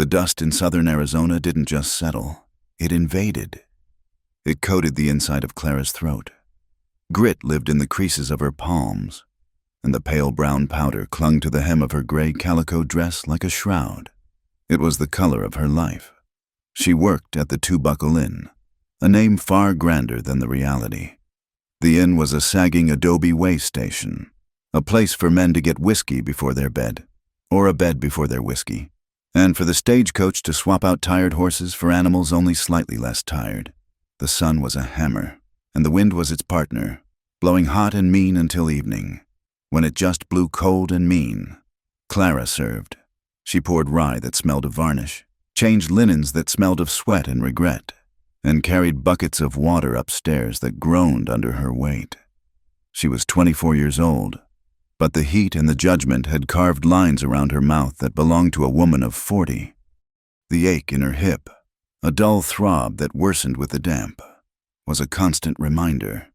The dust in southern Arizona didn't just settle, it invaded. It coated the inside of Clara's throat. Grit lived in the creases of her palms, and the pale brown powder clung to the hem of her gray calico dress like a shroud. It was the color of her life. She worked at the Two Buckle Inn, a name far grander than the reality. The inn was a sagging adobe way station, a place for men to get whiskey before their bed, or a bed before their whiskey, and for the stagecoach to swap out tired horses for animals only slightly less tired. The sun was a hammer, and the wind was its partner, blowing hot and mean until evening. When it just blew cold and mean, Clara served. She poured rye that smelled of varnish, changed linens that smelled of sweat and regret, and carried buckets of water upstairs that groaned under her weight. She was 24 years old, but the heat and the judgment had carved lines around her mouth that belonged to a woman of 40. The ache in her hip, a dull throb that worsened with the damp, was a constant reminder.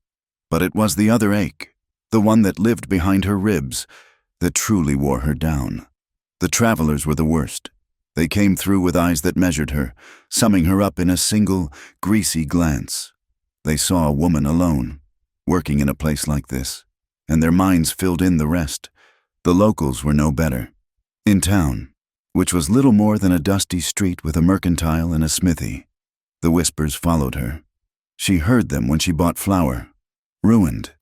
But it was the other ache, the one that lived behind her ribs, that truly wore her down. The travelers were the worst. They came through with eyes that measured her, summing her up in a single, greasy glance. They saw a woman alone, working in a place like this, and their minds filled in the rest. The locals were no better. In town, which was little more than a dusty street with a mercantile and a smithy, the whispers followed her. She heard them when she bought flour. Ruined.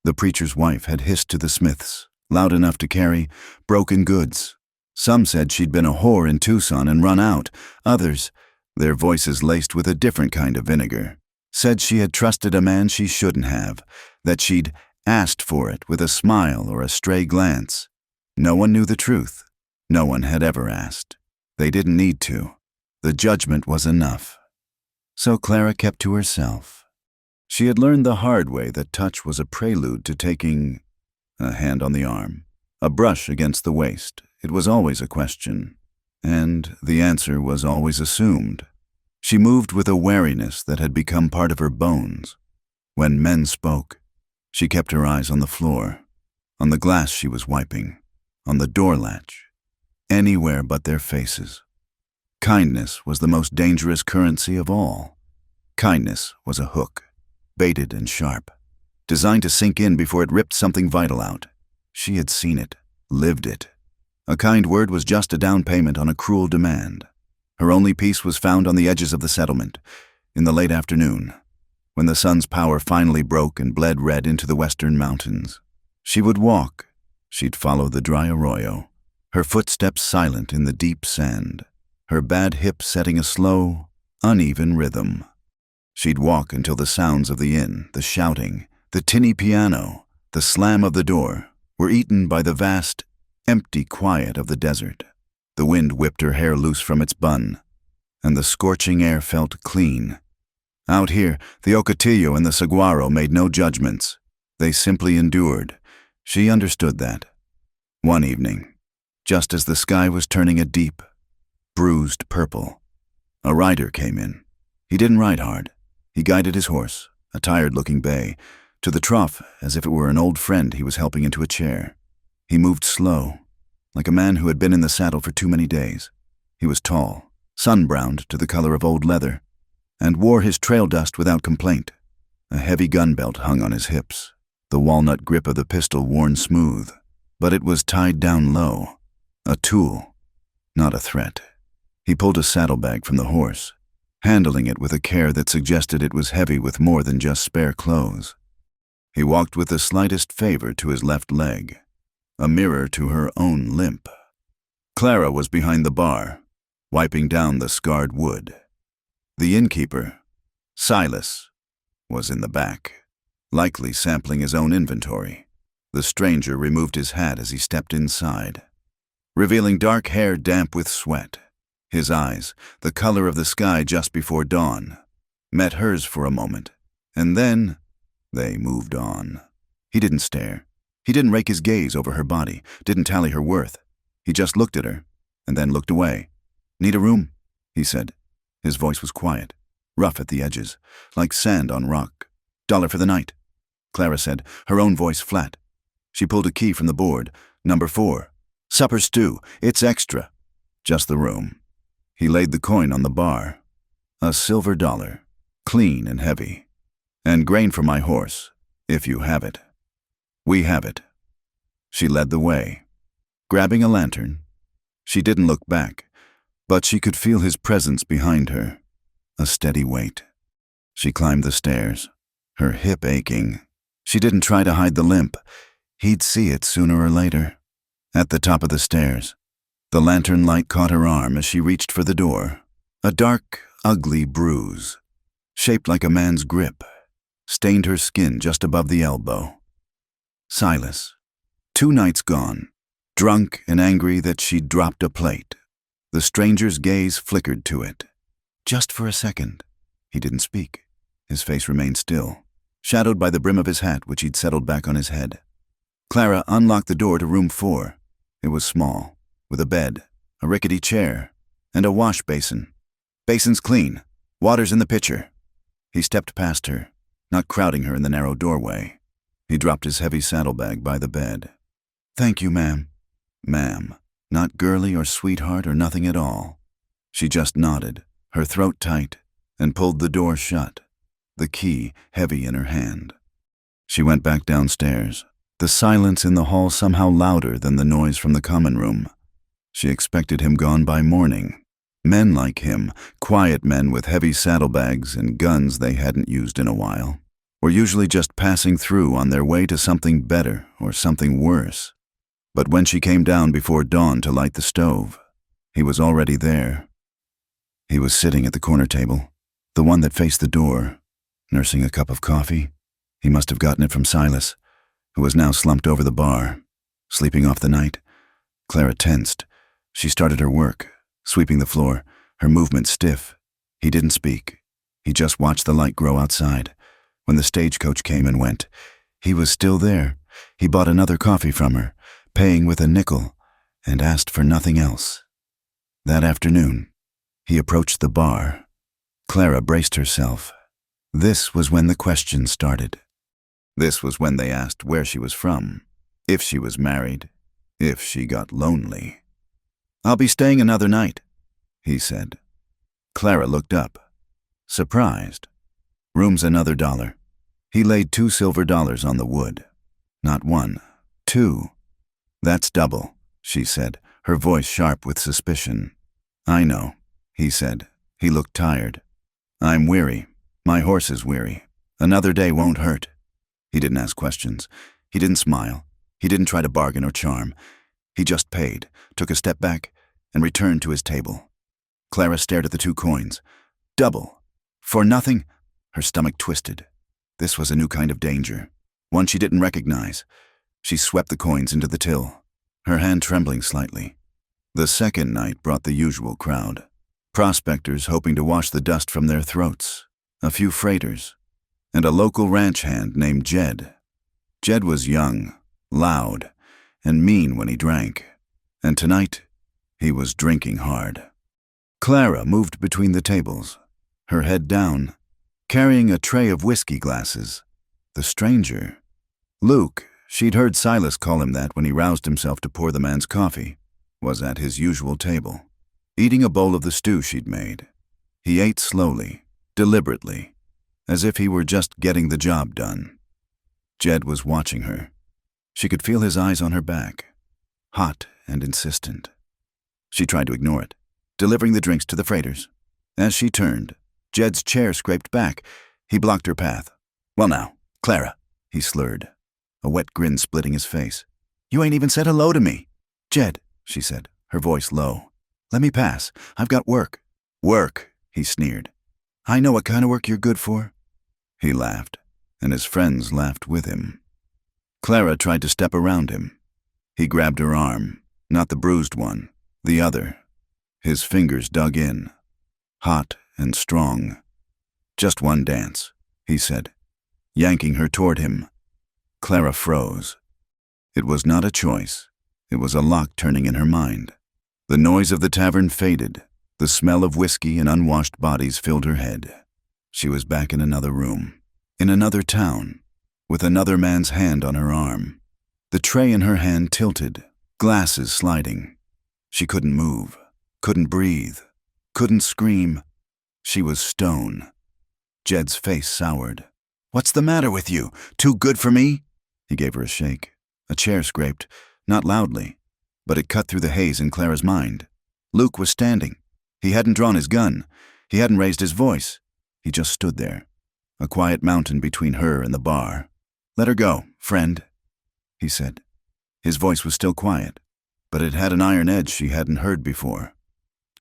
The preacher's wife had hissed to the smiths, loud enough to carry, broken goods. Some said she'd been a whore in Tucson and run out. Others, their voices laced with a different kind of vinegar, said she had trusted a man she shouldn't have, that she'd asked for it with a smile or a stray glance. No one knew the truth. No one had ever asked. They didn't need to. The judgment was enough. So Clara kept to herself. She had learned the hard way that touch was a prelude to taking a hand on the arm, a brush against the waist. It was always a question, and the answer was always assumed. She moved with a wariness that had become part of her bones. When men spoke, she kept her eyes on the floor, on the glass she was wiping, on the door latch, anywhere but their faces. Kindness was the most dangerous currency of all. Kindness was a hook, baited and sharp, designed to sink in before it ripped something vital out. She had seen it, lived it. A kind word was just a down payment on a cruel demand. Her only peace was found on the edges of the settlement, in the late afternoon, when the sun's power finally broke and bled red into the western mountains. She would walk. She'd follow the dry arroyo, her footsteps silent in the deep sand, her bad hip setting a slow, uneven rhythm. She'd walk until the sounds of the inn, the shouting, the tinny piano, the slam of the door, were eaten by the vast, empty quiet of the desert. The wind whipped her hair loose from its bun, and the scorching air felt clean. Out here, the Ocotillo and the saguaro made no judgments. They simply endured. She understood that. One evening, just as the sky was turning a deep, bruised purple, a rider came in. He didn't ride hard. He guided his horse, a tired-looking bay, to the trough as if it were an old friend he was helping into a chair. He moved slow, like a man who had been in the saddle for too many days. He was tall, sun-browned to the color of old leather, and wore his trail dust without complaint. A heavy gun belt hung on his hips, the walnut grip of the pistol worn smooth, but it was tied down low. A tool, not a threat. He pulled a saddlebag from the horse, handling it with a care that suggested it was heavy with more than just spare clothes. He walked with the slightest favor to his left leg, a mirror to her own limp. Clara was behind the bar, wiping down the scarred wood. The innkeeper, Silas, was in the back, likely sampling his own inventory. The stranger removed his hat as he stepped inside, revealing dark hair damp with sweat. His eyes, the color of the sky just before dawn, met hers for a moment, and then they moved on. He didn't stare. He didn't rake his gaze over her body, didn't tally her worth. He just looked at her, and then looked away. "Need a room?" he said. His voice was quiet, rough at the edges, like sand on rock. "$1 for the night," Clara said, her own voice flat. She pulled a key from the board. "Number 4. Supper stew. It's extra." "Just the room." He laid the coin on the bar. A silver dollar, clean and heavy. And grain for my horse, if you have it. We have it. She led the way, grabbing a lantern. She didn't look back, but she could feel his presence behind her, a steady weight. She climbed the stairs, her hip aching. She didn't try to hide the limp. He'd see it sooner or later. At the top of the stairs, the lantern light caught her arm as she reached for the door. A dark, ugly bruise, shaped like a man's grip, stained her skin just above the elbow. Silas. 2 nights gone, drunk and angry that she'd dropped a plate. The stranger's gaze flickered to it. Just for a second. He didn't speak. His face remained still, shadowed by the brim of his hat which he'd settled back on his head. Clara unlocked the door to room 4. It was small, with a bed, a rickety chair, and a wash basin. Basin's clean. Water's in the pitcher. He stepped past her, not crowding her in the narrow doorway. He dropped his heavy saddlebag by the bed. "Thank you, ma'am." Ma'am. Not girly or sweetheart or nothing at all. She just nodded, her throat tight, and pulled the door shut, the key heavy in her hand. She went back downstairs, the silence in the hall somehow louder than the noise from the common room. She expected him gone by morning. Men like him, quiet men with heavy saddlebags and guns they hadn't used in a while, were usually just passing through on their way to something better or something worse. But when she came down before dawn to light the stove, he was already there. He was sitting at the corner table, the one that faced the door, nursing a cup of coffee. He must have gotten it from Silas, who was now slumped over the bar, sleeping off the night. Clara tensed. She started her work, sweeping the floor, her movement stiff. He didn't speak. He just watched the light grow outside. When the stagecoach came and went, he was still there. He bought another coffee from her, paying with a nickel, and asked for nothing else. That afternoon, he approached the bar. Clara braced herself. This was when the questions started. This was when they asked where she was from, if she was married, if she got lonely. "I'll be staying another night," he said. Clara looked up, surprised. "Room's another $1." He laid 2 silver dollars on the wood. Not 1, 2. "That's double," she said, her voice sharp with suspicion. "I know," he said. He looked tired. "I'm weary. My horse is weary. Another day won't hurt." He didn't ask questions. He didn't smile. He didn't try to bargain or charm. He just paid, took a step back, and returned to his table. Clara stared at the 2 coins. Double. For nothing? Her stomach twisted. This was a new kind of danger, one she didn't recognize. She swept the coins into the till, her hand trembling slightly. The second night brought the usual crowd. Prospectors hoping to wash the dust from their throats, a few freighters, and a local ranch hand named Jed. Jed was young, loud, and mean when he drank, and tonight he was drinking hard. Clara moved between the tables, her head down, carrying a tray of whiskey glasses. The stranger, Luke, she'd heard Silas call him that when he roused himself to pour the man's coffee, was at his usual table, eating a bowl of the stew she'd made. He ate slowly, deliberately, as if he were just getting the job done. Jed was watching her. She could feel his eyes on her back, hot and insistent. She tried to ignore it, delivering the drinks to the freighters. As she turned, Jed's chair scraped back. He blocked her path. "Well now, Clara," he slurred, a wet grin splitting his face. "You ain't even said hello to me." "Jed," she said, her voice low. "Let me pass. I've got work." "Work," he sneered. "I know what kind of work you're good for." He laughed, and his friends laughed with him. Clara tried to step around him. He grabbed her arm, not the bruised one, the other. His fingers dug in, hot and strong. "Just one dance," he said, yanking her toward him. Clara froze. It was not a choice. It was a lock turning in her mind. The noise of the tavern faded. The smell of whiskey and unwashed bodies filled her head. She was back in another room, in another town, with another man's hand on her arm. The tray in her hand tilted, glasses sliding. She couldn't move, couldn't breathe. couldn't scream. She was stone. Jed's face soured. "What's the matter with you? Too good for me?" He gave her a shake. A chair scraped, not loudly, but it cut through the haze in Clara's mind. Luke was standing. He hadn't drawn his gun. He hadn't raised his voice. He just stood there, a quiet mountain between her and the bar. "Let her go, friend," he said. His voice was still quiet, but it had an iron edge she hadn't heard before.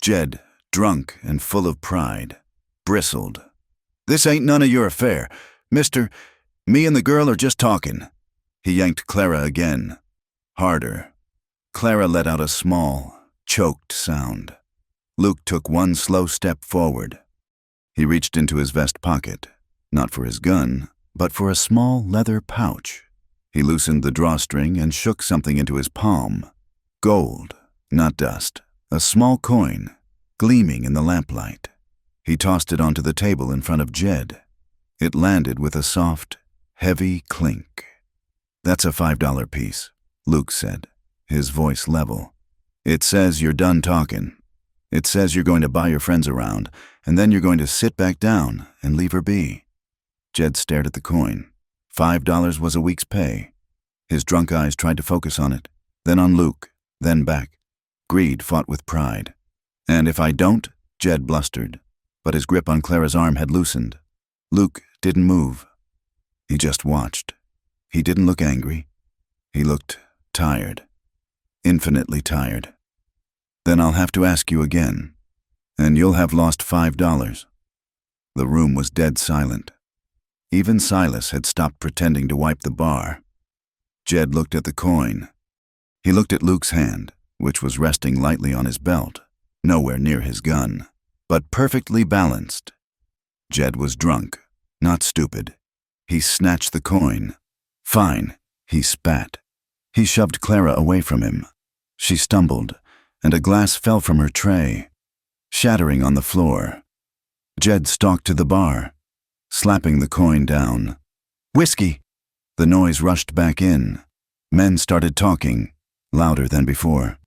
Jed, drunk and full of pride, bristled. "This ain't none of your affair. Mister, me and the girl are just talking." He yanked Clara again, harder. Clara let out a small, choked sound. Luke took one slow step forward. He reached into his vest pocket, not for his gun, but for a small leather pouch. He loosened the drawstring and shook something into his palm. Gold, not dust, a small coin, gleaming in the lamplight. He tossed it onto the table in front of Jed. It landed with a soft, heavy clink. "That's a $5 piece," Luke said, his voice level. "It says you're done talking. It says you're going to buy your friends around, and then you're going to sit back down and leave her be." Jed stared at the coin. $5 was a week's pay. His drunk eyes tried to focus on it, then on Luke, then back. Greed fought with pride. "And if I don't?" Jed blustered, but his grip on Clara's arm had loosened. Luke didn't move. He just watched. He didn't look angry. He looked tired. Infinitely tired. "Then I'll have to ask you again, and you'll have lost $5. The room was dead silent. Even Silas had stopped pretending to wipe the bar. Jed looked at the coin. He looked at Luke's hand, which was resting lightly on his belt, nowhere near his gun, but perfectly balanced. Jed was drunk, not stupid. He snatched the coin. "Fine," he spat. He shoved Clara away from him. She stumbled, and a glass fell from her tray, shattering on the floor. Jed stalked to the bar, slapping the coin down. "Whiskey!" The noise rushed back in. Men started talking, louder than before.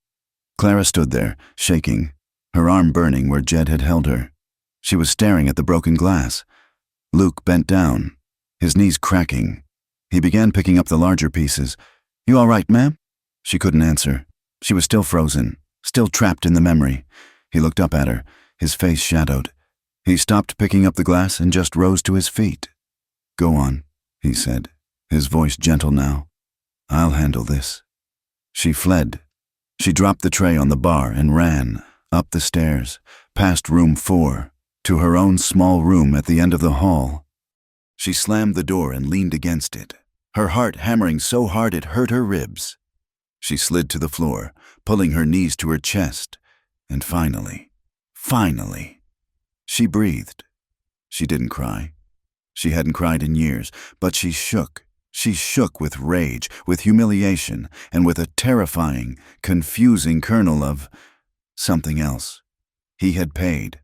Clara stood there, shaking, her arm burning where Jed had held her. She was staring at the broken glass. Luke bent down, his knees cracking. He began picking up the larger pieces. "You all right, ma'am?" She couldn't answer. She was still frozen, still trapped in the memory. He looked up at her, his face shadowed. He stopped picking up the glass and just rose to his feet. "Go on," he said, his voice gentle now. "I'll handle this." She fled. She dropped the tray on the bar and ran, up the stairs, past room 4, to her own small room at the end of the hall. She slammed the door and leaned against it, her heart hammering so hard it hurt her ribs. She slid to the floor, pulling her knees to her chest, and finally, she breathed. She didn't cry. She hadn't cried in years, but she shook. She shook with rage, with humiliation, and with a terrifying, confusing kernel of something else. He had paid,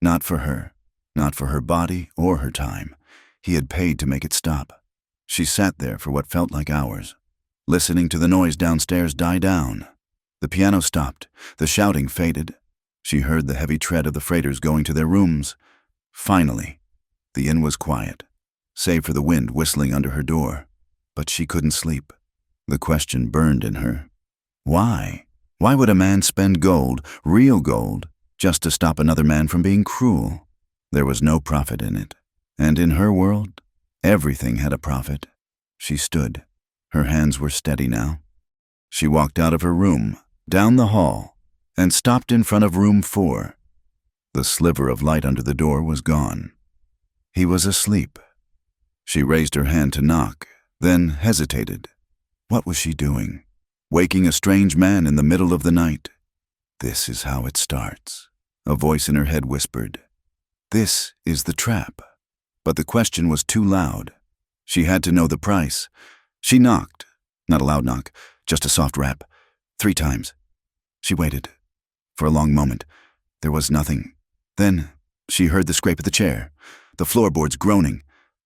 not for her, not for her body or her time. He had paid to make it stop. She sat there for what felt like hours, listening to the noise downstairs die down. The piano stopped. The shouting faded. She heard the heavy tread of the freighters going to their rooms. Finally, the inn was quiet, save for the wind whistling under her door. But she couldn't sleep. The question burned in her. Why? Why would a man spend gold, real gold, just to stop another man from being cruel? There was no profit in it. And in her world, everything had a profit. She stood. Her hands were steady now. She walked out of her room, down the hall, and stopped in front of room 4. The sliver of light under the door was gone. He was asleep. She raised her hand to knock, then hesitated. What was she doing? Waking a strange man in the middle of the night. This is how it starts, a voice in her head whispered. This is the trap. But the question was too loud. She had to know the price. She knocked. Not a loud knock, just a soft rap. 3 times. She waited. For a long moment, there was nothing. Then she heard the scrape of the chair, the floorboards groaning.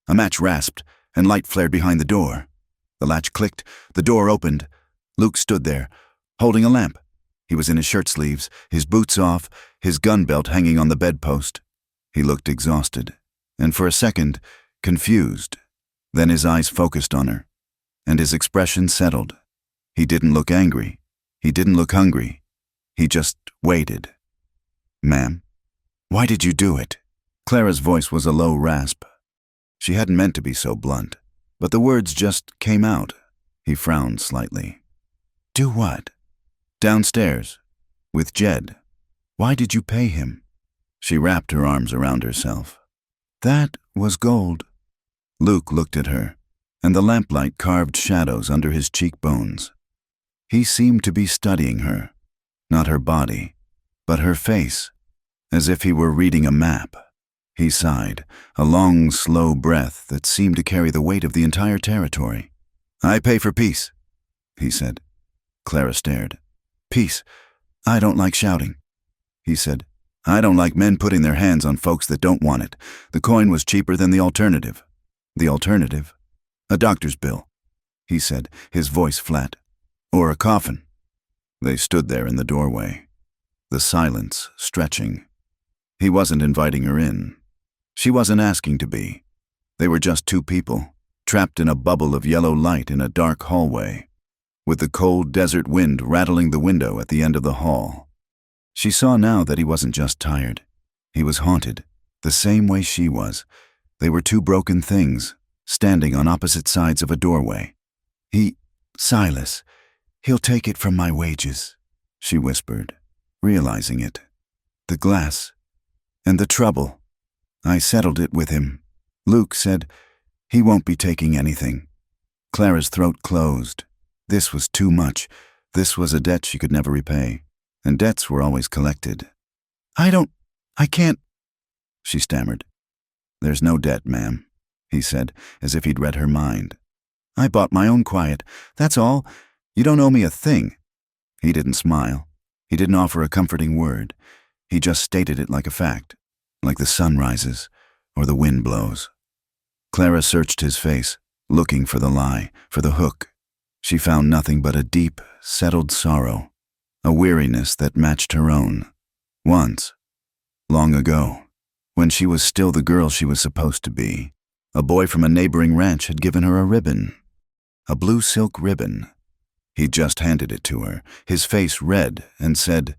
A match rasped, and light flared behind the door. The latch clicked, the door opened. Luke stood there, holding a lamp. He was in his shirt sleeves, his boots off, his gun belt hanging on the bedpost. He looked exhausted, and for a second, confused. Then his eyes focused on her, and his expression settled. He didn't look angry. He didn't look hungry. He just waited. "Ma'am, why did you do it?" Clara's voice was a low rasp. She hadn't meant to be so blunt, but the words just came out. He frowned slightly. "Do what?" "Downstairs, with Jed." "Why did you pay him?" She wrapped her arms around herself. "That was gold." Luke looked at her, and the lamplight carved shadows under his cheekbones. He seemed to be studying her, not her body, but her face, as if he were reading a map. He sighed, a long, slow breath that seemed to carry the weight of the entire territory. "I pay for peace," he said. Clara stared. "Peace? I don't like shouting." He said, "I don't like men putting their hands on folks that don't want it. The coin was cheaper than the alternative." "The alternative?" "A doctor's bill," he said, his voice flat. "Or a coffin." They stood there in the doorway, the silence stretching. He wasn't inviting her in. She wasn't asking to be. They were just two people, trapped in a bubble of yellow light in a dark hallway, with the cold desert wind rattling the window at the end of the hall. She saw now that he wasn't just tired. He was haunted, the same way she was. They were two broken things, standing on opposite sides of a doorway. Silas, he'll take it from my wages," she whispered, realizing it. "The glass. And the trouble. I settled it with him. Luke said he won't be taking anything." Clara's throat closed. This was too much. This was a debt she could never repay, and debts were always collected. I can't," she stammered. "There's no debt, ma'am," he said, as if he'd read her mind. "I bought my own quiet. That's all. You don't owe me a thing." He didn't smile. He didn't offer a comforting word. He just stated it like a fact, like the sun rises or the wind blows. Clara searched his face, looking for the lie, for the hook. She found nothing but a deep, settled sorrow, a weariness that matched her own. Once, long ago, when she was still the girl she was supposed to be, a boy from a neighboring ranch had given her a ribbon, a blue silk ribbon. He just handed it to her, his face red, and said,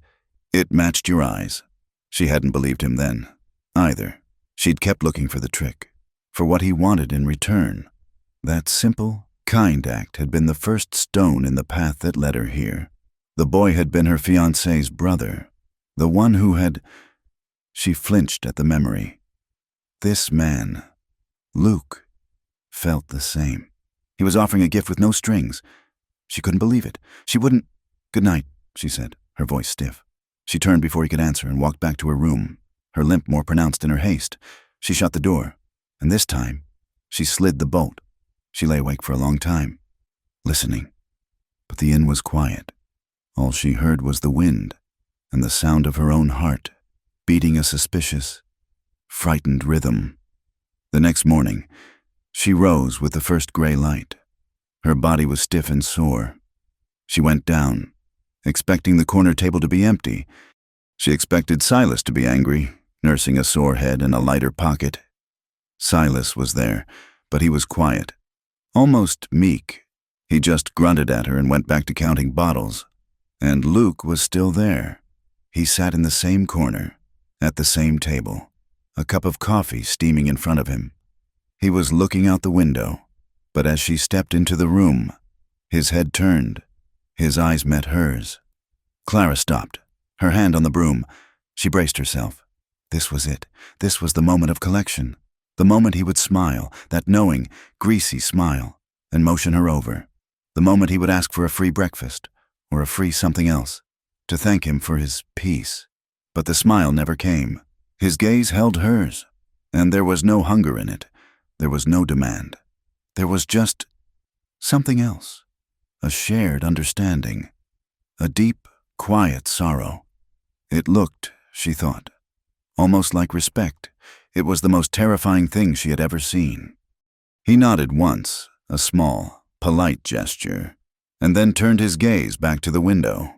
"It matched your eyes." She hadn't believed him then, either. She'd kept looking for the trick, for what he wanted in return. That simple, kind act had been the first stone in the path that led her here. The boy had been her fiancé's brother, the one who had... She flinched at the memory. This man, Luke, felt the same. He was offering a gift with no strings. She couldn't believe it. She wouldn't... "Good night," she said, her voice stiff. She turned before he could answer and walked back to her room, her limp more pronounced in her haste. She shut the door, and this time, she slid the bolt. She lay awake for a long time, listening. But the inn was quiet. All she heard was the wind and the sound of her own heart, beating a suspicious, frightened rhythm. The next morning, she rose with the first gray light. Her body was stiff and sore. She went down, expecting the corner table to be empty. She expected Silas to be angry, nursing a sore head in a lighter pocket. Silas was there, but he was quiet, almost meek. He just grunted at her and went back to counting bottles. And Luke was still there. He sat in the same corner, at the same table, a cup of coffee steaming in front of him. He was looking out the window, but as she stepped into the room, his head turned. His eyes met hers. Clara stopped, her hand on the broom. She braced herself. This was it. This was the moment of collection. The moment he would smile, that knowing, greasy smile, and motion her over. The moment he would ask for a free breakfast, or a free something else, to thank him for his peace. But the smile never came. His gaze held hers, and there was no hunger in it. There was no demand. There was just something else, a shared understanding, a deep, quiet sorrow. It looked, she thought, almost like respect. It was the most terrifying thing she had ever seen. He nodded once, a small, polite gesture, and then turned his gaze back to the window.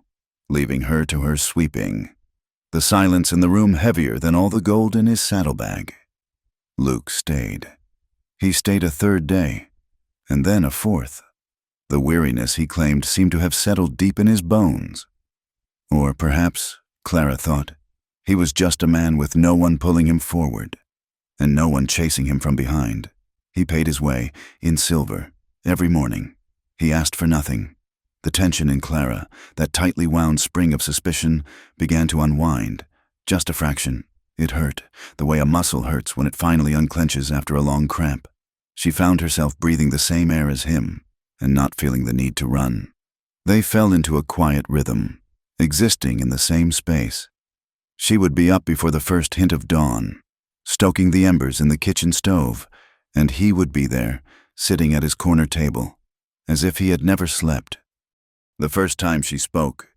leaving her to her sweeping, the silence in the room heavier than all the gold in his saddlebag. Luke stayed. He stayed a third day, and then a fourth. The weariness, he claimed, seemed to have settled deep in his bones. Or perhaps, Clara thought, he was just a man with no one pulling him forward, and no one chasing him from behind. He paid his way, in silver, every morning. He asked for nothing. The tension in Clara, that tightly wound spring of suspicion, began to unwind. Just a fraction. It hurt, the way a muscle hurts when it finally unclenches after a long cramp. She found herself breathing the same air as him, and not feeling the need to run. They fell into a quiet rhythm, existing in the same space. She would be up before the first hint of dawn, stoking the embers in the kitchen stove, and he would be there, sitting at his corner table, as if he had never slept. The first time she spoke,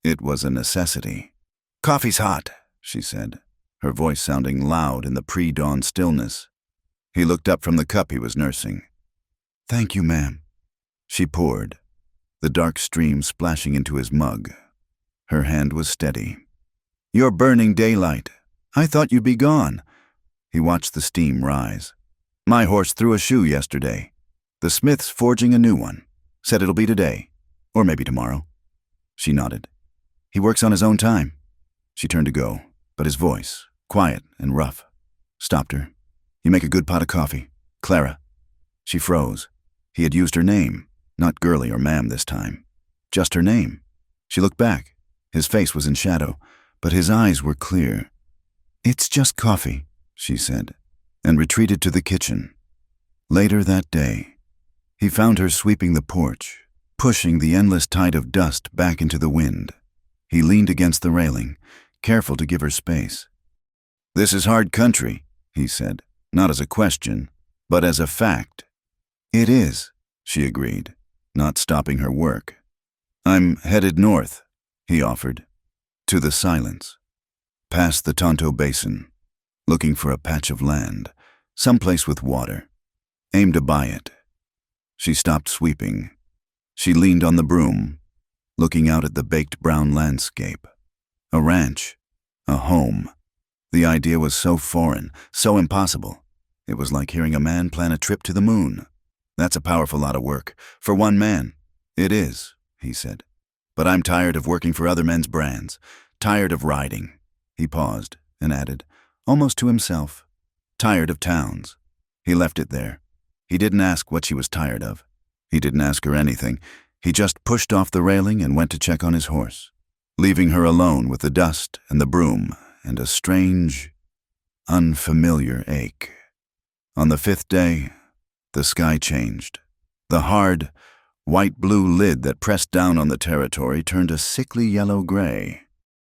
it was a necessity. "Coffee's hot," she said, her voice sounding loud in the pre-dawn stillness. He looked up from the cup he was nursing. "Thank you, ma'am." She poured, the dark stream splashing into his mug. Her hand was steady. "You're burning daylight. I thought you'd be gone." He watched the steam rise. "My horse threw a shoe yesterday. The smith's forging a new one. Said it'll be today, or maybe tomorrow." She nodded. "He works on his own time." She turned to go, but his voice, quiet and rough, stopped her. "You make a good pot of coffee. Clara." She froze. He had used her name, not girlie or ma'am this time. Just her name. She looked back. His face was in shadow, but his eyes were clear. "It's just coffee," she said, and retreated to the kitchen. Later that day, he found her sweeping the porch, pushing the endless tide of dust back into the wind. He leaned against the railing, careful to give her space. "This is hard country," he said, not as a question, but as a fact. "It is," she agreed, not stopping her work. "I'm headed north," he offered, to the silence, past the Tonto Basin, looking for a patch of land, someplace with water. Aim to buy it. She stopped sweeping. She leaned on the broom, looking out at the baked brown landscape. A ranch, a home. The idea was so foreign, so impossible. It was like hearing a man plan a trip to the moon. "That's a powerful lot of work, for one man." "It is," he said. "But I'm tired of working for other men's brands, tired of riding." He paused and added, almost to himself, "Tired of towns." He left it there. He didn't ask what she was tired of. He didn't ask her anything. He just pushed off the railing and went to check on his horse, leaving her alone with the dust and the broom and a strange, unfamiliar ache. On the fifth day, the sky changed. The hard, white-blue lid that pressed down on the territory turned a sickly yellow-gray.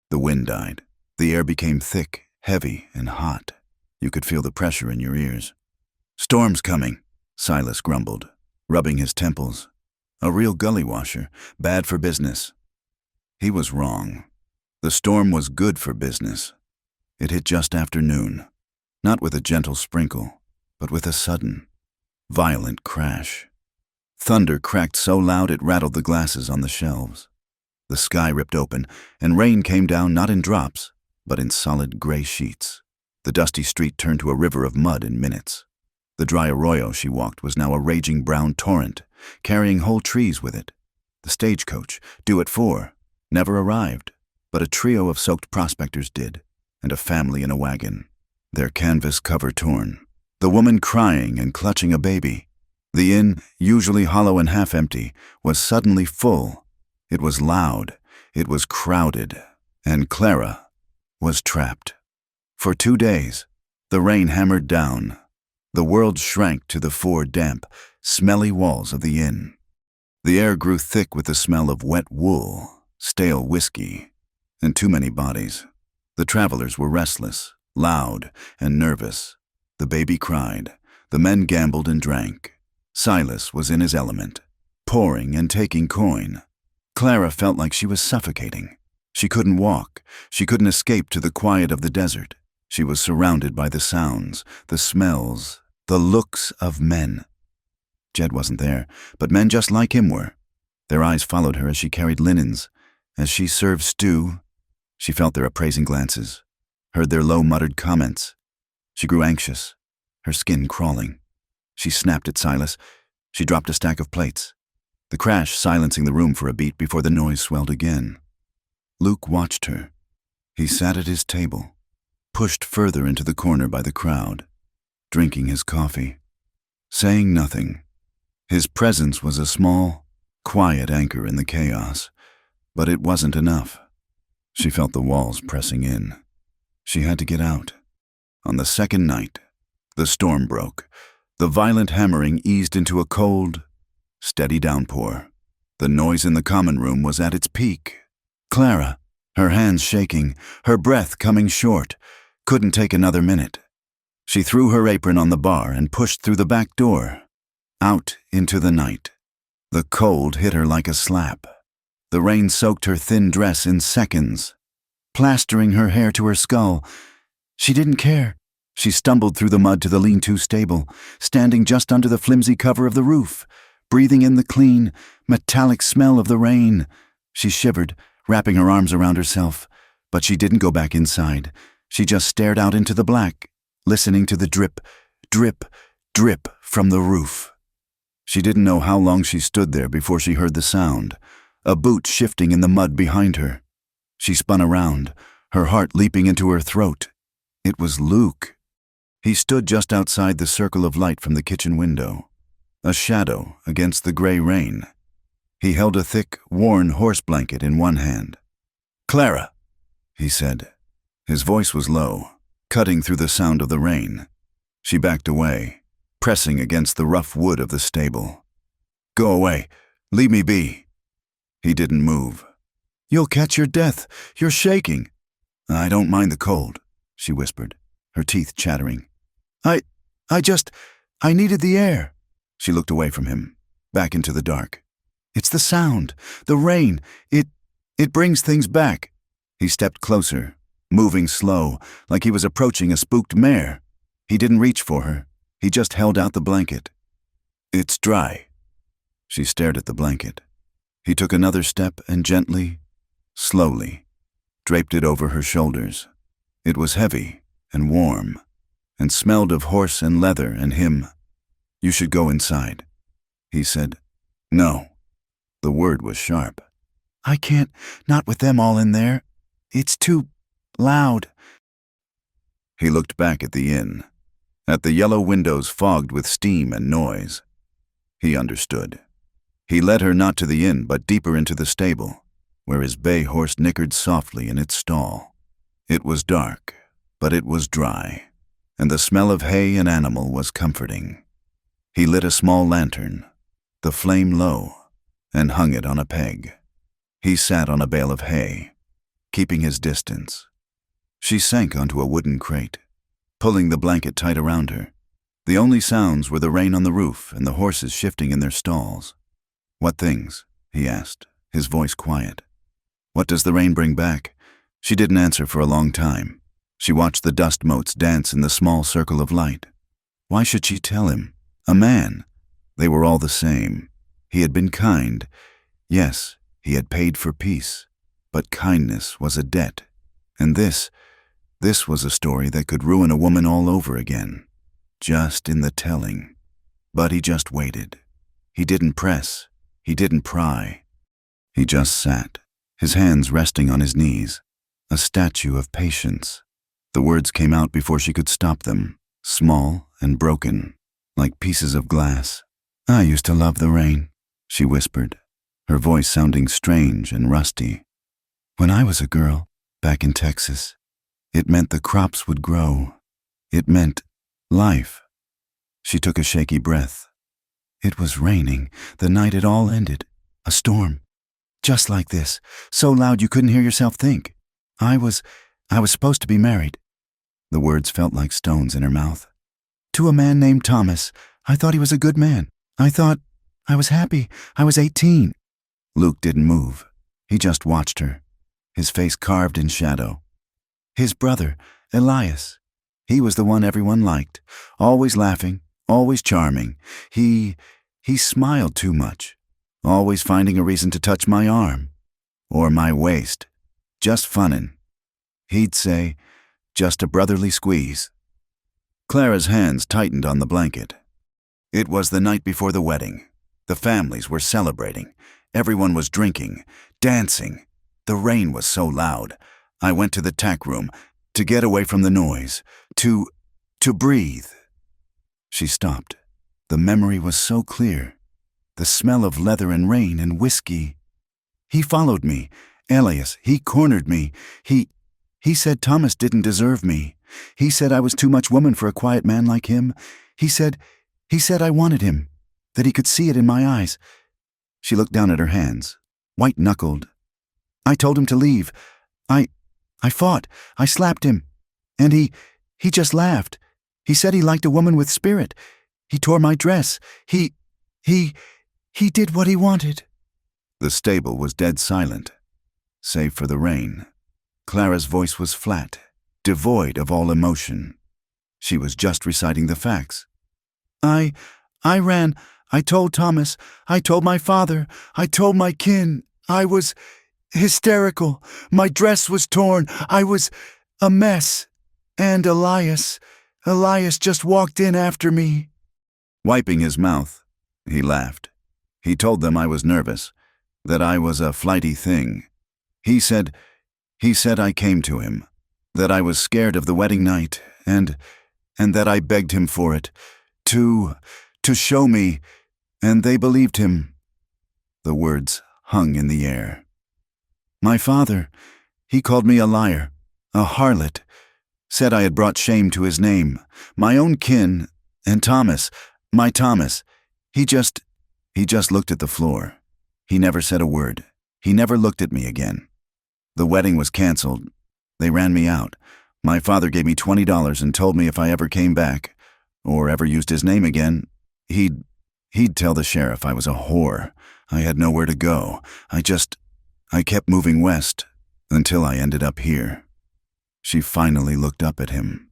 The wind died. The air became thick, heavy, and hot. You could feel the pressure in your ears. "Storm's coming," Silas grumbled, rubbing his temples. A real gully washer, bad for business. He was wrong. The storm was good for business. It hit just after noon, not with a gentle sprinkle, but with a sudden, violent crash. Thunder cracked so loud it rattled the glasses on the shelves. The sky ripped open, and rain came down not in drops, but in solid gray sheets. The dusty street turned to a river of mud in minutes. The dry arroyo she walked was now a raging brown torrent, carrying whole trees with it. The stagecoach, due at 4, never arrived, but a trio of soaked prospectors did, and a family in a wagon, their canvas cover torn. The woman crying and clutching a baby. The inn, usually hollow and half empty, was suddenly full. It was loud, it was crowded, and Clara was trapped. For 2 days, the rain hammered down. The world shrank to the 4 damp, smelly walls of the inn. The air grew thick with the smell of wet wool, stale whiskey, and too many bodies. The travelers were restless, loud, and nervous. The baby cried. The men gambled and drank. Silas was in his element, pouring and taking coin. Clara felt like she was suffocating. She couldn't walk. She couldn't escape to the quiet of the desert. She was surrounded by the sounds, the smells, the looks of men. Jed wasn't there, but men just like him were. Their eyes followed her as she carried linens, As she served stew, she felt their appraising glances, heard their low muttered comments. She grew anxious, her skin crawling. She snapped at Silas. She dropped a stack of plates, the crash silencing the room for a beat before the noise swelled again. Luke watched her. He sat at his table, pushed further into the corner by the crowd, drinking his coffee, saying nothing. His presence was a small, quiet anchor in the chaos, but it wasn't enough. She felt the walls pressing in. She had to get out. On the second night, the storm broke. The violent hammering eased into a cold, steady downpour. The noise in the common room was at its peak. Clara, her hands shaking, her breath coming short, couldn't take another minute. She threw her apron on the bar and pushed through the back door, out into the night. The cold hit her like a slap. The rain soaked her thin dress in seconds, plastering her hair to her skull. She didn't care. She stumbled through the mud to the lean-to stable, standing just under the flimsy cover of the roof, breathing in the clean, metallic smell of the rain. She shivered, wrapping her arms around herself, but she didn't go back inside. She just stared out into the black, listening to the drip, drip, drip from the roof. She didn't know how long she stood there before she heard the sound, a boot shifting in the mud behind her. She spun around, her heart leaping into her throat. It was Luke. He stood just outside the circle of light from the kitchen window, a shadow against the gray rain. He held a thick, worn horse blanket in one hand. "Clara," he said. His voice was low, cutting through the sound of the rain. She backed away, pressing against the rough wood of the stable. "Go away. Leave me be." He didn't move. "You'll catch your death. You're shaking." "I don't mind the cold," she whispered, her teeth chattering. I needed the air." She looked away from him, back into the dark. "It's the sound, the rain. It brings things back." He stepped closer, moving slow, like he was approaching a spooked mare. He didn't reach for her. He just held out the blanket. "It's dry." She stared at the blanket. He took another step and gently, slowly, draped it over her shoulders. It was heavy and warm, and smelled of horse and leather and him. "You should go inside," he said. "No." The word was sharp. "I can't, not with them all in there. It's too loud." He looked back at the inn, at the yellow windows fogged with steam and noise. He understood. He led her not to the inn but deeper into the stable, where his bay horse nickered softly in its stall. It was dark, but it was dry, and the smell of hay and animal was comforting. He lit a small lantern, the flame low, and hung it on a peg. He sat on a bale of hay, keeping his distance. She sank onto a wooden crate, pulling the blanket tight around her. The only sounds were the rain on the roof and the horses shifting in their stalls. "What things?" he asked, his voice quiet. "What does the rain bring back?" She didn't answer for a long time. She watched the dust motes dance in the small circle of light. Why should she tell him? A man. They were all the same. He had been kind. Yes, he had paid for peace. But kindness was a debt. And this was a story that could ruin a woman all over again. Just in the telling. But he just waited. He didn't press. He didn't pry. He just sat, his hands resting on his knees, a statue of patience. The words came out before she could stop them, small and broken, like pieces of glass. "I used to love the rain," she whispered, her voice sounding strange and rusty. "When I was a girl, back in Texas, it meant the crops would grow. It meant life." She took a shaky breath. "It was raining the night it all ended. A storm. Just like this, so loud you couldn't hear yourself think. I was supposed to be married." The words felt like stones in her mouth. "To a man named Thomas. I thought he was a good man. I thought I was happy. I was 18. Luke didn't move. He just watched her, his face carved in shadow. His brother, Elias. He was the one everyone liked, always laughing, always charming. He smiled too much, always finding a reason to touch my arm. or my waist. Just funnin'. He'd say, just a brotherly squeeze. Clara's hands tightened on the blanket. It was the night before the wedding. The families were celebrating. Everyone was drinking, dancing. The rain was so loud. I went to the tack room to get away from the noise, to breathe. She stopped. The memory was so clear. The smell of leather and rain and whiskey. He followed me. Elias, he cornered me. He said Thomas didn't deserve me. He said I was too much woman for a quiet man like him. He said I wanted him, that he could see it in my eyes. She looked down at her hands, white-knuckled. I told him to leave. I fought. I slapped him. And he just laughed. He said he liked a woman with spirit. He tore my dress. He did what he wanted. The stable was dead silent, save for the rain. Clara's voice was flat, devoid of all emotion. She was just reciting the facts. I ran. I told Thomas. I told my father. I told my kin. I was hysterical. My dress was torn. I was a mess. And Elias just walked in after me. Wiping his mouth, he laughed. He told them I was nervous, that I was a flighty thing. He said I came to him, that I was scared of the wedding night, and that I begged him for it, to show me, and they believed him. The words hung in the air. My father, he called me a liar, a harlot, said I had brought shame to his name, my own kin, and Thomas, my Thomas. He just looked at the floor. He never said a word. He never looked at me again. The wedding was canceled. They ran me out. My father gave me $20 and told me if I ever came back, or ever used his name again, he'd tell the sheriff I was a whore. I had nowhere to go. I kept moving west until I ended up here. She finally looked up at him.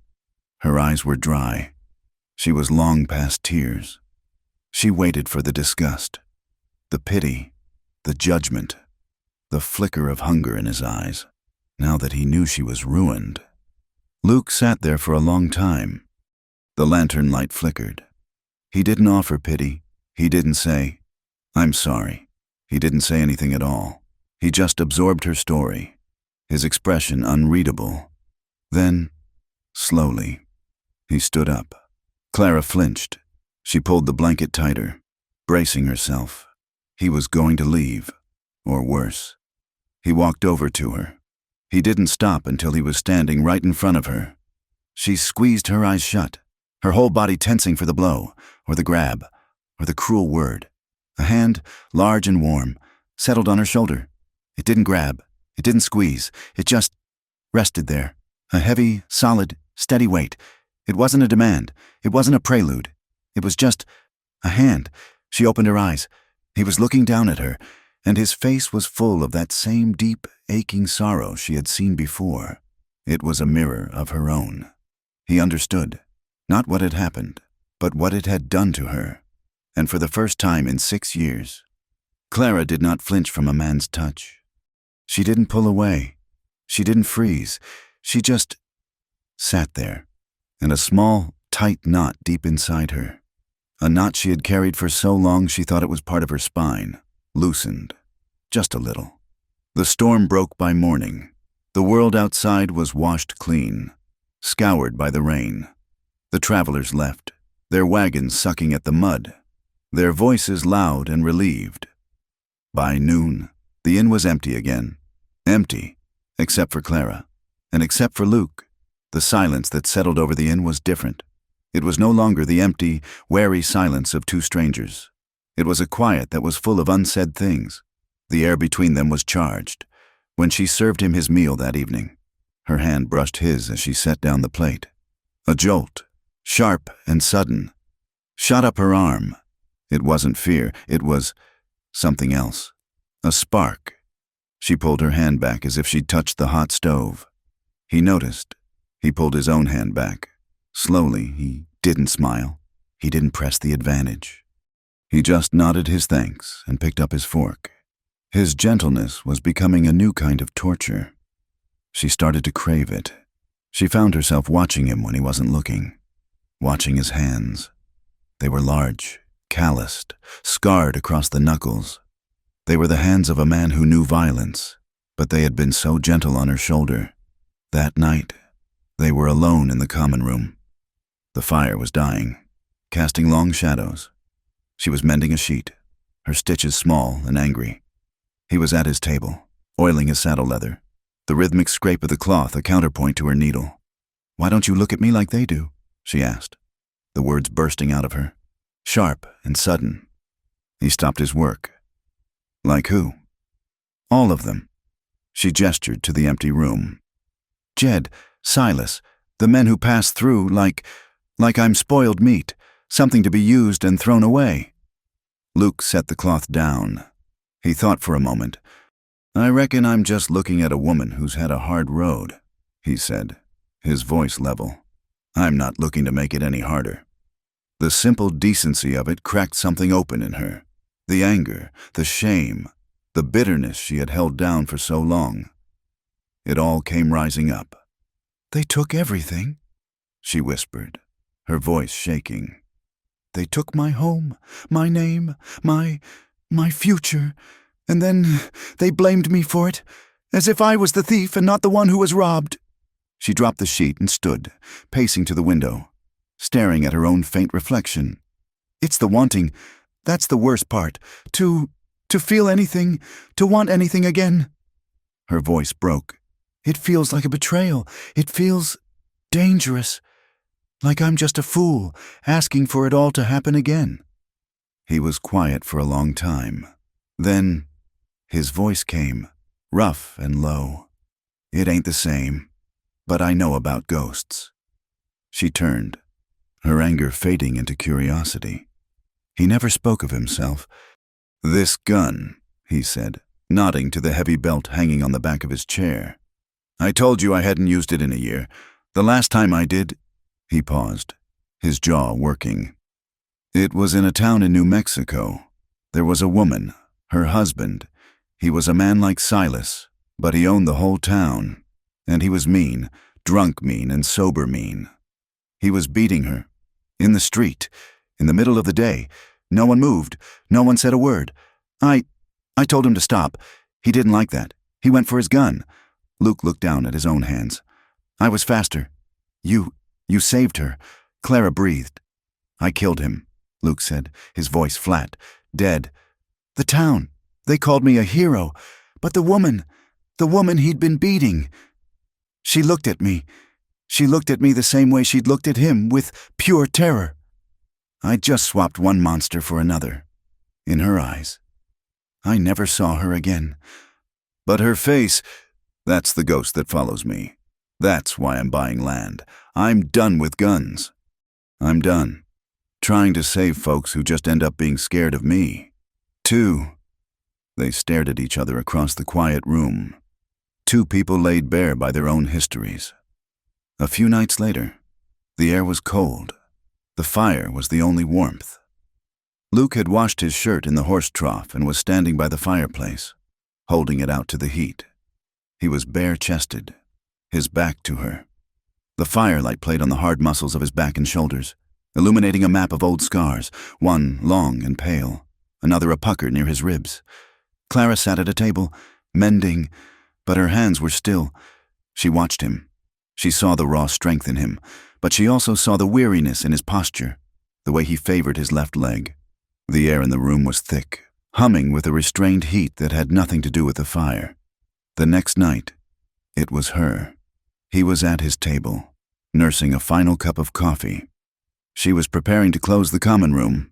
Her eyes were dry. She was long past tears. She waited for the disgust, the pity, the judgment, the flicker of hunger in his eyes, now that he knew she was ruined. Luke sat there for a long time. The lantern light flickered. He didn't offer pity. He didn't say, I'm sorry. He didn't say anything at all. He just absorbed her story, his expression unreadable. Then, slowly, he stood up. Clara flinched. She pulled the blanket tighter, bracing herself. He was going to leave, or worse. He walked over to her. He didn't stop until he was standing right in front of her. She squeezed her eyes shut, her whole body tensing for the blow, or the grab, or the cruel word. A hand, large and warm, settled on her shoulder. It didn't grab. It didn't squeeze. It just rested there. A heavy, solid, steady weight. It wasn't a demand. It wasn't a prelude. It was just a hand. She opened her eyes. He was looking down at her, and his face was full of that same deep, aching sorrow she had seen before. It was a mirror of her own. He understood, not what had happened, but what it had done to her. And for the first time in 6 years, Clara did not flinch from a man's touch. She didn't pull away. She didn't freeze. She just sat there, and a small, tight knot deep inside her, a knot she had carried for so long she thought it was part of her spine, loosened, just a little. The storm broke by morning. The world outside was washed clean, scoured by the rain. The travelers left, their wagons sucking at the mud, their voices loud and relieved. By noon, the inn was empty again. Empty, except for Clara, and except for Luke. The silence that settled over the inn was different. It was no longer the empty, wary silence of two strangers. It was a quiet that was full of unsaid things. The air between them was charged. When she served him his meal that evening, her hand brushed his as she set down the plate. A jolt, sharp and sudden, shot up her arm. It wasn't fear, it was something else. A spark. She pulled her hand back as if she'd touched the hot stove. He noticed. He pulled his own hand back. Slowly, he didn't smile. He didn't press the advantage. He just nodded his thanks and picked up his fork. His gentleness was becoming a new kind of torture. She started to crave it. She found herself watching him when he wasn't looking, watching his hands. They were large, calloused, scarred across the knuckles. They were the hands of a man who knew violence, but they had been so gentle on her shoulder. That night, they were alone in the common room. The fire was dying, casting long shadows. She was mending a sheet, her stitches small and angry. He was at his table, oiling his saddle leather, the rhythmic scrape of the cloth a counterpoint to her needle. "Why don't you look at me like they do?" she asked, the words bursting out of her, sharp and sudden. He stopped his work. "Like who?" "All of them." She gestured to the empty room. "Jed, Silas, the men who pass through like I'm spoiled meat, something to be used and thrown away." Luke set the cloth down. He thought for a moment. "I reckon I'm just looking at a woman who's had a hard road," he said, his voice level. "I'm not looking to make it any harder." The simple decency of it cracked something open in her. The anger, the shame, the bitterness she had held down for so long. It all came rising up. "They took everything," she whispered, her voice shaking. "They took my home, my name, my future, and then they blamed me for it, as if I was the thief and not the one who was robbed." She dropped the sheet and stood, pacing to the window, staring at her own faint reflection. "It's the wanting. That's the worst part. To feel anything, to want anything again." Her voice broke. "It feels like a betrayal. It feels dangerous. Like I'm just a fool, asking for it all to happen again." He was quiet for a long time. Then his voice came, rough and low. "It ain't the same, but I know about ghosts." She turned, her anger fading into curiosity. He never spoke of himself. "This gun," he said, nodding to the heavy belt hanging on the back of his chair. "I told you I hadn't used it in a year. The last time I did—" He paused, his jaw working. "It was in a town in New Mexico. There was a woman, her husband. He was a man like Silas, but he owned the whole town. And he was mean, drunk mean and sober mean. He was beating her. In the street, in the middle of the day. No one moved. No one said a word. I told him to stop. He didn't like that. He went for his gun." Luke looked down at his own hands. "I was faster. You saved her." Clara breathed. "I killed him," Luke said, his voice flat, dead. "The town. They called me a hero. But the woman he'd been beating. She looked at me. She looked at me the same way she'd looked at him, with pure terror. I just swapped one monster for another. In her eyes. I never saw her again. But her face, that's the ghost that follows me. That's why I'm buying land. I'm done with guns. I'm done. Trying to save folks who just end up being scared of me. Two." They stared at each other across the quiet room. Two people laid bare by their own histories. A few nights later, the air was cold. The fire was the only warmth. Luke had washed his shirt in the horse trough and was standing by the fireplace, holding it out to the heat. He was bare-chested, his back to her. The firelight played on the hard muscles of his back and shoulders, illuminating a map of old scars, one long and pale, another a pucker near his ribs. Clara sat at a table, mending, but her hands were still. She watched him. She saw the raw strength in him, but she also saw the weariness in his posture, the way he favored his left leg. The air in the room was thick, humming with a restrained heat that had nothing to do with the fire. The next night, it was her. He was at his table, nursing a final cup of coffee. She was preparing to close the common room.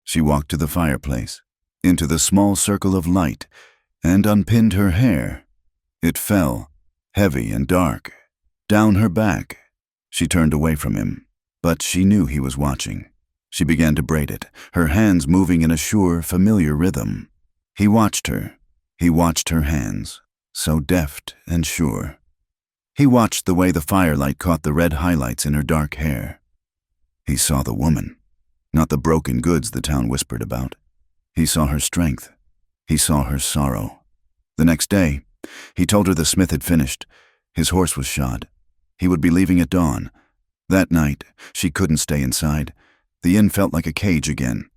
She walked to the fireplace, into the small circle of light, and unpinned her hair. It fell, heavy and dark, down her back. She turned away from him, but she knew he was watching. She began to braid it, her hands moving in a sure, familiar rhythm. He watched her. He watched her hands, so deft and sure. He watched the way the firelight caught the red highlights in her dark hair. He saw the woman, not the broken goods the town whispered about. He saw her strength. He saw her sorrow. The next day, he told her the smith had finished. His horse was shod. He would be leaving at dawn. That night, she couldn't stay inside. The inn felt like a cage again.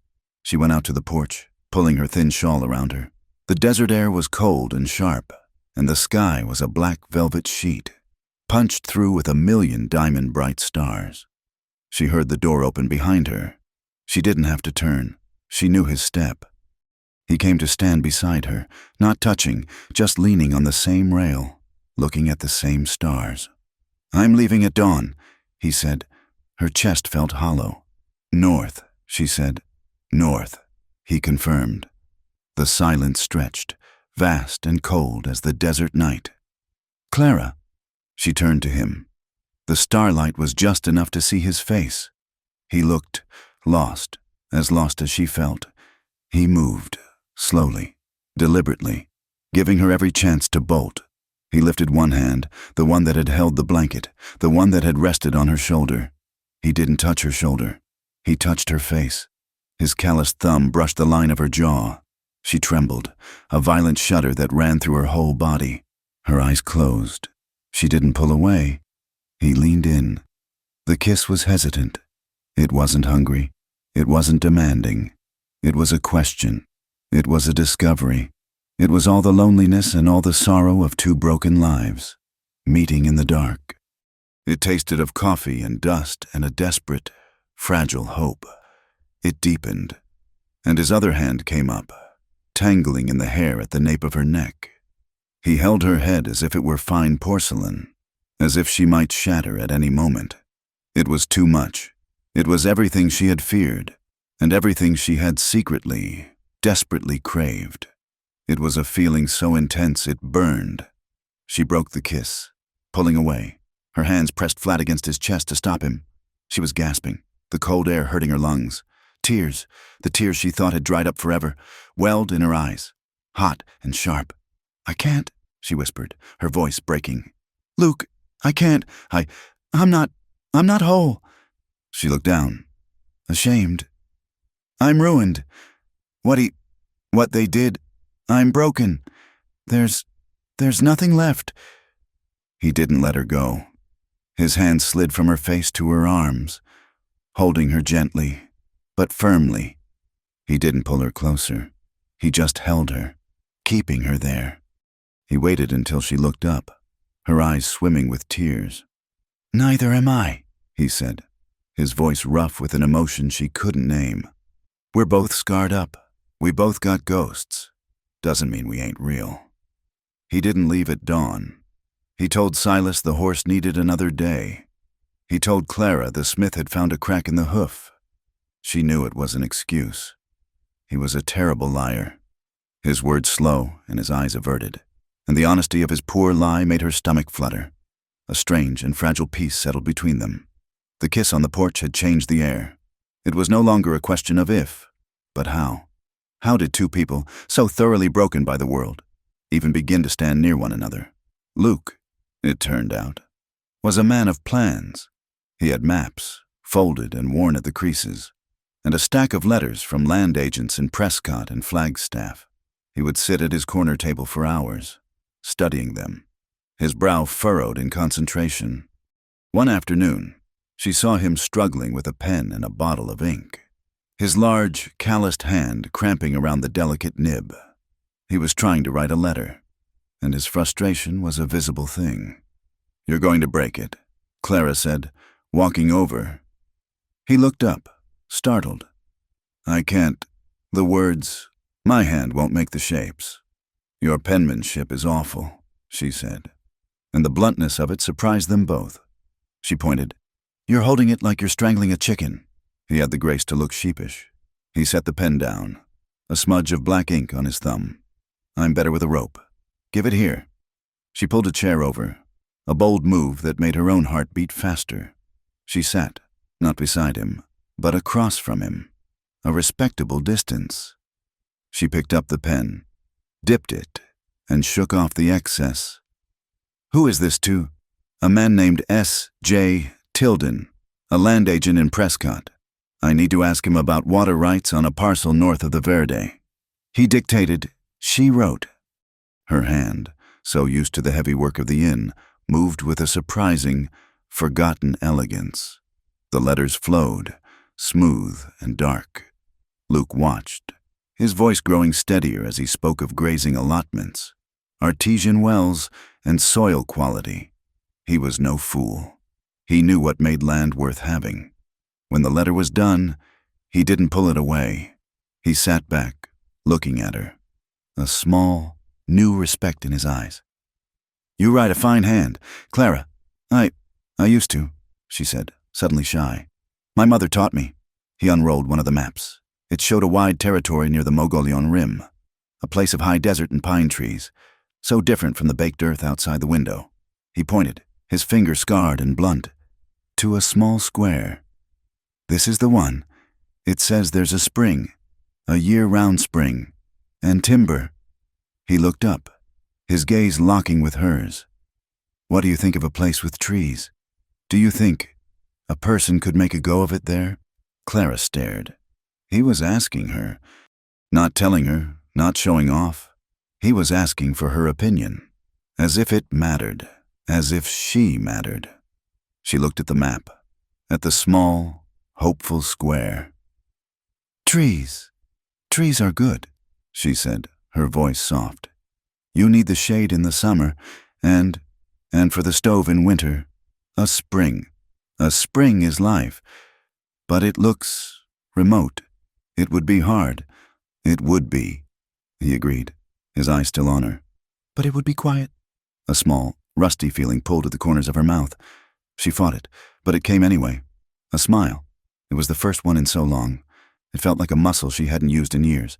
She went out to the porch, pulling her thin shawl around her. The desert air was cold and sharp, and the sky was a black velvet sheet, punched through with 1,000,000 diamond-bright stars. She heard the door open behind her. She didn't have to turn. She knew his step. He came to stand beside her, not touching, just leaning on the same rail, looking at the same stars. "I'm leaving at dawn," he said. Her chest felt hollow. "North," she said. "North," he confirmed. The silence stretched, vast and cold as the desert night. "Clara." She turned to him. The starlight was just enough to see his face. He looked, lost as she felt. He moved, slowly, deliberately, giving her every chance to bolt. He lifted one hand, the one that had held the blanket, the one that had rested on her shoulder. He didn't touch her shoulder. He touched her face. His calloused thumb brushed the line of her jaw. She trembled, a violent shudder that ran through her whole body. Her eyes closed. She didn't pull away. He leaned in. The kiss was hesitant. It wasn't hungry. It wasn't demanding. It was a question. It was a discovery. It was all the loneliness and all the sorrow of two broken lives, meeting in the dark. It tasted of coffee and dust and a desperate, fragile hope. It deepened, and his other hand came up, tangling in the hair at the nape of her neck. He held her head as if it were fine porcelain, as if she might shatter at any moment. It was too much. It was everything she had feared, and everything she had secretly, desperately craved. It was a feeling so intense it burned. She broke the kiss, pulling away, her hands pressed flat against his chest to stop him. She was gasping, the cold air hurting her lungs. Tears, the tears she thought had dried up forever, welled in her eyes, hot and sharp. "I can't," she whispered, her voice breaking. "Luke, I can't. I'm not whole." She looked down, ashamed. "I'm ruined. What they did, I'm broken. There's nothing left." He didn't let her go. His hand slid from her face to her arms, holding her gently, but firmly. He didn't pull her closer. He just held her, keeping her there. He waited until she looked up, her eyes swimming with tears. "Neither am I," he said, his voice rough with an emotion she couldn't name. "We're both scarred up. We both got ghosts. Doesn't mean we ain't real." He didn't leave at dawn. He told Silas the horse needed another day. He told Clara the smith had found a crack in the hoof. She knew it was an excuse. He was a terrible liar. His words slow and his eyes averted, and the honesty of his poor lie made her stomach flutter. A strange and fragile peace settled between them. The kiss on the porch had changed the air. It was no longer a question of if, but how. How did two people, so thoroughly broken by the world, even begin to stand near one another? Luke, it turned out, was a man of plans. He had maps, folded and worn at the creases, and a stack of letters from land agents in Prescott and Flagstaff. He would sit at his corner table for hours, studying them, his brow furrowed in concentration. One afternoon, she saw him struggling with a pen and a bottle of ink, his large, calloused hand cramping around the delicate nib. He was trying to write a letter, and his frustration was a visible thing. "You're going to break it," Clara said, walking over. He looked up, startled. "I can't. The words, my hand won't make the shapes." "Your penmanship is awful," she said, and the bluntness of it surprised them both. She pointed. "You're holding it like you're strangling a chicken." He had the grace to look sheepish. He set the pen down, a smudge of black ink on his thumb. "I'm better with a rope. Give it here." She pulled a chair over, a bold move that made her own heart beat faster. She sat, not beside him, but across from him, a respectable distance. She picked up the pen, dipped it, and shook off the excess. "Who is this to?" "A man named S.J. Tilden, a land agent in Prescott. I need to ask him about water rights on a parcel north of the Verde." He dictated, She wrote. Her hand, so used to the heavy work of the inn, moved with a surprising, forgotten elegance. The letters flowed, smooth and dark. Luke watched, his voice growing steadier as he spoke of grazing allotments, artesian wells, and soil quality. He was no fool. He knew what made land worth having. When the letter was done, he didn't pull it away. He sat back, looking at her, a small, new respect in his eyes. "You write a fine hand, Clara. I used to," she said, suddenly shy. "My mother taught me." He unrolled one of the maps. It showed a wide territory near the Mogollon Rim, a place of high desert and pine trees, so different from the baked earth outside the window. He pointed, his finger scarred and blunt, to a small square. "This is the one. It says there's a spring, a year-round spring, and timber." He looked up, his gaze locking with hers. "What do you think of a place with trees? Do you think a person could make a go of it there?" Clara stared. He was asking her, not telling her, not showing off. He was asking for her opinion, as if it mattered, as if she mattered. She looked at the map, at the small, hopeful square. Trees are good," she said, her voice soft. "You need the shade in the summer, and for the stove in winter, a spring. A spring is life, but it looks remote. It would be hard." "It would be," he agreed, his eyes still on her. "But it would be quiet." A small, rusty feeling pulled at the corners of her mouth. She fought it, but it came anyway. A smile. It was the first one in so long. It felt like a muscle she hadn't used in years.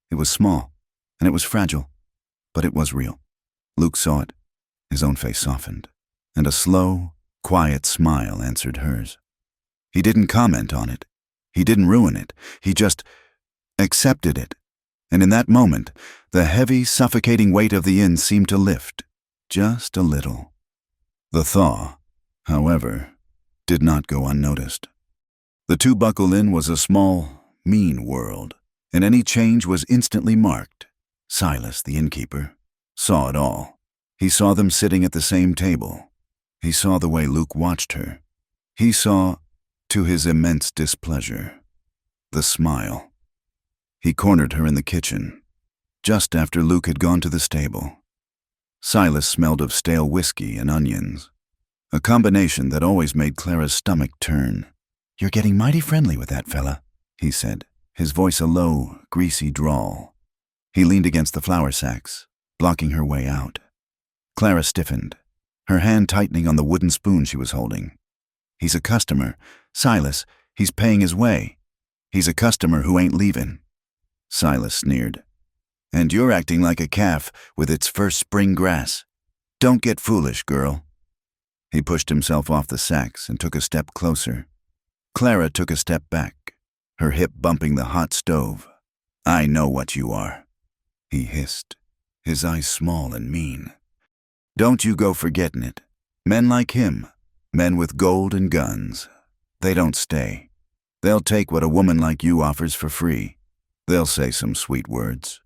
It was small, and it was fragile, but it was real. Luke saw it. His own face softened, and a slow, quiet smile answered hers. He didn't comment on it. He didn't ruin it. He just accepted it. And in that moment, the heavy, suffocating weight of the inn seemed to lift, just a little. The thaw, however, did not go unnoticed. The Two-Buckle Inn was a small, mean world, and any change was instantly marked. Silas, the innkeeper, saw it all. He saw them sitting at the same table. He saw the way Luke watched her. He saw, to his immense displeasure, the smile. He cornered her in the kitchen, just after Luke had gone to the stable. Silas smelled of stale whiskey and onions, a combination that always made Clara's stomach turn. "You're getting mighty friendly with that fella," he said, his voice a low, greasy drawl. He leaned against the flour sacks, blocking her way out. Clara stiffened, her hand tightening on the wooden spoon she was holding. "He's a customer. Silas, he's paying his way. He's a customer who ain't leaving." Silas sneered. "And you're acting like a calf with its first spring grass. Don't get foolish, girl." He pushed himself off the sacks and took a step closer. Clara took a step back, her hip bumping the hot stove. "I know what you are," he hissed, his eyes small and mean. "Don't you go forgetting it. Men like him, men with gold and guns, they don't stay. They'll take what a woman like you offers for free. They'll say some sweet words,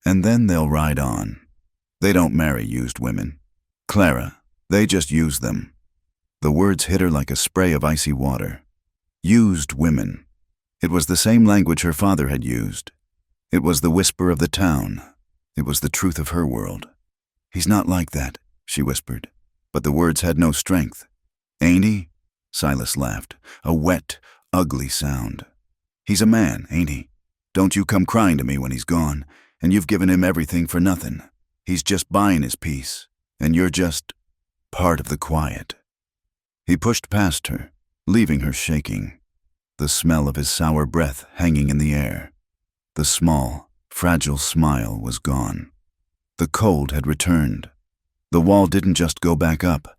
and then they'll ride on. They don't marry used women. Clara, they just use them." The words hit her like a spray of icy water. Used women. It was the same language her father had used. It was the whisper of the town. It was the truth of her world. "He's not like that," she whispered, but the words had no strength. "Ain't he?" Silas laughed, a wet, ugly sound. "He's a man, ain't he? Don't you come crying to me when he's gone, and you've given him everything for nothing. He's just buying his peace, and you're just part of the quiet." He pushed past her, leaving her shaking, the smell of his sour breath hanging in the air. The small, fragile smile was gone. The cold had returned. The wall didn't just go back up.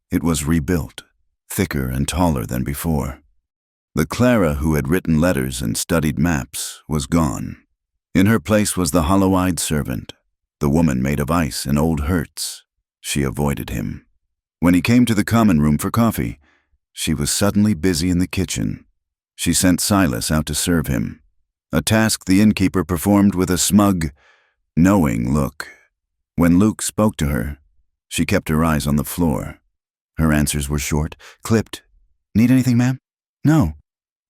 It was rebuilt, thicker and taller than before. The Clara who had written letters and studied maps was gone. In her place was the hollow-eyed servant, the woman made of ice and old hurts. She avoided him. When he came to the common room for coffee, she was suddenly busy in the kitchen. She sent Silas out to serve him, a task the innkeeper performed with a smug, knowing look. When Luke spoke to her, she kept her eyes on the floor. Her answers were short, clipped. Need anything, ma'am? No.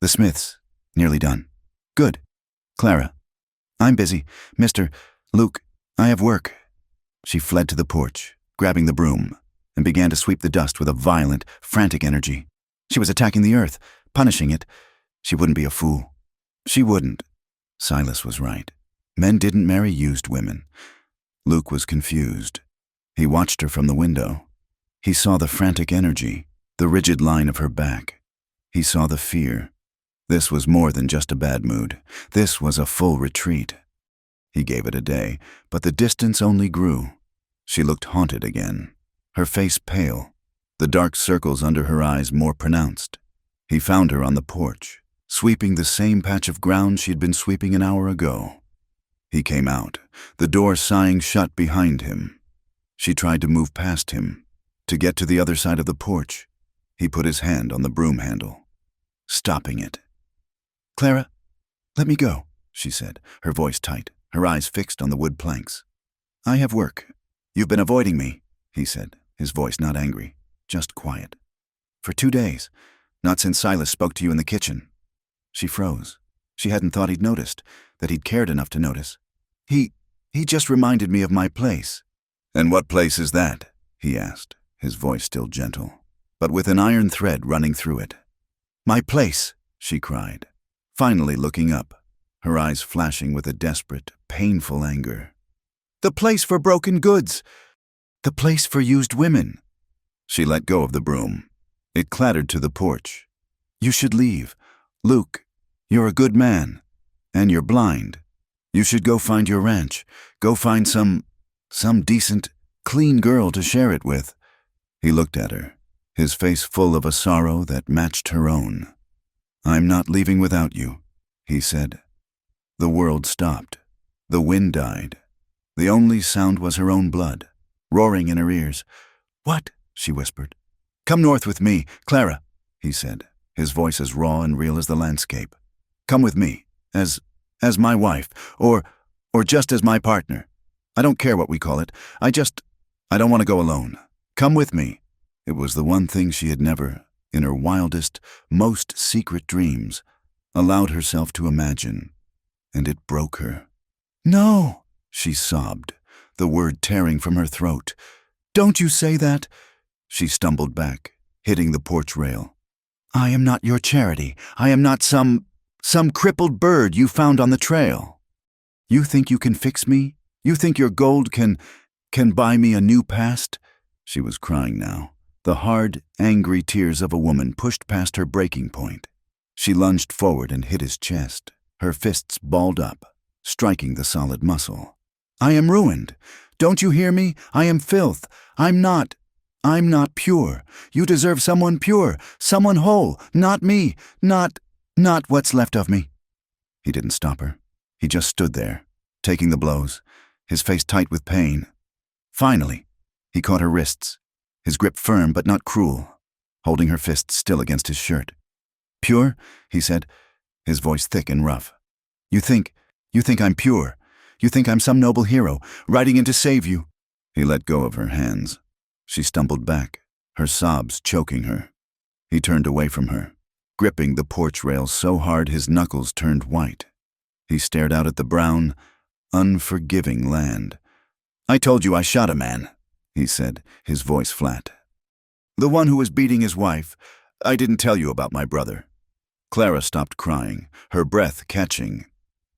The Smiths. Nearly done. Good. Clara. I'm busy. Mr. Luke, I have work. She fled to the porch, grabbing the broom, and began to sweep the dust with a violent, frantic energy. She was attacking the earth, punishing it. She wouldn't be a fool. She wouldn't. Silas was right. Men didn't marry used women. Luke was confused. He watched her from the window. He saw the frantic energy, the rigid line of her back. He saw the fear. This was more than just a bad mood. This was a full retreat. He gave it a day, but the distance only grew. She looked haunted again, her face pale, the dark circles under her eyes more pronounced. He found her on the porch, sweeping the same patch of ground she'd been sweeping an hour ago. He came out, the door sighing shut behind him. She tried to move past him, to get to the other side of the porch. He put his hand on the broom handle, stopping it. Clara, let me go, she said, her voice tight, her eyes fixed on the wood planks. I have work. You've been avoiding me, he said, his voice not angry, just quiet. For 2 days, not since Silas spoke to you in the kitchen. She froze. She hadn't thought he'd noticed, that he'd cared enough to notice. He just reminded me of my place. And what place is that? He asked, his voice still gentle, but with an iron thread running through it. My place, she cried, finally looking up, her eyes flashing with a desperate, painful anger. The place for broken goods. The place for used women. She let go of the broom. It clattered to the porch. You should leave. Luke, you're a good man. And you're blind. You should go find your ranch. Go find some decent, clean girl to share it with. He looked at her, his face full of a sorrow that matched her own. I'm not leaving without you, he said. The world stopped. The wind died. The only sound was her own blood, roaring in her ears. What? She whispered. Come north with me, Clara, he said, his voice as raw and real as the landscape. Come with me, as my wife, or just as my partner. I don't care what we call it. I don't want to go alone. Come with me. It was the one thing she had never, in her wildest, most secret dreams, allowed herself to imagine, and it broke her. No, she sobbed, the word tearing from her throat. Don't you say that. She stumbled back, hitting the porch rail. I am not your charity. I am not some crippled bird you found on the trail. You think you can fix me? You think your gold can buy me a new past? She was crying now, the hard, angry tears of a woman pushed past her breaking point. She lunged forward and hit his chest, her fists balled up, striking the solid muscle. I am ruined. Don't you hear me? I am filth. I'm not pure. You deserve someone pure, someone whole, not me, not what's left of me. He didn't stop her. He just stood there, taking the blows, his face tight with pain. Finally, he caught her wrists, his grip firm but not cruel, holding her fists still against his shirt. Pure? He said, his voice thick and rough. You think I'm pure. You think I'm some noble hero, riding in to save you. He let go of her hands. She stumbled back, her sobs choking her. He turned away from her, gripping the porch rail so hard his knuckles turned white. He stared out at the brown, unforgiving land. I told you I shot a man, he said, his voice flat. The one who was beating his wife. I didn't tell you about my brother. Clara stopped crying, her breath catching.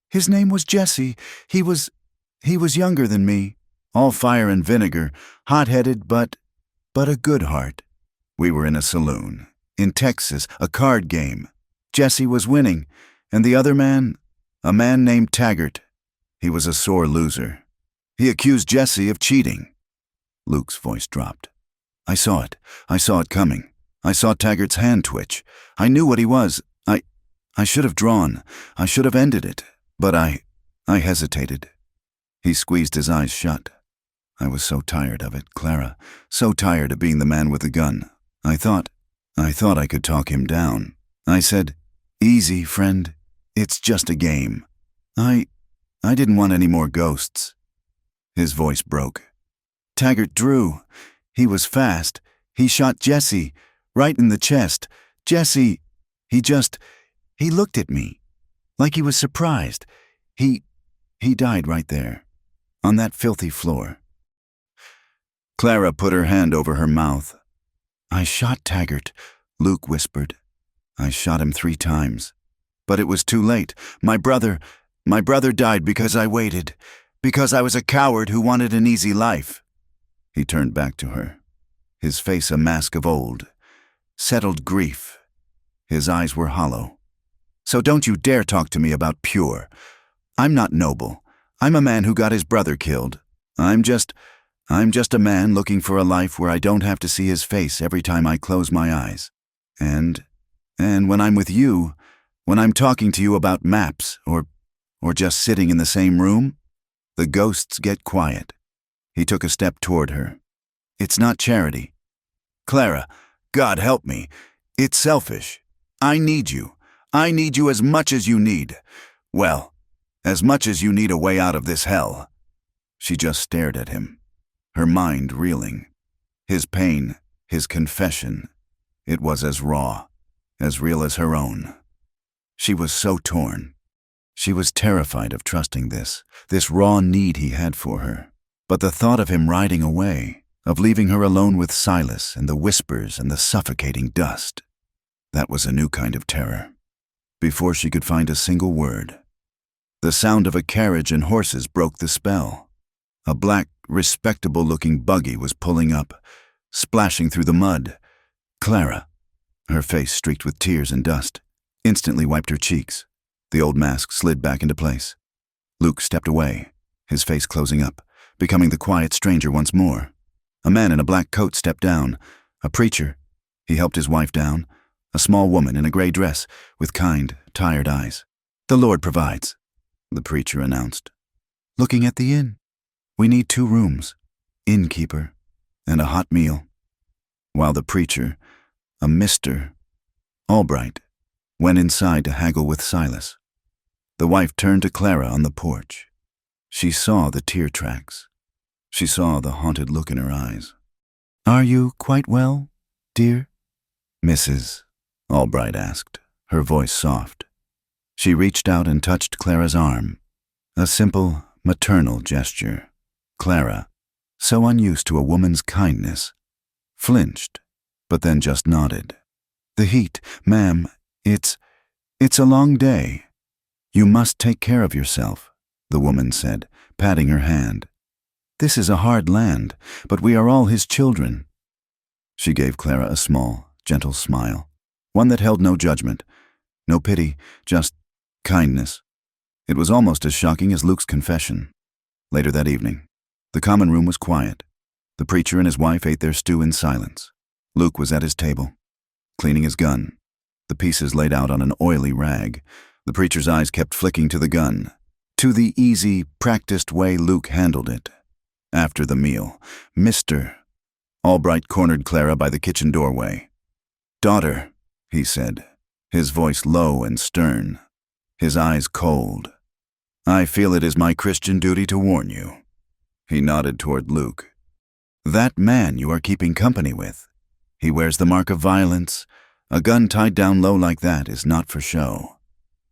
His name was Jesse. He was younger than me, all fire and vinegar, hot-headed but a good heart. We were in a saloon, in Texas, a card game. Jesse was winning, and the other man, a man named Taggart. He was a sore loser. He accused Jesse of cheating. Luke's voice dropped. I saw it coming. I saw Taggart's hand twitch. I knew what he was. I should have drawn. I should have ended it. But I hesitated. He squeezed his eyes shut. I was so tired of it, Clara. So tired of being the man with the gun. I thought I could talk him down. I said, easy, friend. It's just a game. I didn't want any more ghosts. His voice broke. "Taggart Drew. He was fast. He shot Jesse. Right in the chest. Jesse. He looked at me. Like he was surprised. He died right there. On that filthy floor." Clara put her hand over her mouth. "I shot Taggart," Luke whispered. "I shot him 3 times. But it was too late. My brother died because I waited. Because I was a coward who wanted an easy life." He turned back to her, his face a mask of old, settled grief. His eyes were hollow. "So don't you dare talk to me about pure. I'm not noble. I'm a man who got his brother killed. I'm just a man looking for a life where I don't have to see his face every time I close my eyes. And when I'm with you, when I'm talking to you about maps or just sitting in the same room, the ghosts get quiet." He took a step toward her. "It's not charity. Clara, God help me. It's selfish. I need you. I need you as much as you need. Well, as much as you need a way out of this hell." She just stared at him, her mind reeling. His pain, his confession, it was as raw, as real as her own. She was so torn. She was terrified of trusting this raw need he had for her. But the thought of him riding away, of leaving her alone with Silas and the whispers and the suffocating dust, that was a new kind of terror. Before she could find a single word, the sound of a carriage and horses broke the spell. A black, respectable-looking buggy was pulling up, splashing through the mud. Clara, her face streaked with tears and dust, instantly wiped her cheeks. The old mask slid back into place. Luke stepped away, his face closing up, becoming the quiet stranger once more. A man in a black coat stepped down, a preacher. He helped his wife down, a small woman in a gray dress with kind, tired eyes. "The Lord provides," the preacher announced. "Looking at the inn. We need 2 rooms, innkeeper, and a hot meal." While the preacher, a Mr. Albright, went inside to haggle with Silas, the wife turned to Clara on the porch. She saw the tear tracks. She saw the haunted look in her eyes. "Are you quite well, dear?" "Mrs. Albright asked, her voice soft. She reached out and touched Clara's arm, a simple, maternal gesture. Clara, so unused to a woman's kindness, flinched, but then just nodded. "The heat, ma'am, it's a long day. You must take care of yourself," the woman said, patting her hand. "This is a hard land, but we are all his children." She gave Clara a small, gentle smile, one that held no judgment, no pity, just kindness. It was almost as shocking as Luke's confession. Later that evening, the common room was quiet. The preacher and his wife ate their stew in silence. Luke was at his table, cleaning his gun, the pieces laid out on an oily rag. The preacher's eyes kept flicking to the gun, to the easy, practiced way Luke handled it. After the meal, Mr. Albright cornered Clara by the kitchen doorway. "Daughter," he said, his voice low and stern, his eyes cold, "I feel it is my Christian duty to warn you." He nodded toward Luke. "That man you are keeping company with, he wears the mark of violence. A gun tied down low like that is not for show.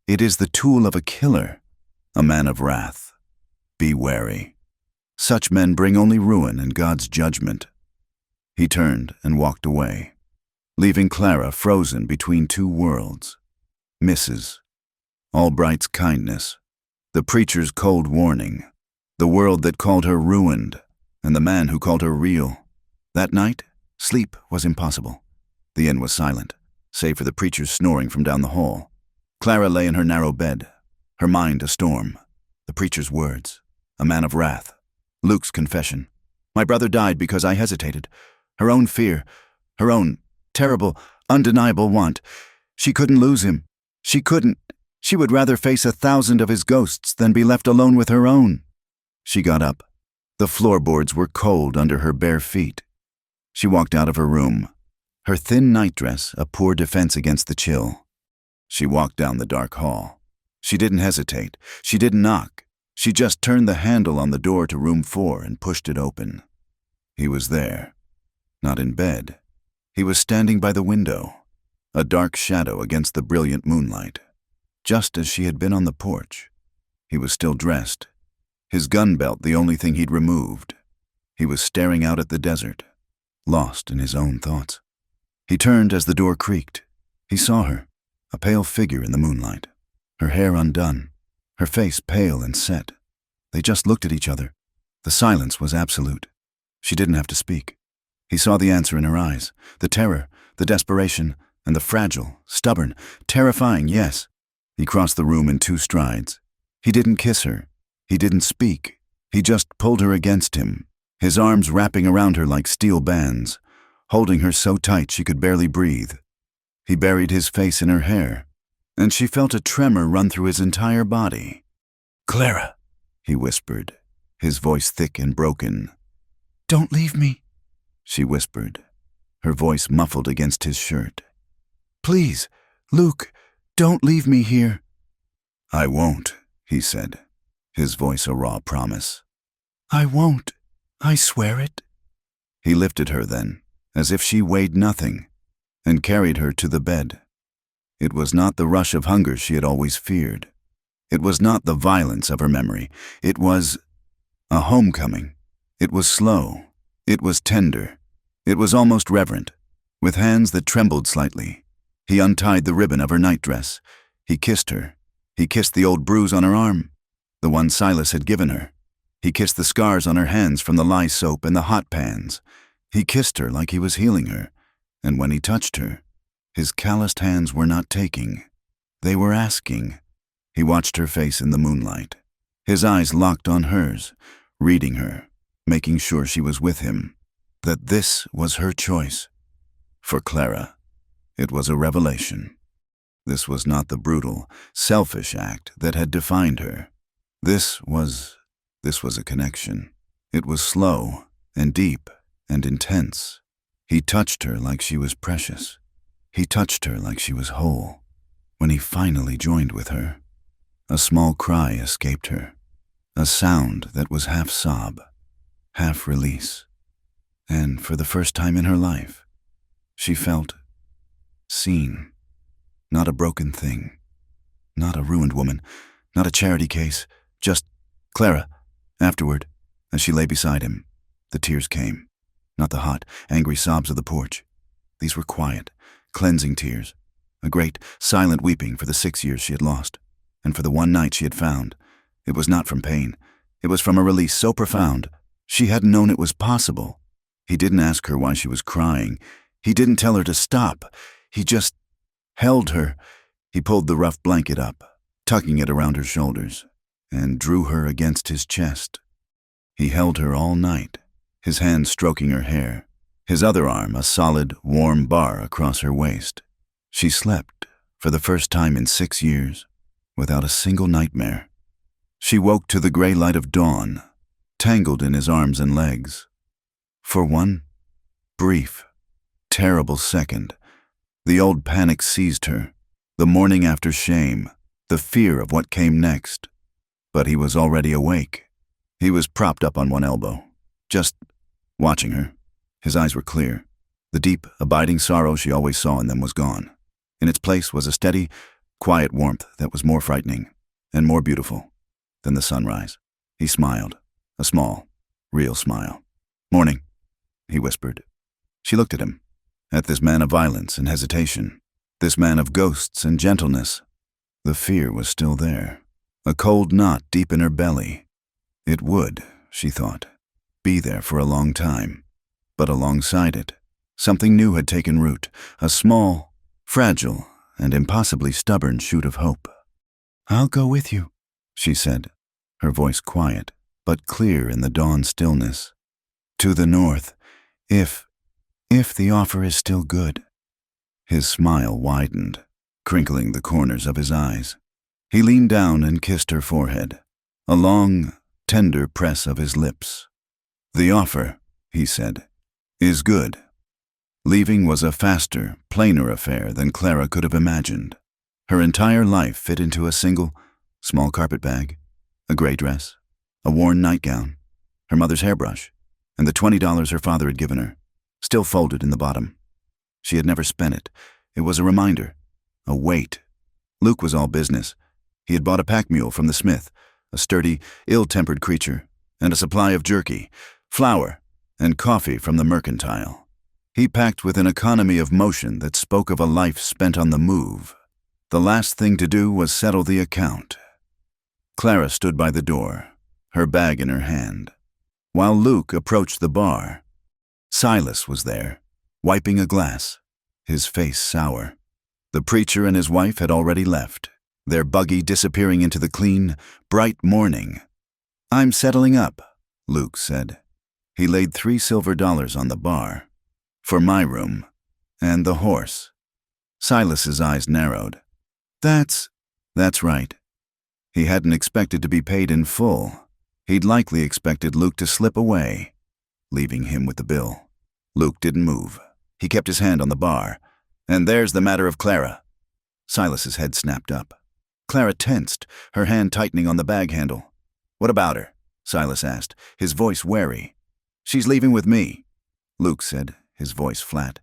It is the tool of a killer, a man of wrath. Be wary. Such men bring only ruin and God's judgment." He turned and walked away, leaving Clara frozen between 2 worlds. Mrs. Albright's kindness, the preacher's cold warning, the world that called her ruined, and the man who called her real. That night, sleep was impossible. The inn was silent, save for the preacher's snoring from down the hall. Clara lay in her narrow bed, her mind a storm. The preacher's words, a man of wrath. Luke's confession. My brother died because I hesitated. Her own fear, her own terrible, undeniable want. She couldn't lose him. She couldn't. She would rather face 1,000 of his ghosts than be left alone with her own. She got up. The floorboards were cold under her bare feet. She walked out of her room, her thin nightdress a poor defense against the chill. She walked down the dark hall. She didn't hesitate. She didn't knock. She just turned the handle on the door to room 4 and pushed it open. He was there. Not in bed. He was standing by the window, a dark shadow against the brilliant moonlight, just as she had been on the porch. He was still dressed, his gun belt the only thing he'd removed. He was staring out at the desert, lost in his own thoughts. He turned as the door creaked. He saw her, a pale figure in the moonlight, her hair undone, her face pale and set. They just looked at each other. The silence was absolute. She didn't have to speak. He saw the answer in her eyes, the terror, the desperation, and the fragile, stubborn, terrifying yes. He crossed the room in 2 strides. He didn't kiss her. He didn't speak. He just pulled her against him, his arms wrapping around her like steel bands, holding her so tight she could barely breathe. He buried his face in her hair, and she felt a tremor run through his entire body. "Clara," he whispered, his voice thick and broken. "Don't leave me," she whispered, her voice muffled against his shirt. "Please, Luke, don't leave me here." "I won't," he said, his voice a raw promise. "I won't. I swear it." He lifted her then, as if she weighed nothing, and carried her to the bed. It was not the rush of hunger she had always feared. It was not the violence of her memory. It was a homecoming. It was slow. It was tender. It was almost reverent. With hands that trembled slightly, he untied the ribbon of her nightdress. He kissed her. He kissed the old bruise on her arm, the one Silas had given her. He kissed the scars on her hands from the lye soap and the hot pans. He kissed her like he was healing her, and when he touched her, his calloused hands were not taking. They were asking. He watched her face in the moonlight, his eyes locked on hers, reading her, making sure she was with him, that this was her choice. For Clara, it was a revelation. This was not the brutal, selfish act that had defined her. This was a connection. It was slow and deep and intense. He touched her like she was precious. He touched her like she was whole. When he finally joined with her, a small cry escaped her, a sound that was half sob, half release. And for the first time in her life, she felt seen. Not a broken thing, not a ruined woman, not a charity case, just Clara. Afterward, as she lay beside him, the tears came, not the hot, angry sobs of the porch. These were quiet, cleansing tears, a great, silent weeping for the 6 years she had lost, and for the one night she had found. It was not from pain. It was from a release so profound, she hadn't known it was possible. He didn't ask her why she was crying. He didn't tell her to stop. He just held her. He pulled the rough blanket up, tucking it around her shoulders, and drew her against his chest. He held her all night, his hand stroking her hair, his other arm a solid, warm bar across her waist. She slept, for the first time in 6 years, without a single nightmare. She woke to the gray light of dawn, tangled in his arms and legs. For one brief, terrible second, the old panic seized her, the morning after shame, the fear of what came next. But he was already awake. He was propped up on one elbow, just watching her. His eyes were clear. The deep, abiding sorrow she always saw in them was gone. In its place was a steady, quiet warmth that was more frightening and more beautiful than the sunrise. He smiled, a small, real smile. "Morning," he whispered. She looked at him, at this man of violence and hesitation, this man of ghosts and gentleness. The fear was still there, a cold knot deep in her belly. It would, she thought, be there for a long time. But alongside it, something new had taken root, a small, fragile, and impossibly stubborn shoot of hope. "I'll go with you," she said, her voice quiet, but clear in the dawn stillness. "To the north, if the offer is still good." His smile widened, crinkling the corners of his eyes. He leaned down and kissed her forehead, a long, tender press of his lips. "The offer," he said, "is good." Leaving was a faster, plainer affair than Clara could have imagined. Her entire life fit into a single, small carpet bag, A gray dress, a worn nightgown, her mother's hairbrush, and the $20 her father had given her, still folded in the bottom. She had never spent it. It was a reminder, a weight. Luke was all business. He had bought a pack mule from the smith, a sturdy, ill-tempered creature, and a supply of jerky, flour, and coffee from the mercantile. He packed with an economy of motion that spoke of a life spent on the move. The last thing to do was settle the account. Clara stood by the door, her bag in her hand. While Luke approached the bar, Silas was there, wiping a glass, his face sour. The preacher and his wife had already left, their buggy disappearing into the clean, bright morning. "I'm settling up," Luke said. He laid $3 silver on the bar. "For my room. And the horse." Silas's eyes narrowed. That's right." He hadn't expected to be paid in full. He'd likely expected Luke to slip away, leaving him with the bill. Luke didn't move. He kept his hand on the bar. "And there's the matter of Clara." Silas's head snapped up. Clara tensed, her hand tightening on the bag handle. "What about her?" Silas asked, his voice wary. "She's leaving with me," Luke said, his voice flat.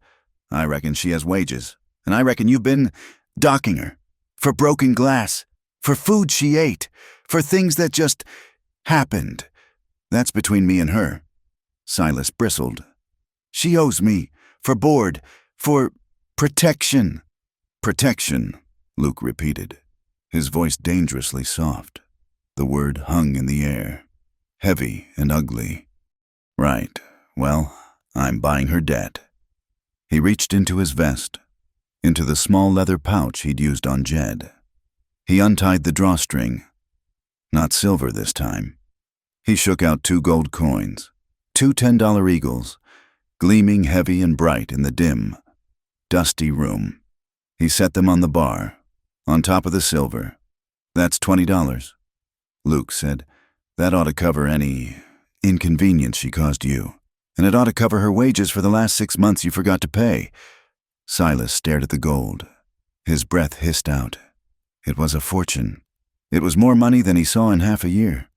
"I reckon she has wages, and I reckon you've been docking her. For broken glass, for food she ate, for things that just happened. That's between me and her." Silas bristled. "She owes me, for board, for protection." "Protection," Luke repeated, his voice dangerously soft. The word hung in the air, heavy and ugly. "Right, well, I'm buying her debt." He reached into his vest, into the small leather pouch he'd used on Jed. He untied the drawstring. Not silver this time. He shook out 2 gold coins, 2 $10 eagles, gleaming heavy and bright in the dim, dusty room. He set them on the bar, on top of the silver. "That's $20, Luke said. "That ought to cover any inconvenience she caused you. And it ought to cover her wages for the last 6 months you forgot to pay." Silas stared at the gold. His breath hissed out. It was a fortune. It was more money than he saw in half a year.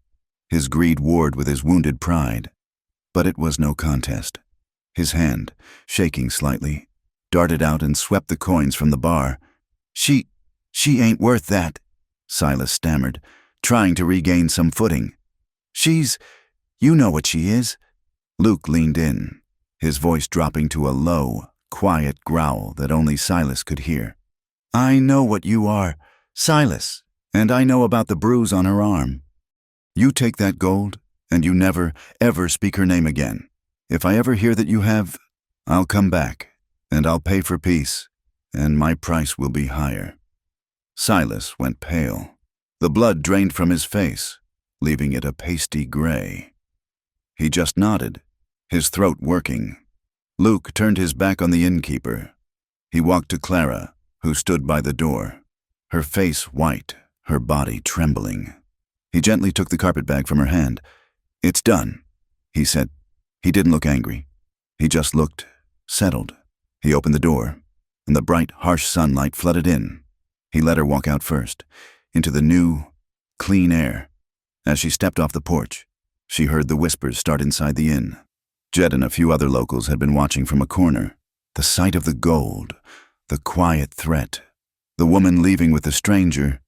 His greed warred with his wounded pride. But it was no contest. His hand, shaking slightly, darted out and swept the coins from the bar. She ain't worth that," Silas stammered, trying to regain some footing. You know what she is." Luke leaned in, his voice dropping to a low, quiet growl that only Silas could hear. "I know what you are, Silas, and I know about the bruise on her arm. You take that gold, and you never, ever speak her name again. If I ever hear that you have, I'll come back, and I'll pay for peace, and my price will be higher." Silas went pale. The blood drained from his face, leaving it a pasty gray. He just nodded, his throat working. Luke turned his back on the innkeeper. He walked to Clara, who stood by the door, her face white, her body trembling. He gently took the carpetbag from her hand. "It's done," he said. He didn't look angry. He just looked settled. He opened the door, and the bright, harsh sunlight flooded in. He let her walk out first, into the new, clean air. As she stepped off the porch, she heard the whispers start inside the inn. Jed and a few other locals had been watching from a corner. The sight of the gold, the quiet threat, the woman leaving with the stranger,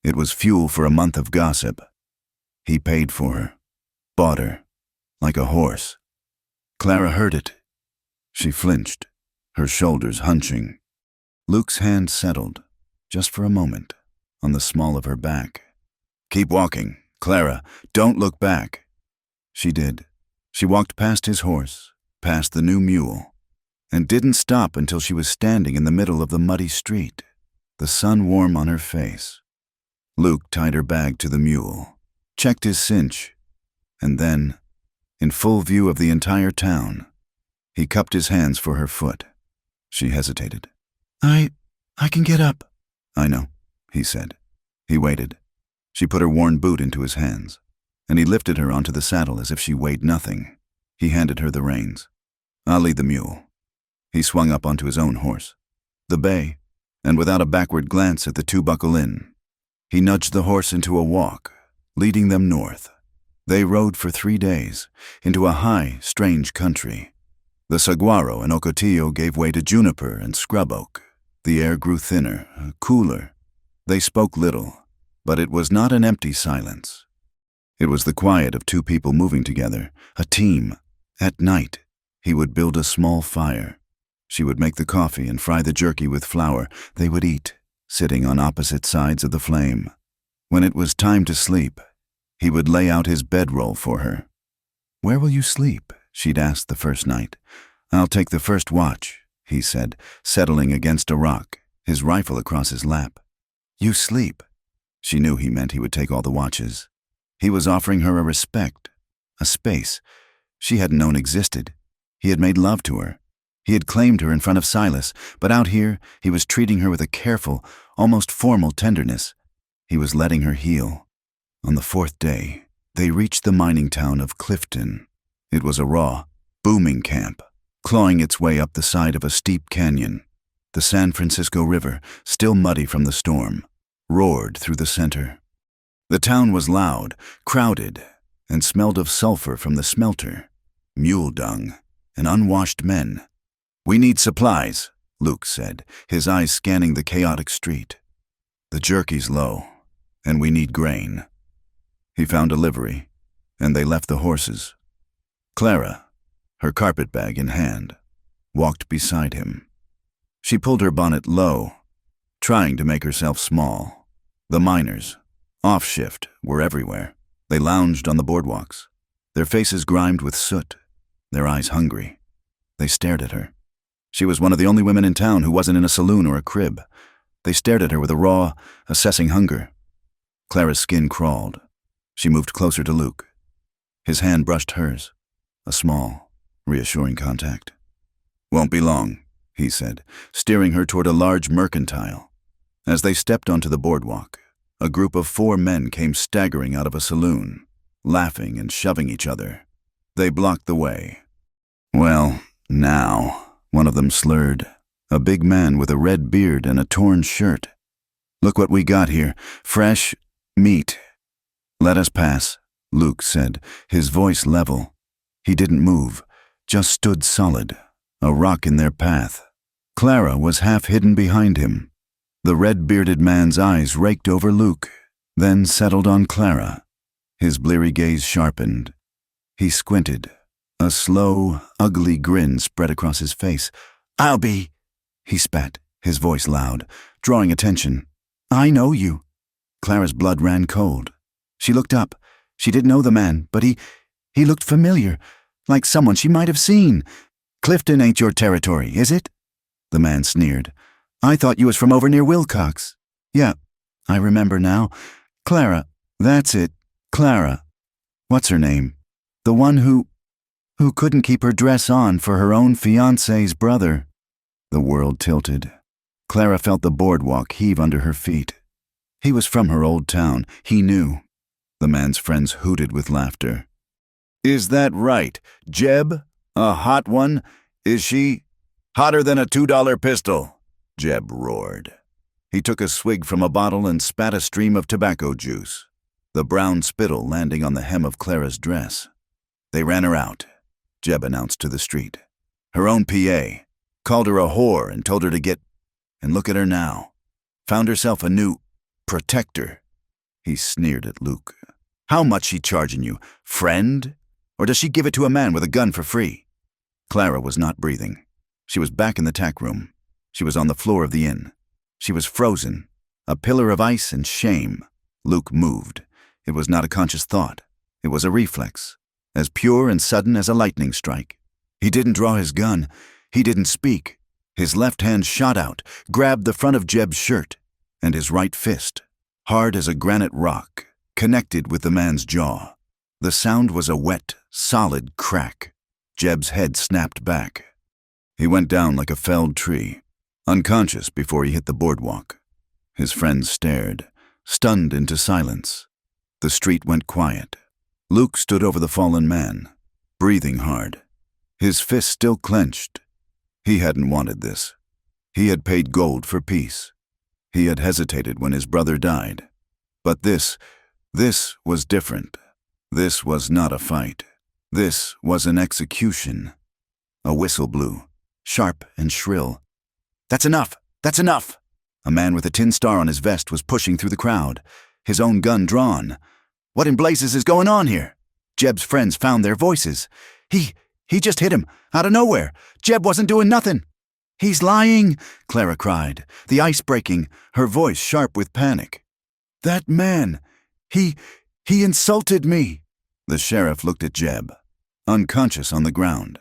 it was fuel for a month of gossip. He paid for her, bought her, like a horse. Clara heard it. She flinched, her shoulders hunching. Luke's hand settled, just for a moment, on the small of her back. "Keep walking, Clara, don't look back." She did. She walked past his horse, past the new mule, and didn't stop until she was standing in the middle of the muddy street, the sun warm on her face. Luke tied her bag to the mule, checked his cinch, and then, in full view of the entire town, he cupped his hands for her foot. She hesitated. I can get up." "I know," he said. He waited. She put her worn boot into his hands, and he lifted her onto the saddle as if she weighed nothing. He handed her the reins. "I'll lead the mule." He swung up onto his own horse, the bay, and without a backward glance at the two-buckle inn, he nudged the horse into a walk, leading them north. They rode for 3 days, into a high, strange country. The saguaro and ocotillo gave way to juniper and scrub oak. The air grew thinner, cooler. They spoke little, but it was not an empty silence. It was the quiet of two people moving together, a team. At night, he would build a small fire. She would make the coffee and fry the jerky with flour. They would eat, sitting on opposite sides of the flame. When it was time to sleep, he would lay out his bedroll for her. "Where will you sleep?" she'd asked the first night. "I'll take the first watch," he said, settling against a rock, his rifle across his lap. "You sleep." She knew he meant he would take all the watches. He was offering her a respect, a space she hadn't known existed. He had made love to her. He had claimed her in front of Silas, but out here he was treating her with a careful, almost formal tenderness. He was letting her heal. On the 4th day, they reached the mining town of Clifton. It was a raw, booming camp, clawing its way up the side of a steep canyon. The San Francisco River, still muddy from the storm, roared through the center. The town was loud, crowded, and smelled of sulfur from the smelter, mule dung, and unwashed men. "We need supplies," Luke said, his eyes scanning the chaotic street. "The jerky's low, and we need grain." He found a livery, and they left the horses. Clara, her carpetbag in hand, walked beside him. She pulled her bonnet low, trying to make herself small. The miners, off shift, were everywhere. They lounged on the boardwalks, their faces grimed with soot, their eyes hungry. They stared at her. She was one of the only women in town who wasn't in a saloon or a crib. They stared at her with a raw, assessing hunger. Clara's skin crawled. She moved closer to Luke. His hand brushed hers, a small, reassuring contact. "Won't be long," he said, steering her toward a large mercantile. As they stepped onto the boardwalk, a group of 4 men came staggering out of a saloon, laughing and shoving each other. They blocked the way. "Well, now," one of them slurred, a big man with a red beard and a torn shirt. "Look what we got here, fresh meat." "Let us pass," Luke said, his voice level. He didn't move, just stood solid, a rock in their path. Clara was half hidden behind him. The red-bearded man's eyes raked over Luke, then settled on Clara. His bleary gaze sharpened. He squinted. A slow, ugly grin spread across his face. "I'll be," he spat, his voice loud, drawing attention. "I know you." Clara's blood ran cold. She looked up. She didn't know the man, but he looked familiar, like someone she might have seen. "Clifton ain't your territory, is it?" The man sneered. "I thought you was from over near Wilcox." "Yeah, I remember now. Clara, that's it, Clara. What's her name? The one who couldn't keep her dress on for her own fiancé's brother." The world tilted. Clara felt the boardwalk heave under her feet. He was from her old town. He knew. The man's friends hooted with laughter. "Is that right, Jeb? A hot one? Is she?" "Hotter than a $2 pistol," Jeb roared. He took a swig from a bottle and spat a stream of tobacco juice, the brown spittle landing on the hem of Clara's dress. "They ran her out," Jeb announced to the street. "Her own PA. Called her a whore and told her to get... And look at her now. Found herself a new protector." He sneered at Luke. "How much she charging you? Friend? Or does she give it to a man with a gun for free?" Clara was not breathing. She was back in the tack room. She was on the floor of the inn. She was frozen, a pillar of ice and shame. Luke moved. It was not a conscious thought. It was a reflex, as pure and sudden as a lightning strike. He didn't draw his gun. He didn't speak. His left hand shot out, grabbed the front of Jeb's shirt, and his right fist, hard as a granite rock, connected with the man's jaw. The sound was a wet, solid crack. Jeb's head snapped back. He went down like a felled tree, unconscious before he hit the boardwalk. His friends stared, stunned into silence. The street went quiet. Luke stood over the fallen man, breathing hard, his fist still clenched. He hadn't wanted this. He had paid gold for peace. He had hesitated when his brother died. But this This was different. This was not a fight. This was an execution. A whistle blew, sharp and shrill. "That's enough! That's enough!" A man with a tin star on his vest was pushing through the crowd, his own gun drawn. "What in blazes is going on here?" Jeb's friends found their voices. He just hit him, out of nowhere. Jeb wasn't doing nothing." "He's lying," Clara cried, the ice breaking, her voice sharp with panic. "That man, he insulted me." The sheriff looked at Jeb, unconscious on the ground.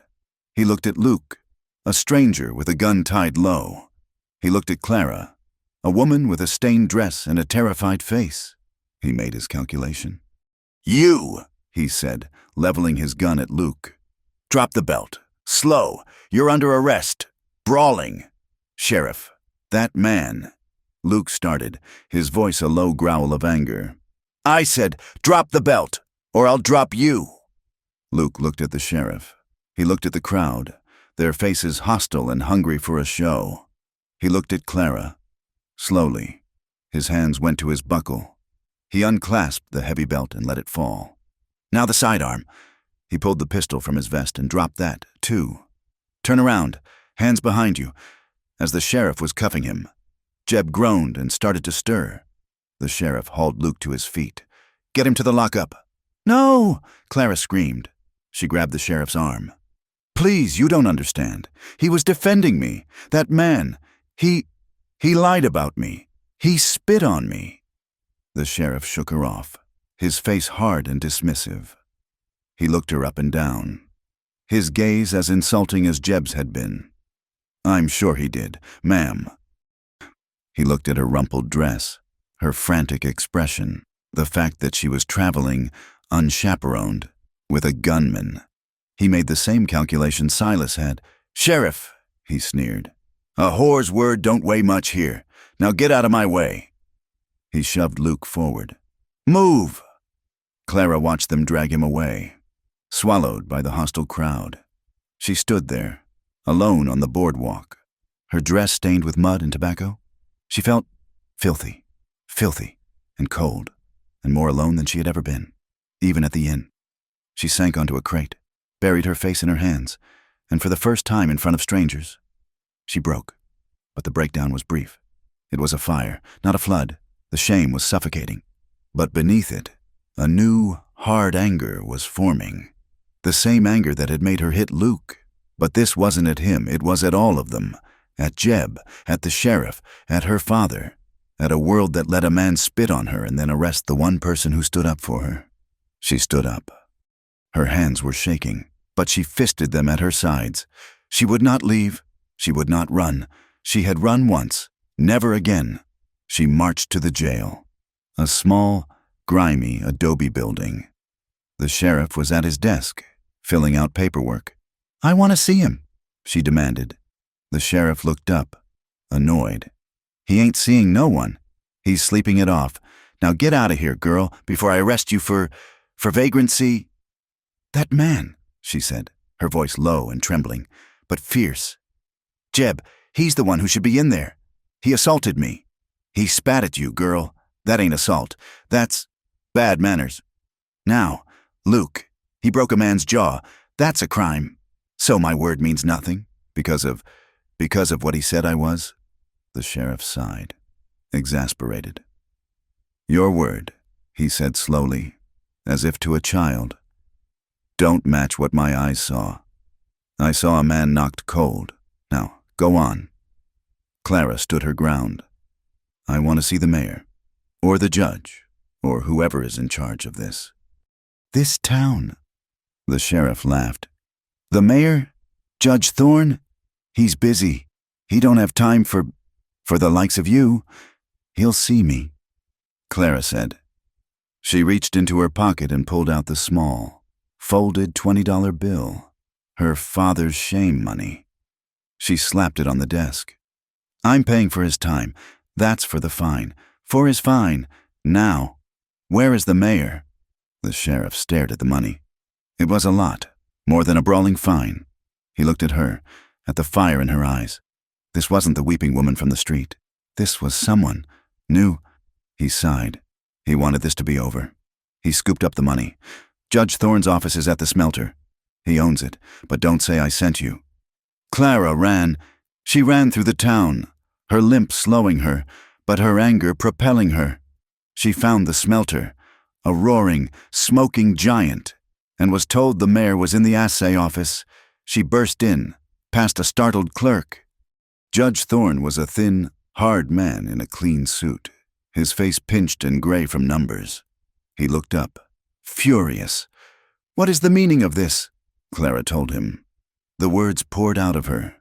He looked at Luke, a stranger with a gun tied low. He looked at Clara, a woman with a stained dress and a terrified face. He made his calculation. "You," he said, leveling his gun at Luke. "Drop the belt. Slow. You're under arrest. Brawling." "Sheriff, that man." Luke started, his voice a low growl of anger. "I said, drop the belt, or I'll drop you." Luke looked at the sheriff. He looked at the crowd, their faces hostile and hungry for a show. He looked at Clara. Slowly, his hands went to his buckle. He unclasped the heavy belt and let it fall. "Now the sidearm." He pulled the pistol from his vest and dropped that, too. "Turn around, hands behind you." As the sheriff was cuffing him, Jeb groaned and started to stir. The sheriff hauled Luke to his feet. "Get him to the lockup." "No!" Clara screamed. She grabbed the sheriff's arm. "Please, you don't understand. He was defending me. That man, he lied about me. He spit on me." The sheriff shook her off, his face hard and dismissive. He looked her up and down, his gaze as insulting as Jeb's had been. "I'm sure he did, ma'am." He looked at her rumpled dress, her frantic expression, the fact that she was traveling, unchaperoned, with a gunman. He made the same calculation Silas had. "Sheriff," he sneered, "a whore's word don't weigh much here. Now get out of my way." He shoved Luke forward. "Move!" Clara watched them drag him away, swallowed by the hostile crowd. She stood there, alone on the boardwalk, her dress stained with mud and tobacco. She felt filthy and cold, and more alone than she had ever been, even at the inn. She sank onto a crate, buried her face in her hands, and for the first time in front of strangers, she broke. But the breakdown was brief. It was a fire, not a flood. The shame was suffocating. But beneath it, a new, hard anger was forming. The same anger that had made her hit Luke. But this wasn't at him, it was at all of them. At Jeb, at the sheriff, at her father, at a world that let a man spit on her and then arrest the one person who stood up for her. She stood up. Her hands were shaking, but she fisted them at her sides. She would not leave. She would not run. She had run once. Never again. She marched to the jail. A small, grimy adobe building. The sheriff was at his desk, filling out paperwork. "I want to see him," she demanded. The sheriff looked up, annoyed. "He ain't seeing no one. He's sleeping it off. Now get out of here, girl, before I arrest you for vagrancy." "That man," she said, her voice low and trembling, but fierce. "Jeb, he's the one who should be in there. He assaulted me. He spat at you, girl. That ain't assault. That's bad manners. Now, Luke, he broke a man's jaw. That's a crime. So my word means nothing, because of what he said I was?" The sheriff sighed, exasperated. "Your word," he said slowly, as if to a child, "don't match what my eyes saw. I saw a man knocked cold. Now, go on." Clara stood her ground. "I want to see the mayor, or the judge, or whoever is in charge of this." "This town." The sheriff laughed. "The mayor? Judge Thorne? He's busy. He don't have time for the likes of you. He'll see me," Clara said. She reached into her pocket and pulled out the small, folded $20 bill, her father's shame money. She slapped it on the desk. "I'm paying for his time. That's for the fine. For his fine. Now, where is the mayor?" The sheriff stared at the money. It was a lot, more than a brawling fine. He looked at her, at the fire in her eyes. This wasn't the weeping woman from the street. This was someone new. He sighed. He wanted this to be over. He scooped up the money. Judge Thorne's office is at the smelter. He owns it, but don't say I sent you. Clara ran. She ran through the town, her limp slowing her, but her anger propelling her. She found the smelter, a roaring, smoking giant, and was told the mayor was in the assay office. She burst in, past a startled clerk. Judge Thorne was a thin, hard man in a clean suit, his face pinched and gray from numbers. He looked up, furious. "What is the meaning of this?" Clara told him. The words poured out of her.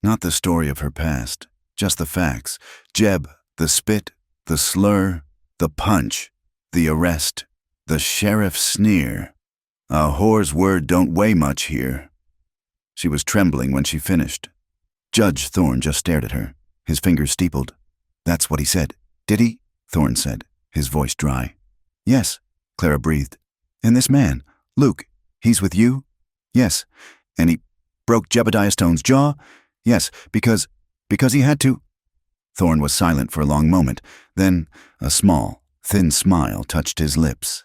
Not the story of her past, just the facts. Jeb, the spit, the slur, the punch, the arrest, the sheriff's sneer. A whore's word don't weigh much here. She was trembling when she finished. Judge Thorne just stared at her, his fingers steepled. "That's what he said. Did he?" Thorne said, his voice dry. "Yes," Clara breathed. "And this man, Luke, he's with you?" "Yes." "And he broke Jebediah Stone's jaw?" "Yes, because he had to." Thorne was silent for a long moment. Then a small, thin smile touched his lips.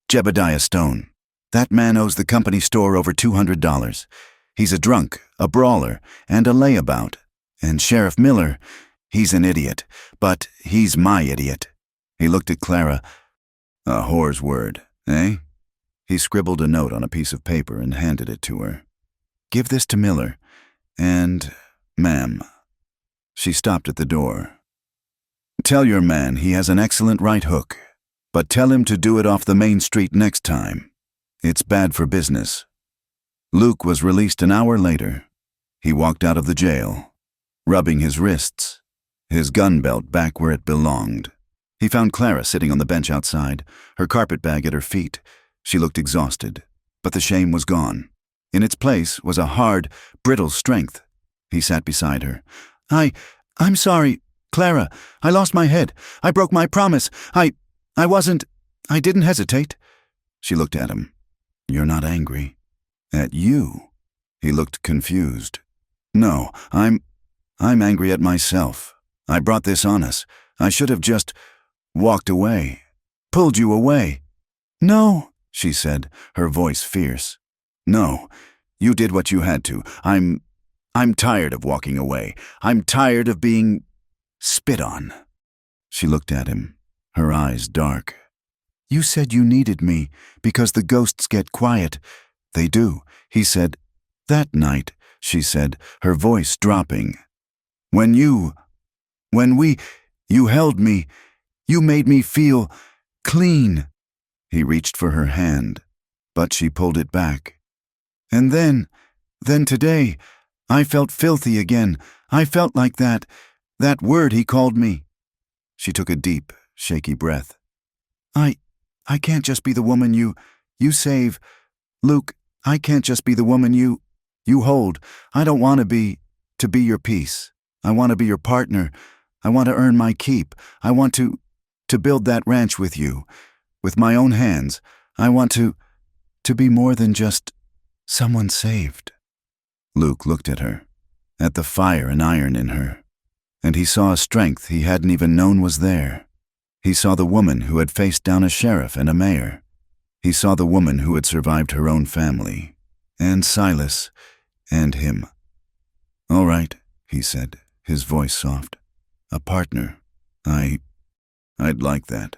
"Jebediah Stone. That man owes the company store over $200. He's a drunk, a brawler, and a layabout. And Sheriff Miller, he's an idiot, but he's my idiot." He looked at Clara. "A whore's word, eh?" He scribbled a note on a piece of paper and handed it to her. "Give this to Miller, and, ma'am." She stopped at the door. "Tell your man he has an excellent right hook, but tell him to do it off the main street next time. It's bad for business." Luke was released an hour later. He walked out of the jail, rubbing his wrists, his gun belt back where it belonged. He found Clara sitting on the bench outside, her carpet bag at her feet. She looked exhausted, but the shame was gone. In its place was a hard, brittle strength. He sat beside her. I'm sorry, Clara. I lost my head. I broke my promise. I didn't hesitate." She looked at him. "You're not angry." "At you?" He looked confused. "No, I'm angry at myself. I brought this on us. I should have just walked away, pulled you away." "No," she said, her voice fierce. "No, you did what you had to. I'm tired of walking away. I'm tired of being spit on." She looked at him, her eyes dark. "You said you needed me because the ghosts get quiet." "They do," he said. "That night," she said, her voice dropping. When you held me, you made me feel clean." He reached for her hand, but she pulled it back. "And then today, I felt filthy again. I felt like that word he called me." She took a deep, shaky breath. I can't just be the woman you save. Luke, I can't just be the woman you hold. I don't want to be your piece. I want to be your partner. I want to earn my keep. I want to build that ranch with you, with my own hands. I want to be more than just someone saved." Luke looked at her, at the fire and iron in her, and he saw a strength he hadn't even known was there. He saw the woman who had faced down a sheriff and a mayor. He saw the woman who had survived her own family, and Silas, and him. "All right," he said, his voice soft. "A partner. I'd like that."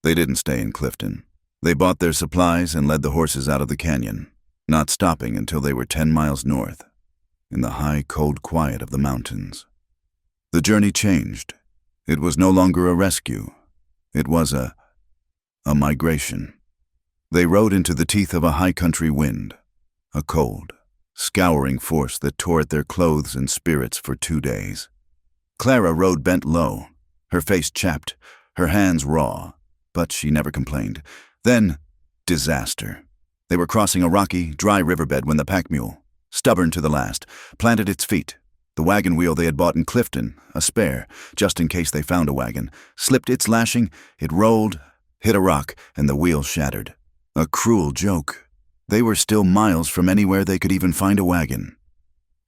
They didn't stay in Clifton. They bought their supplies and led the horses out of the canyon, not stopping until they were 10 miles north, in the high, cold quiet of the mountains. The journey changed. It was no longer a rescue. It was a migration. They rode into the teeth of a high-country wind, a cold, scouring force that tore at their clothes and spirits for 2 days. Clara rode bent low, her face chapped, her hands raw, but she never complained. Then, disaster. They were crossing a rocky, dry riverbed when the pack mule, stubborn to the last, planted its feet. The wagon wheel they had bought in Clifton, a spare, just in case they found a wagon, slipped its lashing, it rolled, hit a rock, and the wheel shattered. A cruel joke. They were still miles from anywhere they could even find a wagon.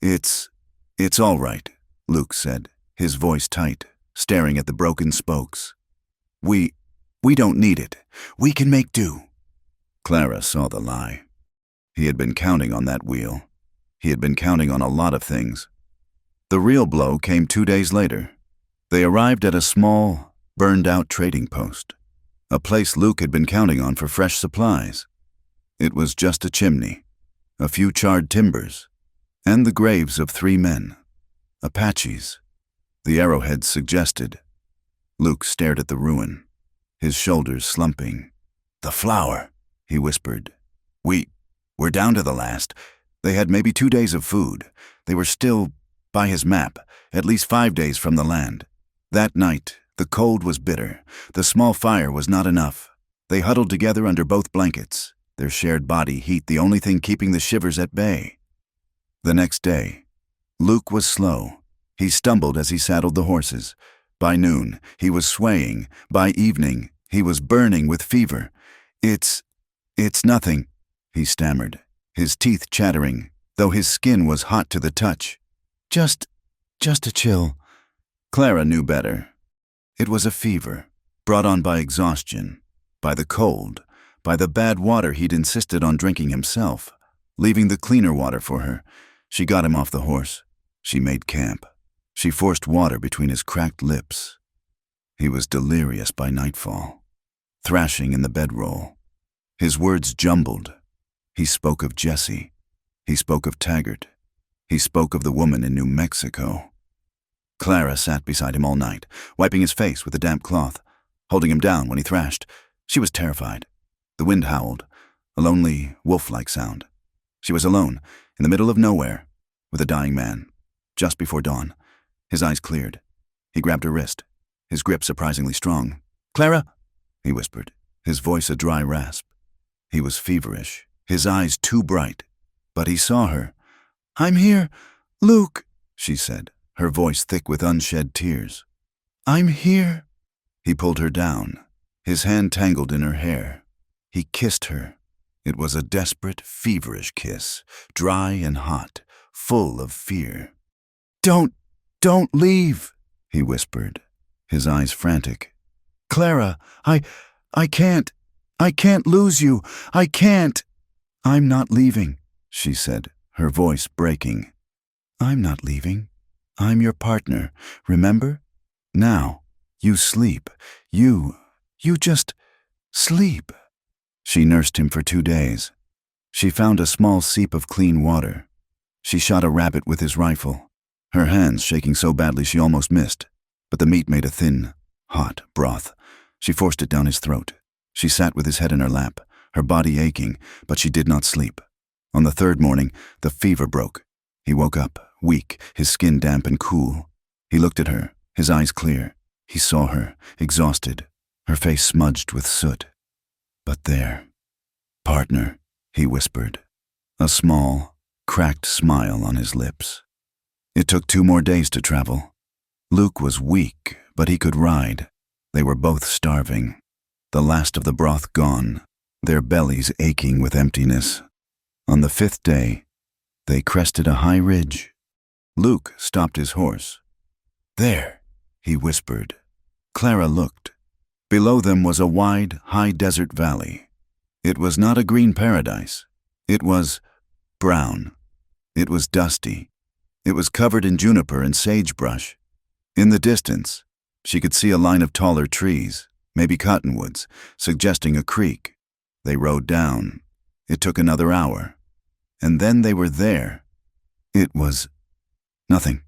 It's all right," Luke said, his voice tight, staring at the broken spokes. We We don't need it. We can make do." Clara saw the lie. He had been counting on that wheel. He had been counting on a lot of things. The real blow came 2 days later. They arrived at a small, burned-out trading post, a place Luke had been counting on for fresh supplies. It was just a chimney, a few charred timbers, and the graves of 3 men, Apaches. The arrowheads suggested. Luke stared at the ruin, his shoulders slumping. "The flour," he whispered. We're down to the last." They had maybe 2 days of food. They were still, by his map, at least 5 days from the land. That night, the cold was bitter. The small fire was not enough. They huddled together under both blankets, their shared body heat the only thing keeping the shivers at bay. The next day, Luke was slow. He stumbled as he saddled the horses. By noon, he was swaying. By evening, he was burning with fever. It's nothing," he stammered, his teeth chattering, though his skin was hot to the touch. Just a chill." Clara knew better. It was a fever, brought on by exhaustion, by the cold, by the bad water he'd insisted on drinking himself. Leaving the cleaner water for her, she got him off the horse. She made camp. She forced water between his cracked lips. He was delirious by nightfall, thrashing in the bedroll. His words jumbled. He spoke of Jessie. He spoke of Taggart. He spoke of the woman in New Mexico. Clara sat beside him all night, wiping his face with a damp cloth, holding him down when he thrashed. She was terrified. The wind howled, a lonely, wolf-like sound. She was alone, in the middle of nowhere, with a dying man. Just before dawn, his eyes cleared. He grabbed her wrist, his grip surprisingly strong. "Clara," he whispered, his voice a dry rasp. He was feverish, his eyes too bright. But he saw her. "I'm here, Luke," she said, her voice thick with unshed tears. "I'm here." He pulled her down, his hand tangled in her hair. He kissed her. It was a desperate, feverish kiss, dry and hot, full of fear. Don't leave," he whispered, his eyes frantic. "Clara, I can't lose you. I can't." "I'm not leaving," she said, her voice breaking. "I'm not leaving. I'm your partner, remember? Now, you sleep. You just sleep." She nursed him for 2 days. She found a small seep of clean water. She shot a rabbit with his rifle, her hands shaking so badly she almost missed, but the meat made a thin, hot broth. She forced it down his throat. She sat with his head in her lap, her body aching, but she did not sleep. On the 3rd morning, the fever broke. He woke up, weak, his skin damp and cool. He looked at her, his eyes clear. He saw her, exhausted, her face smudged with soot. But there, "Partner," he whispered, a small, cracked smile on his lips. It took 2 more days to travel. Luke was weak, but he could ride. They were both starving, the last of the broth gone, their bellies aching with emptiness. On the 5th day, they crested a high ridge. Luke stopped his horse. "There," he whispered. Clara looked. Below them was a wide, high desert valley. It was not a green paradise. It was brown. It was dusty. It was covered in juniper and sagebrush. In the distance, she could see a line of taller trees, maybe cottonwoods, suggesting a creek. They rode down. It took another hour. And then they were there. It was nothing.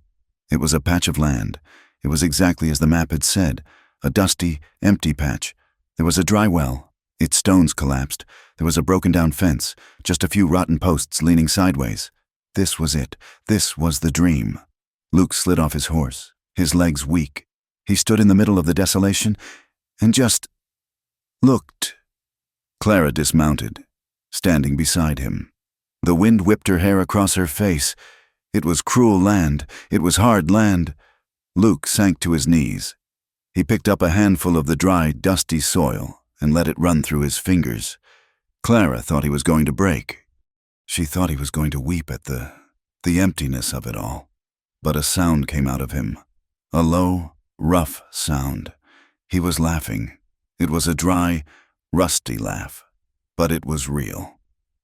It was a patch of land. It was exactly as the map had said, a dusty, empty patch. There was a dry well. Its stones collapsed. There was a broken-down fence, just a few rotten posts leaning sideways. This was it. This was the dream. Luke slid off his horse, his legs weak. He stood in the middle of the desolation and just looked. Clara dismounted, standing beside him. The wind whipped her hair across her face. It was cruel land. It was hard land. Luke sank to his knees. He picked up a handful of the dry, dusty soil and let it run through his fingers. Clara thought he was going to break. She thought he was going to weep at the emptiness of it all. But a sound came out of him, a low, rough sound. He was laughing. It was a dry, rusty laugh, but it was real.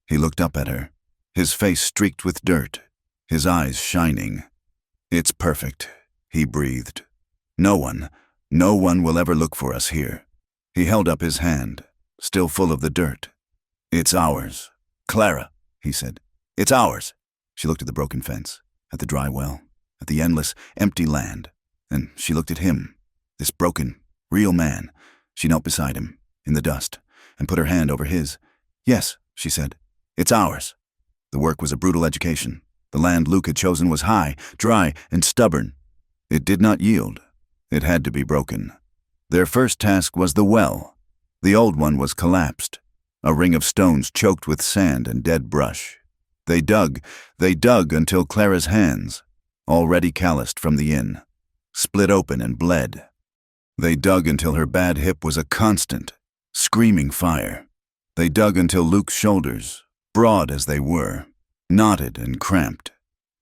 He looked up at her, his face streaked with dirt, his eyes shining. "It's perfect," he breathed. No one will ever look for us here." He held up his hand, still full of the dirt. "It's ours. Clara," he said. "It's ours." She looked at the broken fence, at the dry well, at the endless, empty land, and she looked at him, this broken, real man. She knelt beside him, in the dust, and put her hand over his. "Yes," she said, "it's ours." The work was a brutal education. The land Luke had chosen was high, dry, and stubborn. It did not yield. It had to be broken. Their first task was the well. The old one was collapsed, a ring of stones choked with sand and dead brush. They dug until Clara's hands, already calloused from the inn, split open and bled. They dug until her bad hip was a constant, screaming fire. They dug until Luke's shoulders, broad as they were, knotted and cramped.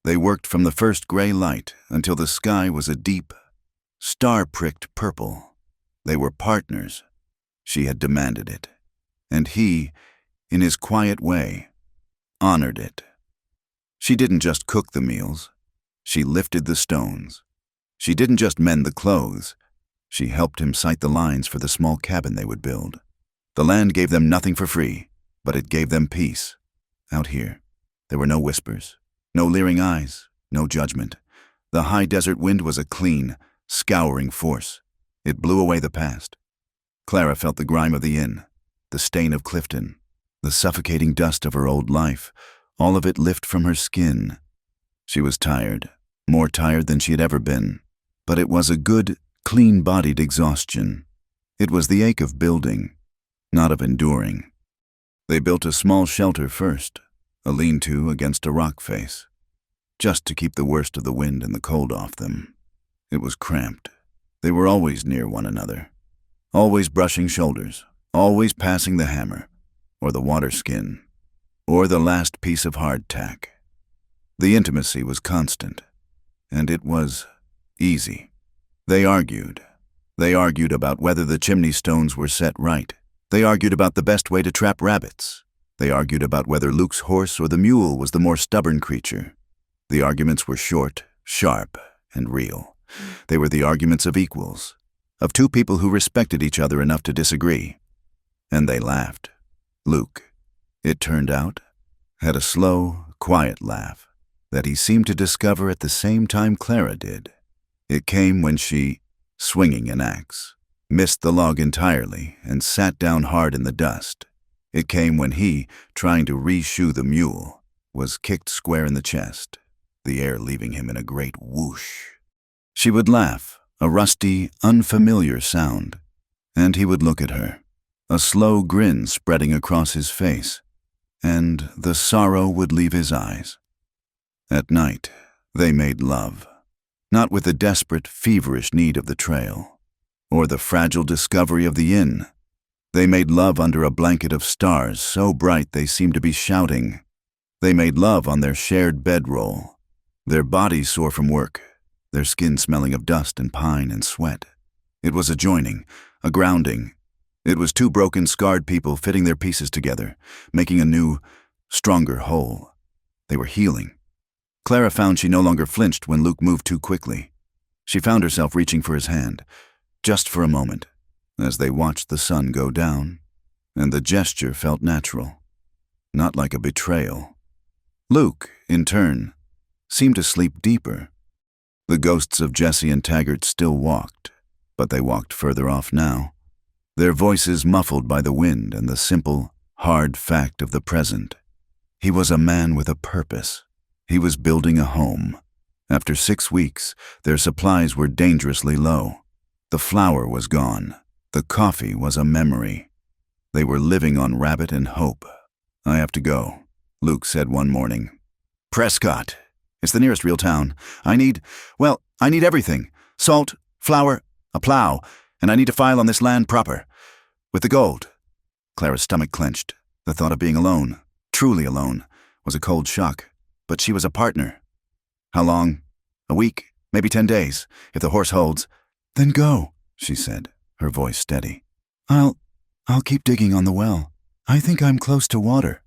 They worked from the first gray light until the sky was a deep, star-pricked purple. They were partners. She had demanded it. And he, in his quiet way, honored it. She didn't just cook the meals. She lifted the stones. She didn't just mend the clothes. She helped him sight the lines for the small cabin they would build. The land gave them nothing for free, but it gave them peace. Out here, there were no whispers, no leering eyes, no judgment. The high desert wind was a clean, scouring force. It blew away the past. Clara felt the grime of the inn, the stain of Clifton, the suffocating dust of her old life, all of it lift from her skin. She was tired, more tired than she had ever been, but it was a good, clean-bodied exhaustion. It was the ache of building, not of enduring. They built a small shelter first, a lean-to against a rock face, just to keep the worst of the wind and the cold off them. It was cramped. They were always near one another, always brushing shoulders, always passing the hammer, or the water skin, or the last piece of hardtack. The intimacy was constant, and it was easy. They argued. They argued about whether the chimney stones were set right. They argued about the best way to trap rabbits. They argued about whether Luke's horse or the mule was the more stubborn creature. The arguments were short, sharp, and real. They were the arguments of equals, of two people who respected each other enough to disagree. And they laughed. Luke, it turned out, had a slow, quiet laugh that he seemed to discover at the same time Clara did. It came when she, swinging an axe, missed the log entirely and sat down hard in the dust. It came when he, trying to re-shoe the mule, was kicked square in the chest, the air leaving him in a great whoosh. She would laugh, a rusty, unfamiliar sound, and he would look at her, a slow grin spreading across his face, and the sorrow would leave his eyes. At night, they made love, not with the desperate, feverish need of the trail, or the fragile discovery of the inn. They made love under a blanket of stars so bright they seemed to be shouting. They made love on their shared bedroll, their bodies sore from work, their skin smelling of dust and pine and sweat. It was a joining, a grounding. It was two broken, scarred people fitting their pieces together, making a new, stronger whole. They were healing. Clara found she no longer flinched when Luke moved too quickly. She found herself reaching for his hand, just for a moment, as they watched the sun go down, and the gesture felt natural, not like a betrayal. Luke, in turn, seemed to sleep deeper. The ghosts of Jesse and Taggart still walked, but they walked further off now, their voices muffled by the wind and the simple, hard fact of the present. He was a man with a purpose. He was building a home. After 6 weeks, their supplies were dangerously low. The flour was gone. The coffee was a memory. They were living on rabbit and hope. "I have to go," Luke said one morning. "Prescott. It's the nearest real town. I need everything. Salt, flour, a plow, and I need to file on this land proper. With the gold." Clara's stomach clenched. The thought of being alone, truly alone, was a cold shock. But she was a partner. "How long? A week, maybe 10 days, if the horse holds." "Then go," she said, her voice steady. I'll keep digging on the well. I think I'm close to water."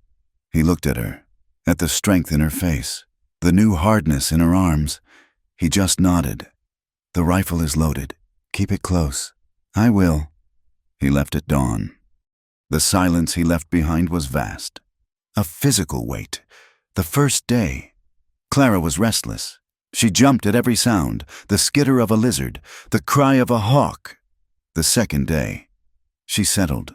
He looked at her, at the strength in her face, the new hardness in her arms. He just nodded. "The rifle is loaded. Keep it close." "I will." He left at dawn. The silence he left behind was vast. A physical weight. The first day. Clara was restless. She jumped at every sound, the skitter of a lizard, the cry of a hawk. The second day. She settled.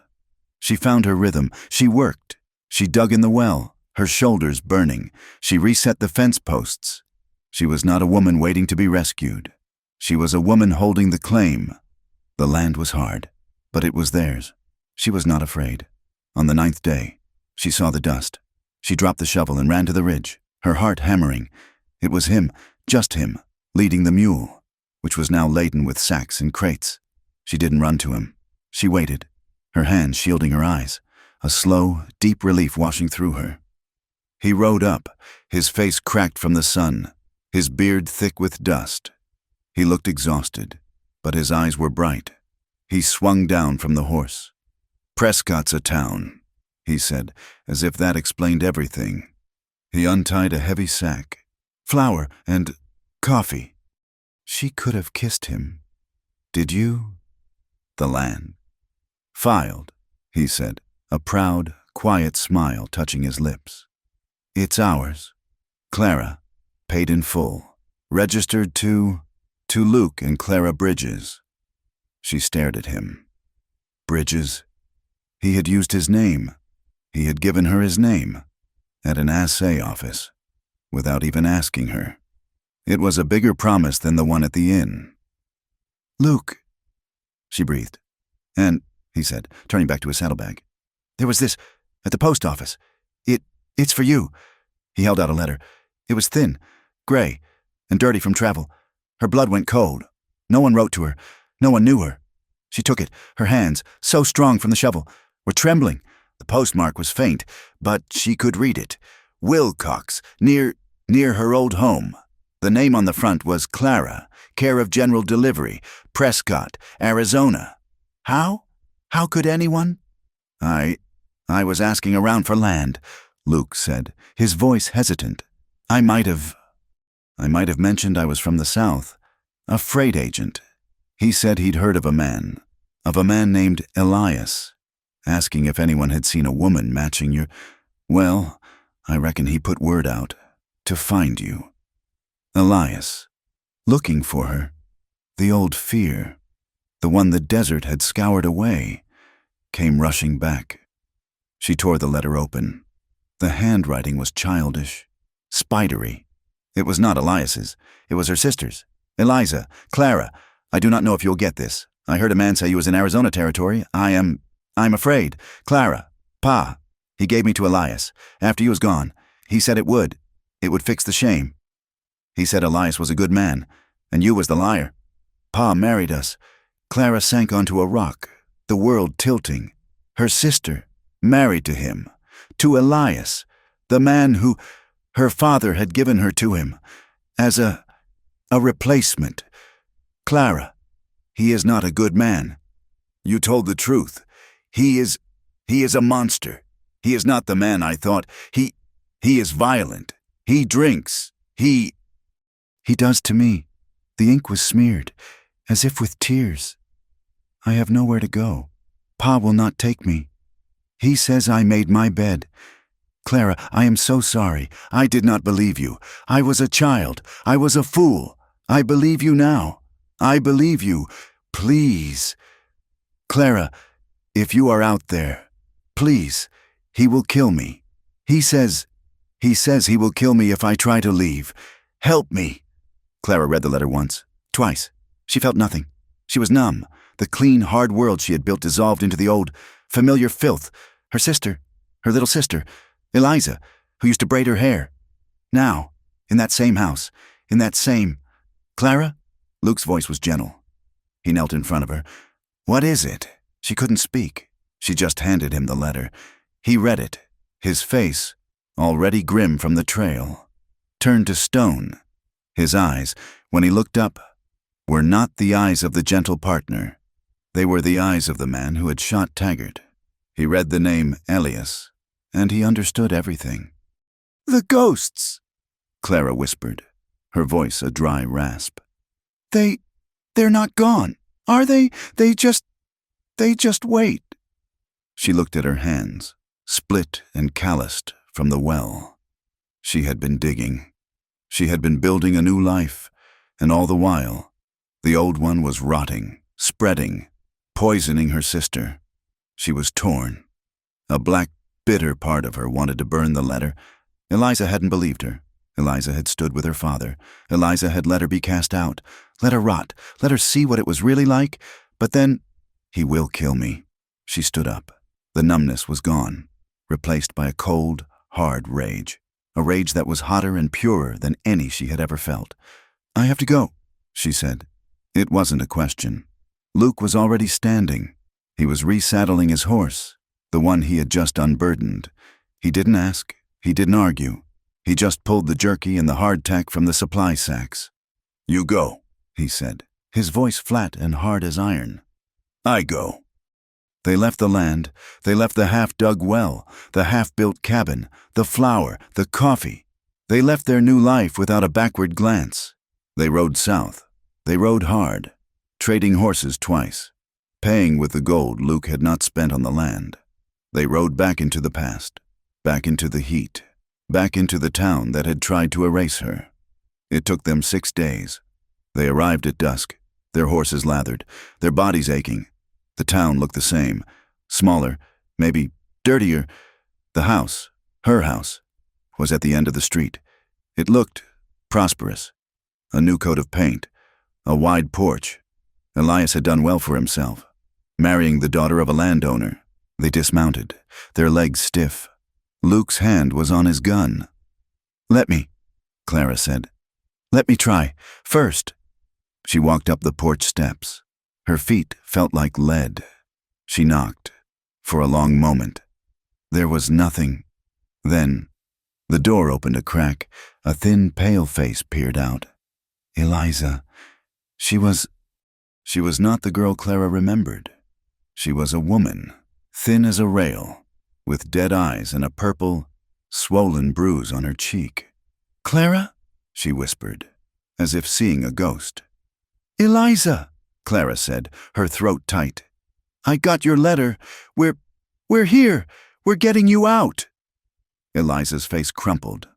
She found her rhythm. She worked. She dug in the well, her shoulders burning. She reset the fence posts. She was not a woman waiting to be rescued. She was a woman holding the claim. The land was hard, but it was theirs. She was not afraid. On the 9th day, she saw the dust. She dropped the shovel and ran to the ridge, her heart hammering. It was him, just him, leading the mule, which was now laden with sacks and crates. She didn't run to him. She waited, her hands shielding her eyes, a slow, deep relief washing through her. He rode up, his face cracked from the sun, his beard thick with dust. He looked exhausted, but his eyes were bright. He swung down from the horse. "Prescott's a town," he said, as if that explained everything. He untied a heavy sack. "Flour and coffee." She could have kissed him. "Did you?" "The land." "Filed," he said, a proud, quiet smile touching his lips. "It's ours. Clara, paid in full, registered to Luke and Clara Bridges." She stared at him. Bridges? He had used his name. He had given her his name. At an assay office. Without even asking her. It was a bigger promise than the one at the inn. "Luke," she breathed. "And," he said, turning back to his saddlebag, "there was this, at the post office. It's for you." He held out a letter. It was thin, gray, and dirty from travel. Her blood went cold. No one wrote to her. No one knew her. She took it. Her hands, so strong from the shovel, were trembling. The postmark was faint, but she could read it. Wilcox, near her old home. The name on the front was Clara, care of General Delivery, Prescott, Arizona. How? How could anyone? I was asking around for land," Luke said, his voice hesitant. I might have mentioned I was from the South, a freight agent." He said he'd heard of a man named Elias, asking if anyone had seen a woman matching your... Well, I reckon he put word out to find you. Elias, looking for her. The old fear, the one the desert had scoured away, came rushing back. She tore the letter open. The handwriting was childish, spidery. It was not Elias's. It was her sister's. "Eliza, Clara, I do not know if you'll get this. I heard a man say you was in Arizona territory. I'm afraid. Clara, Pa, he gave me to Elias. After you was gone, he said it would fix the shame. He said Elias was a good man, and you was the liar. Pa married us. Clara sank onto a rock, the world tilting. Her sister, married to him, to Elias, the man who her father had given her to him, as a replacement. Clara, he is not a good man. You told the truth. He is a monster. He is not the man I thought. He is violent. He drinks. He does to me." The ink was smeared, as if with tears. "I have nowhere to go. Pa will not take me. He says I made my bed. Clara, I am so sorry. I did not believe you. I was a child. I was a fool. I believe you now. I believe you. Please. Clara, if you are out there, please, he will kill me. He says he will kill me if I try to leave. Help me." Clara read the letter once, twice. She felt nothing. She was numb. The clean, hard world she had built dissolved into the old, familiar filth. Her sister, her little sister, Eliza, who used to braid her hair. Now, in that same house, in that same... "Clara?" Luke's voice was gentle. He knelt in front of her. "What is it?" She couldn't speak. She just handed him the letter. He read it. His face, already grim from the trail, turned to stone. His eyes, when he looked up, were not the eyes of the gentle partner. They were the eyes of the man who had shot Taggart. He read the name Elias, and he understood everything. "The ghosts," Clara whispered, her voice a dry rasp. They're not gone, are they? They just wait." She looked at her hands, split and calloused from the well. She had been digging. She had been building a new life, and all the while, the old one was rotting, spreading, poisoning her sister. She was torn. A black, bitter part of her wanted to burn the letter. Eliza hadn't believed her. Eliza had stood with her father. Eliza had let her be cast out. Let her rot. Let her see what it was really like. But then, "He will kill me." She stood up. The numbness was gone, replaced by a cold, hard rage. A rage that was hotter and purer than any she had ever felt. "I have to go," she said. It wasn't a question. Luke was already standing. He was resaddling his horse, the one he had just unburdened. He didn't ask. He didn't argue. He just pulled the jerky and the hardtack from the supply sacks. "You go," he said, his voice flat and hard as iron. "I go." They left the land. They left the half-dug well, the half-built cabin, the flour, the coffee. They left their new life without a backward glance. They rode south. They rode hard, trading horses twice, paying with the gold Luke had not spent on the land. They rode back into the past, back into the heat, back into the town that had tried to erase her. It took them 6 days. They arrived at dusk, their horses lathered, their bodies aching. The town looked the same, smaller, maybe dirtier. The house, her house, was at the end of the street. It looked prosperous. A new coat of paint, a wide porch. Elias had done well for himself, marrying the daughter of a landowner. They dismounted, their legs stiff. Luke's hand was on his gun. "Let me," Clara said. "Let me try, first." She walked up the porch steps. Her feet felt like lead. She knocked, for a long moment. There was nothing. Then, the door opened a crack. A thin, pale face peered out. Eliza. She was not the girl Clara remembered. She was a woman, thin as a rail, with dead eyes and a purple, swollen bruise on her cheek. "Clara?" she whispered, as if seeing a ghost. "Eliza," Clara said, her throat tight. "I got your letter. We're here. We're getting you out." Eliza's face crumpled.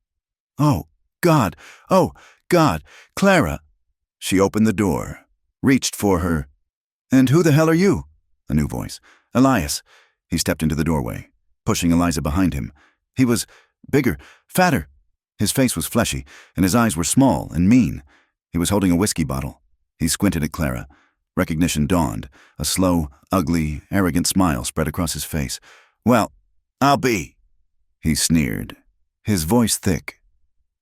"Oh, God. Oh, God. Clara." She opened the door, reached for her. "And who the hell are you?" A new voice. "Elias." He stepped into the doorway, pushing Eliza behind him. He was bigger, fatter. His face was fleshy, and his eyes were small and mean. He was holding a whiskey bottle. He squinted at Clara. Recognition dawned. A slow, ugly, arrogant smile spread across his face. "Well, I'll be," he sneered, his voice thick.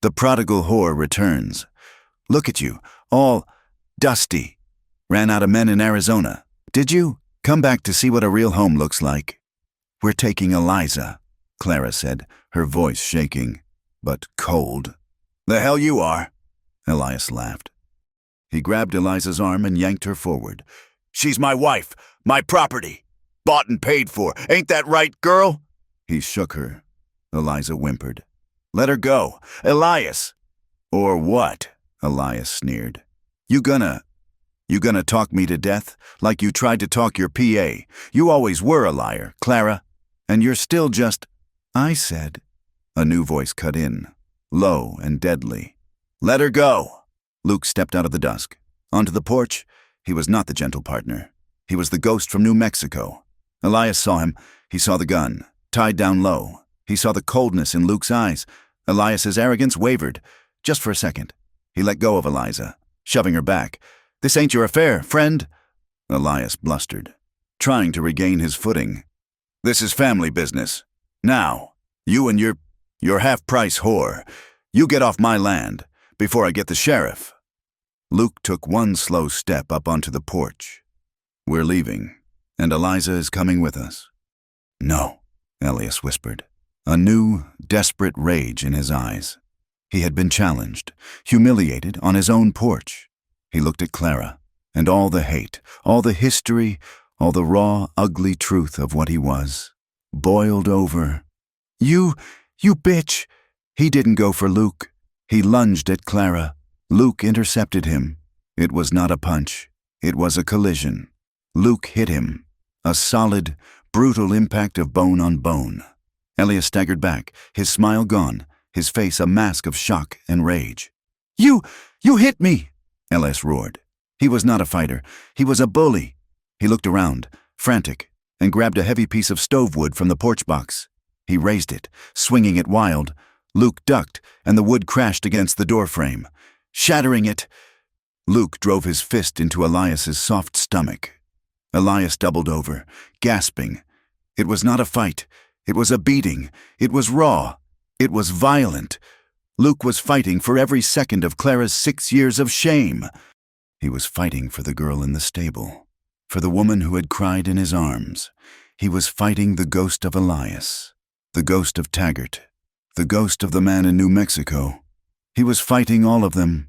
"The prodigal whore returns. Look at you, all dusty. Ran out of men in Arizona. Did you? Come back to see what a real home looks like." "We're taking Eliza," Clara said, her voice shaking, but cold. "The hell you are," Elias laughed. He grabbed Eliza's arm and yanked her forward. "She's my wife, my property. Bought and paid for. Ain't that right, girl?" He shook her. Eliza whimpered. "Let her go. Elias." "Or what?" Elias sneered. You gonna talk me to death like you tried to talk your PA? You always were a liar, Clara. And you're still just—" "I said," a new voice cut in, low and deadly. "Let her go." Luke stepped out of the dusk. Onto the porch. He was not the gentle partner. He was the ghost from New Mexico. Elias saw him. He saw the gun, tied down low. He saw the coldness in Luke's eyes. Elias's arrogance wavered, just for a second. He let go of Eliza, shoving her back. "This ain't your affair, friend." Elias blustered, trying to regain his footing. "This is family business. Now, you and your half-price whore, you get off my land before I get the sheriff." Luke took one slow step up onto the porch. "We're leaving, and Eliza is coming with us." "No," Elias whispered, a new, desperate rage in his eyes. He had been challenged, humiliated on his own porch. He looked at Clara, and all the hate, all the history, all the raw, ugly truth of what he was, boiled over. You bitch! He didn't go for Luke. He lunged at Clara. Luke intercepted him. It was not a punch. It was a collision. Luke hit him. A solid, brutal impact of bone on bone. Elias staggered back, his smile gone, his face a mask of shock and rage. You hit me! Elias roared. He was not a fighter. He was a bully. He looked around, frantic, and grabbed a heavy piece of stove wood from the porch box. He raised it, swinging it wild. Luke ducked, and the wood crashed against the doorframe, shattering it. Luke drove his fist into Elias's soft stomach. Elias doubled over, gasping. It was not a fight. It was a beating. It was raw. It was violent. Luke was fighting for every second of Clara's 6 years of shame. He was fighting for the girl in the stable, for the woman who had cried in his arms. He was fighting the ghost of Elias, the ghost of Taggart, the ghost of the man in New Mexico. He was fighting all of them.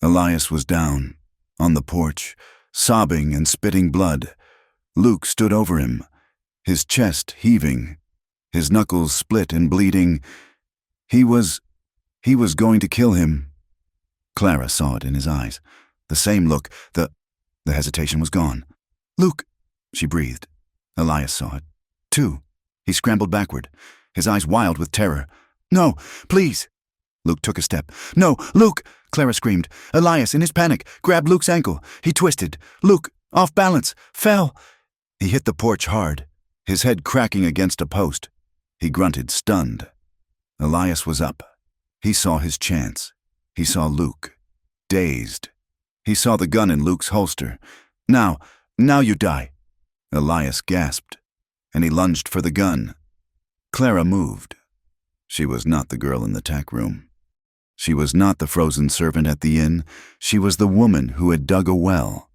Elias was down, on the porch, sobbing and spitting blood. Luke stood over him, his chest heaving, his knuckles split and bleeding. He was going to kill him. Clara saw it in his eyes. The same look, the hesitation was gone. Luke, she breathed. Elias saw it, too. He scrambled backward, his eyes wild with terror. No, please. Luke took a step. No, Luke, Clara screamed. Elias, in his panic, grabbed Luke's ankle. He twisted. Luke, off balance, fell. He hit the porch hard, his head cracking against a post. He grunted, stunned. Elias was up. He saw his chance. He saw Luke, dazed. He saw the gun in Luke's holster. Now you die. Elias gasped, and he lunged for the gun. Clara moved. She was not the girl in the tack room. She was not the frozen servant at the inn. She was the woman who had dug a well.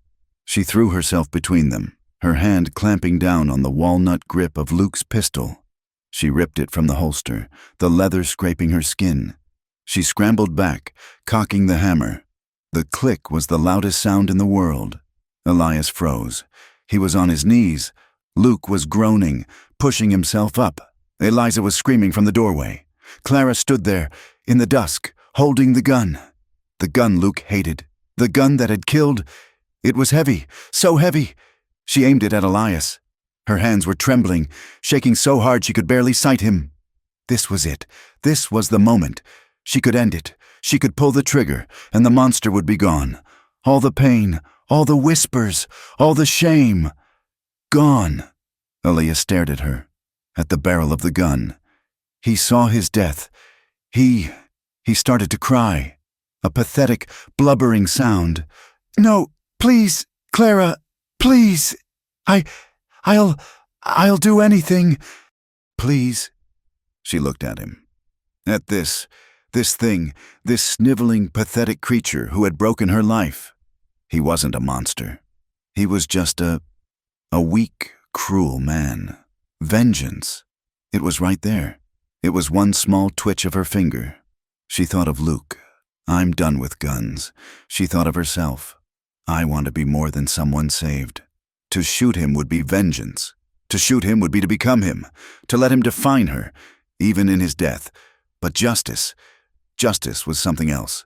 She threw herself between them, her hand clamping down on the walnut grip of Luke's pistol. She ripped it from the holster, the leather scraping her skin. She scrambled back, cocking the hammer. The click was the loudest sound in the world. Elias froze. He was on his knees. Luke was groaning, pushing himself up. Eliza was screaming from the doorway. Clara stood there, in the dusk, holding the gun. The gun Luke hated. The gun that had killed. It was heavy, so heavy. She aimed it at Elias. Her hands were trembling, shaking so hard she could barely sight him. This was it. This was the moment. She could end it. She could pull the trigger, and the monster would be gone. All the pain, all the whispers, all the shame. Gone. Elias stared at her, at the barrel of the gun. He saw his death. He started to cry. A pathetic, blubbering sound. No, please, Clara, please. I'll do anything. Please. She looked at him. At this thing, this sniveling, pathetic creature who had broken her life. He wasn't a monster. He was just a weak, cruel man. Vengeance. It was right there. It was one small twitch of her finger. She thought of Luke. I'm done with guns. She thought of herself. I want to be more than someone saved. To shoot him would be vengeance. To shoot him would be to become him. To let him define her, even in his death. But justice was something else.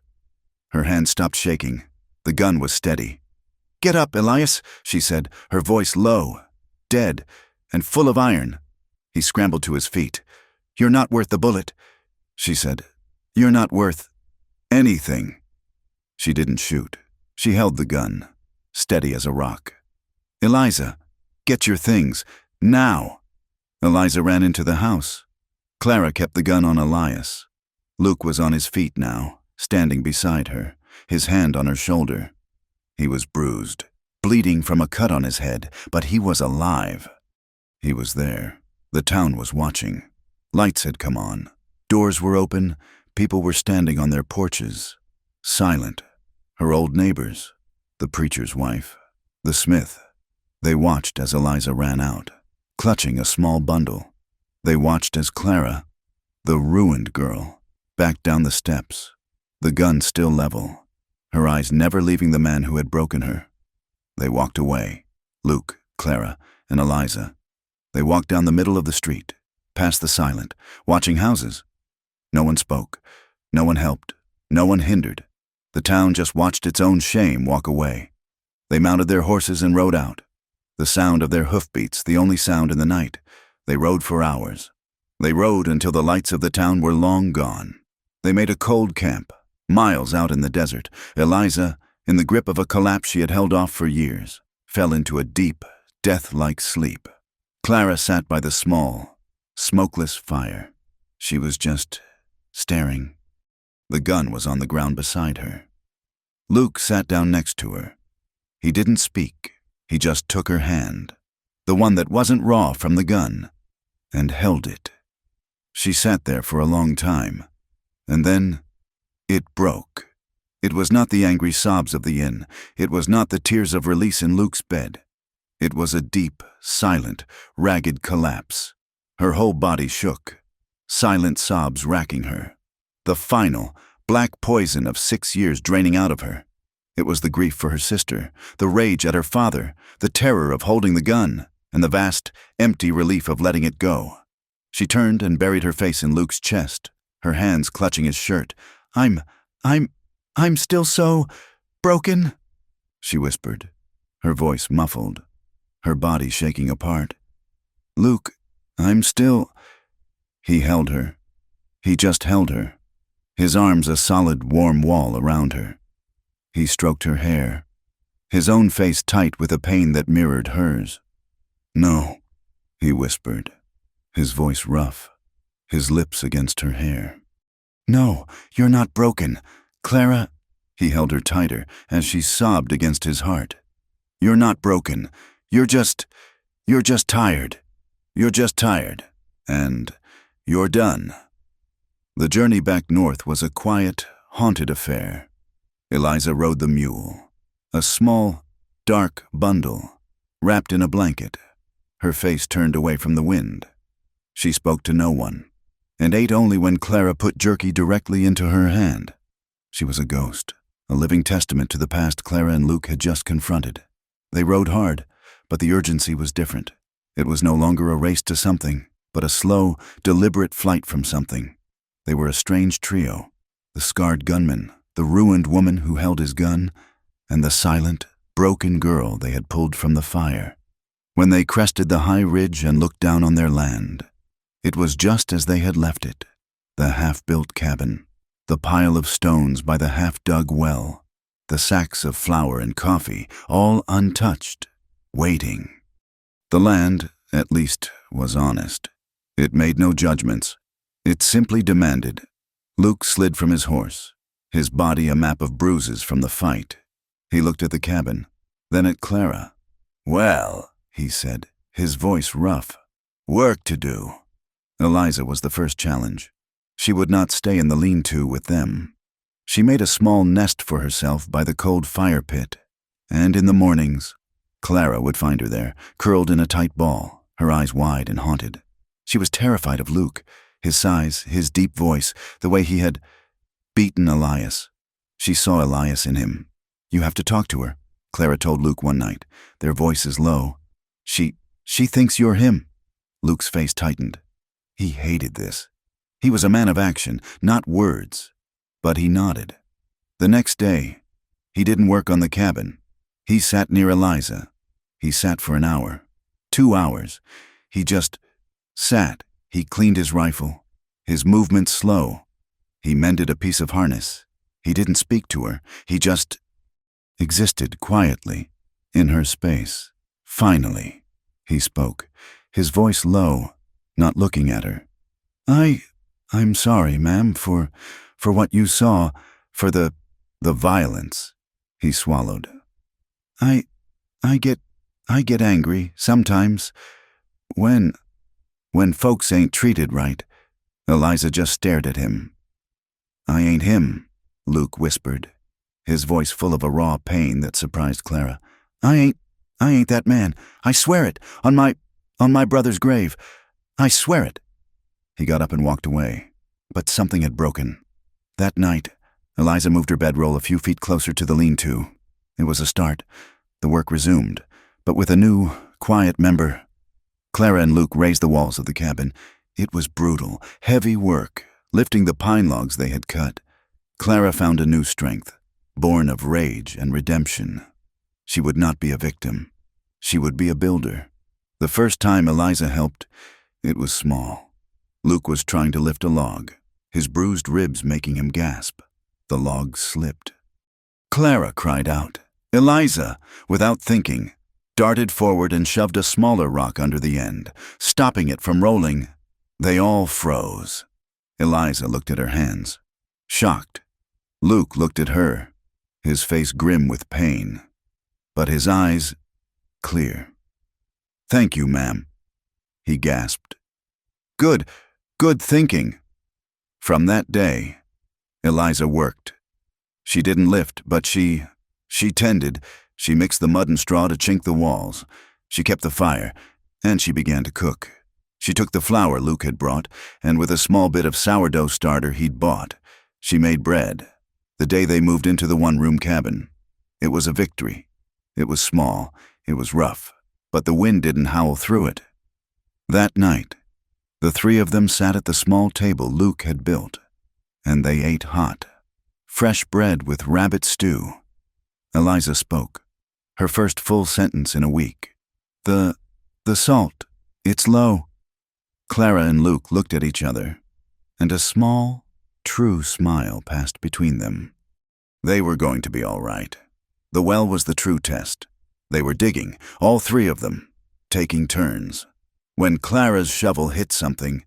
Her hand stopped shaking. The gun was steady. Get up, Elias, she said, her voice low, dead, and full of iron. He scrambled to his feet. You're not worth the bullet, she said. You're not worth anything. She didn't shoot. She held the gun, steady as a rock. Eliza, get your things, now. Eliza ran into the house. Clara kept the gun on Elias. Luke was on his feet now, standing beside her, his hand on her shoulder. He was bruised, bleeding from a cut on his head, but he was alive. He was there. The town was watching. Lights had come on. Doors were open. People were standing on their porches, silent. Her old neighbors, the preacher's wife, the smith. They watched as Eliza ran out, clutching a small bundle. They watched as Clara, the ruined girl, backed down the steps, the gun still level, her eyes never leaving the man who had broken her. They walked away, Luke Clara, and Eliza. They walked down the middle of the street, past the silent, watching houses. No one spoke. No one helped. No one hindered. The town just watched its own shame walk away. They mounted their horses and rode out. The sound of their hoofbeats, the only sound in the night. They rode for hours. They rode until the lights of the town were long gone. They made a cold camp, miles out in the desert. Eliza, in the grip of a collapse she had held off for years, fell into a deep, death-like sleep. Clara sat by the small, smokeless fire. She was just staring. The gun was on the ground beside her. Luke sat down next to her. He didn't speak. He just took her hand, the one that wasn't raw from the gun, and held it. She sat there for a long time, and then it broke. It was not the angry sobs of the inn. It was not the tears of release in Luke's bed. It was a deep, silent, ragged collapse. Her whole body shook, silent sobs racking her. The final, black poison of 6 years draining out of her. It was the grief for her sister, the rage at her father, the terror of holding the gun, and the vast, empty relief of letting it go. She turned and buried her face in Luke's chest, her hands clutching his shirt. I'm still so broken," she whispered, her voice muffled, her body shaking apart. "Luke, I'm still—" He held her. He just held her, his arms a solid, warm wall around her. He stroked her hair, his own face tight with a pain that mirrored hers. "No," he whispered, his voice rough, his lips against her hair. "No, you're not broken, Clara." He held her tighter as she sobbed against his heart. "You're not broken. You're just tired. You're just tired. And you're done." The journey back north was a quiet, haunted affair. Eliza rode the mule, a small, dark bundle, wrapped in a blanket, her face turned away from the wind. She spoke to no one, and ate only when Clara put jerky directly into her hand. She was a ghost, a living testament to the past Clara and Luke had just confronted. They rode hard, but the urgency was different. It was no longer a race to something, but a slow, deliberate flight from something. They were a strange trio, the scarred gunman, the ruined woman who held his gun, and the silent, broken girl they had pulled from the fire. When they crested the high ridge and looked down on their land, it was just as they had left it, the half-built cabin, the pile of stones by the half-dug well, the sacks of flour and coffee, all untouched, waiting. The land, at least, was honest. It made no judgments. It simply demanded. Luke slid from his horse, his body a map of bruises from the fight. He looked at the cabin, then at Clara. "Well," he said, his voice rough, "work to do." Eliza was the first challenge. She would not stay in the lean-to with them. She made a small nest for herself by the cold fire pit, and in the mornings, Clara would find her there, curled in a tight ball, her eyes wide and haunted. She was terrified of Luke, his size, his deep voice, the way he had beaten Elias. She saw Elias in him. "You have to talk to her," Clara told Luke one night, their voices low. She thinks you're him." Luke's face tightened. He hated this. He was a man of action, not words. But he nodded. The next day, he didn't work on the cabin. He sat near Eliza. He sat for an hour, 2 hours. He just sat. He cleaned his rifle, his movements slow. He mended a piece of harness. He didn't speak to her. He just existed quietly in her space. Finally, he spoke, his voice low, not looking at her. I'm sorry, ma'am, for what you saw, for the violence." He swallowed. I get angry sometimes when folks ain't treated right." Eliza just stared at him. "I ain't him," Luke whispered, his voice full of a raw pain that surprised Clara. I ain't that man. I swear it, on my brother's grave. I swear it." He got up and walked away, but something had broken. That night, Eliza moved her bedroll a few feet closer to the lean-to. It was a start. The work resumed, but with a new, Quiet, member." Clara and Luke raised the walls of the cabin. It was brutal, heavy work, lifting the pine logs they had cut. Clara found a new strength, born of rage and redemption. She would not be a victim. She would be a builder. The first time Eliza helped, it was small. Luke was trying to lift a log, his bruised ribs making him gasp. The log slipped. Clara cried out. Eliza, without thinking, darted forward and shoved a smaller rock under the end, stopping it from rolling. They all froze. Eliza looked at her hands, shocked. Luke looked at her, his face grim with pain, but his eyes clear. "Thank you, ma'am," he gasped. Good thinking." From that day, Eliza worked. She didn't lift, but she tended. She mixed the mud and straw to chink the walls. She kept the fire, and she began to cook. She took the flour Luke had brought, and with a small bit of sourdough starter he'd bought, she made bread. The day they moved into the one-room cabin, it was a victory. It was small, it was rough, but the wind didn't howl through it. That night, the three of them sat at the small table Luke had built, and they ate hot, fresh bread with rabbit stew. Eliza spoke, her first full sentence in a week. The salt, it's low." Clara and Luke looked at each other, and a small, true smile passed between them. They were going to be all right. The well was the true test. They were digging, all three of them, taking turns. When Clara's shovel hit something,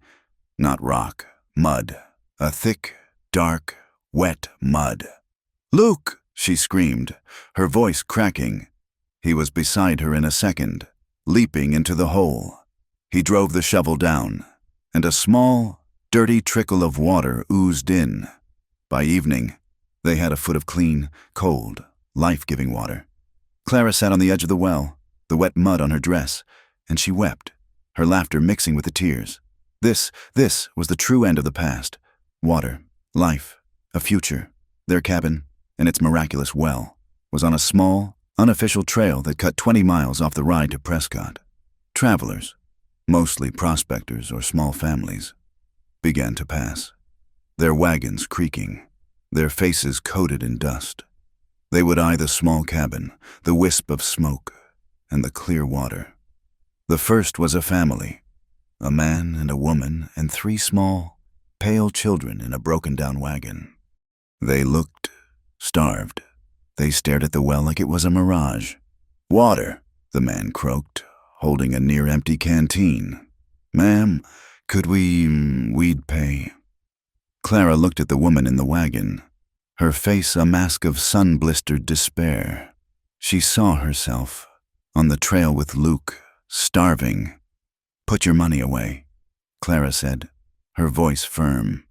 not rock, mud, a thick, dark, wet mud. "Luke!" she screamed, her voice cracking. He was beside her in a second, leaping into the hole. He drove the shovel down, and a small, dirty trickle of water oozed in. By evening, they had a foot of clean, cold, life-giving water. Clara sat on the edge of the well, the wet mud on her dress, and she wept, her laughter mixing with the tears. This was the true end of the past. Water, life, a future. Their cabin, and its miraculous well, was on a small, unofficial trail that cut 20 miles off the ride to Prescott. Travelers, mostly prospectors or small families, began to pass, their wagons creaking, their faces coated in dust. They would eye the small cabin, the wisp of smoke, and the clear water. The first was a family, a man and a woman and 3 small, pale children in a broken-down wagon. They looked starved. They stared at the well like it was a mirage. "Water," the man croaked, holding a near-empty canteen. "Ma'am, could we'd pay." Clara looked at the woman in the wagon, her face a mask of sun-blistered despair. She saw herself on the trail with Luke, starving. "Put your money away," Clara said, her voice firm.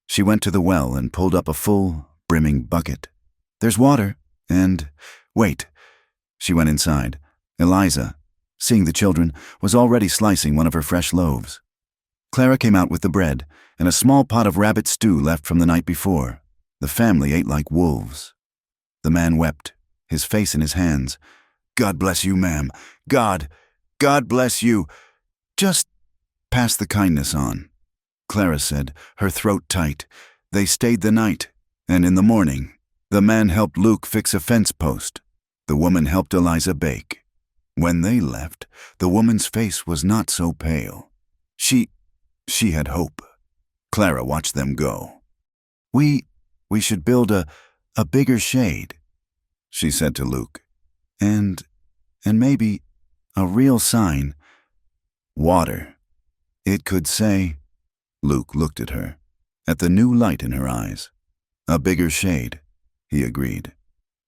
She went to the well and pulled up a full, brimming bucket. "There's water, and wait." She went inside. Eliza, seeing the children, was already slicing one of her fresh loaves. Clara came out with the bread and a small pot of rabbit stew left from the night before. The family ate like wolves. The man wept, his face in his hands. "God bless you, ma'am. God bless you. Just pass the kindness on," Clara said, her throat tight. They stayed the night, and in the morning, the man helped Luke fix a fence post. The woman helped Eliza bake. When they left, the woman's face was not so pale. She had hope. Clara watched them go. We should build a bigger shade," she said to Luke. And maybe a real sign. Water. It could say." Luke looked at her, at the new light in her eyes. "A bigger shade," he agreed.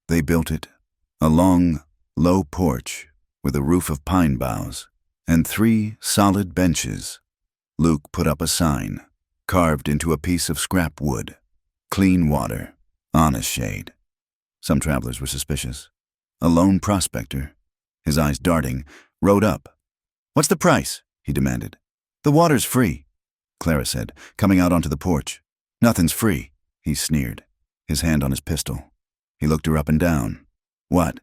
They built it, a long, low porch with a roof of pine boughs and 3 solid benches. Luke put up a sign, carved into a piece of scrap wood. "Clean water, honest shade." Some travelers were suspicious. A lone prospector, his eyes darting, rode up. "What's the price?" he demanded. "The water's free," Clara said, coming out onto the porch. "Nothing's free," he sneered, his hand on his pistol. He looked her up and down. What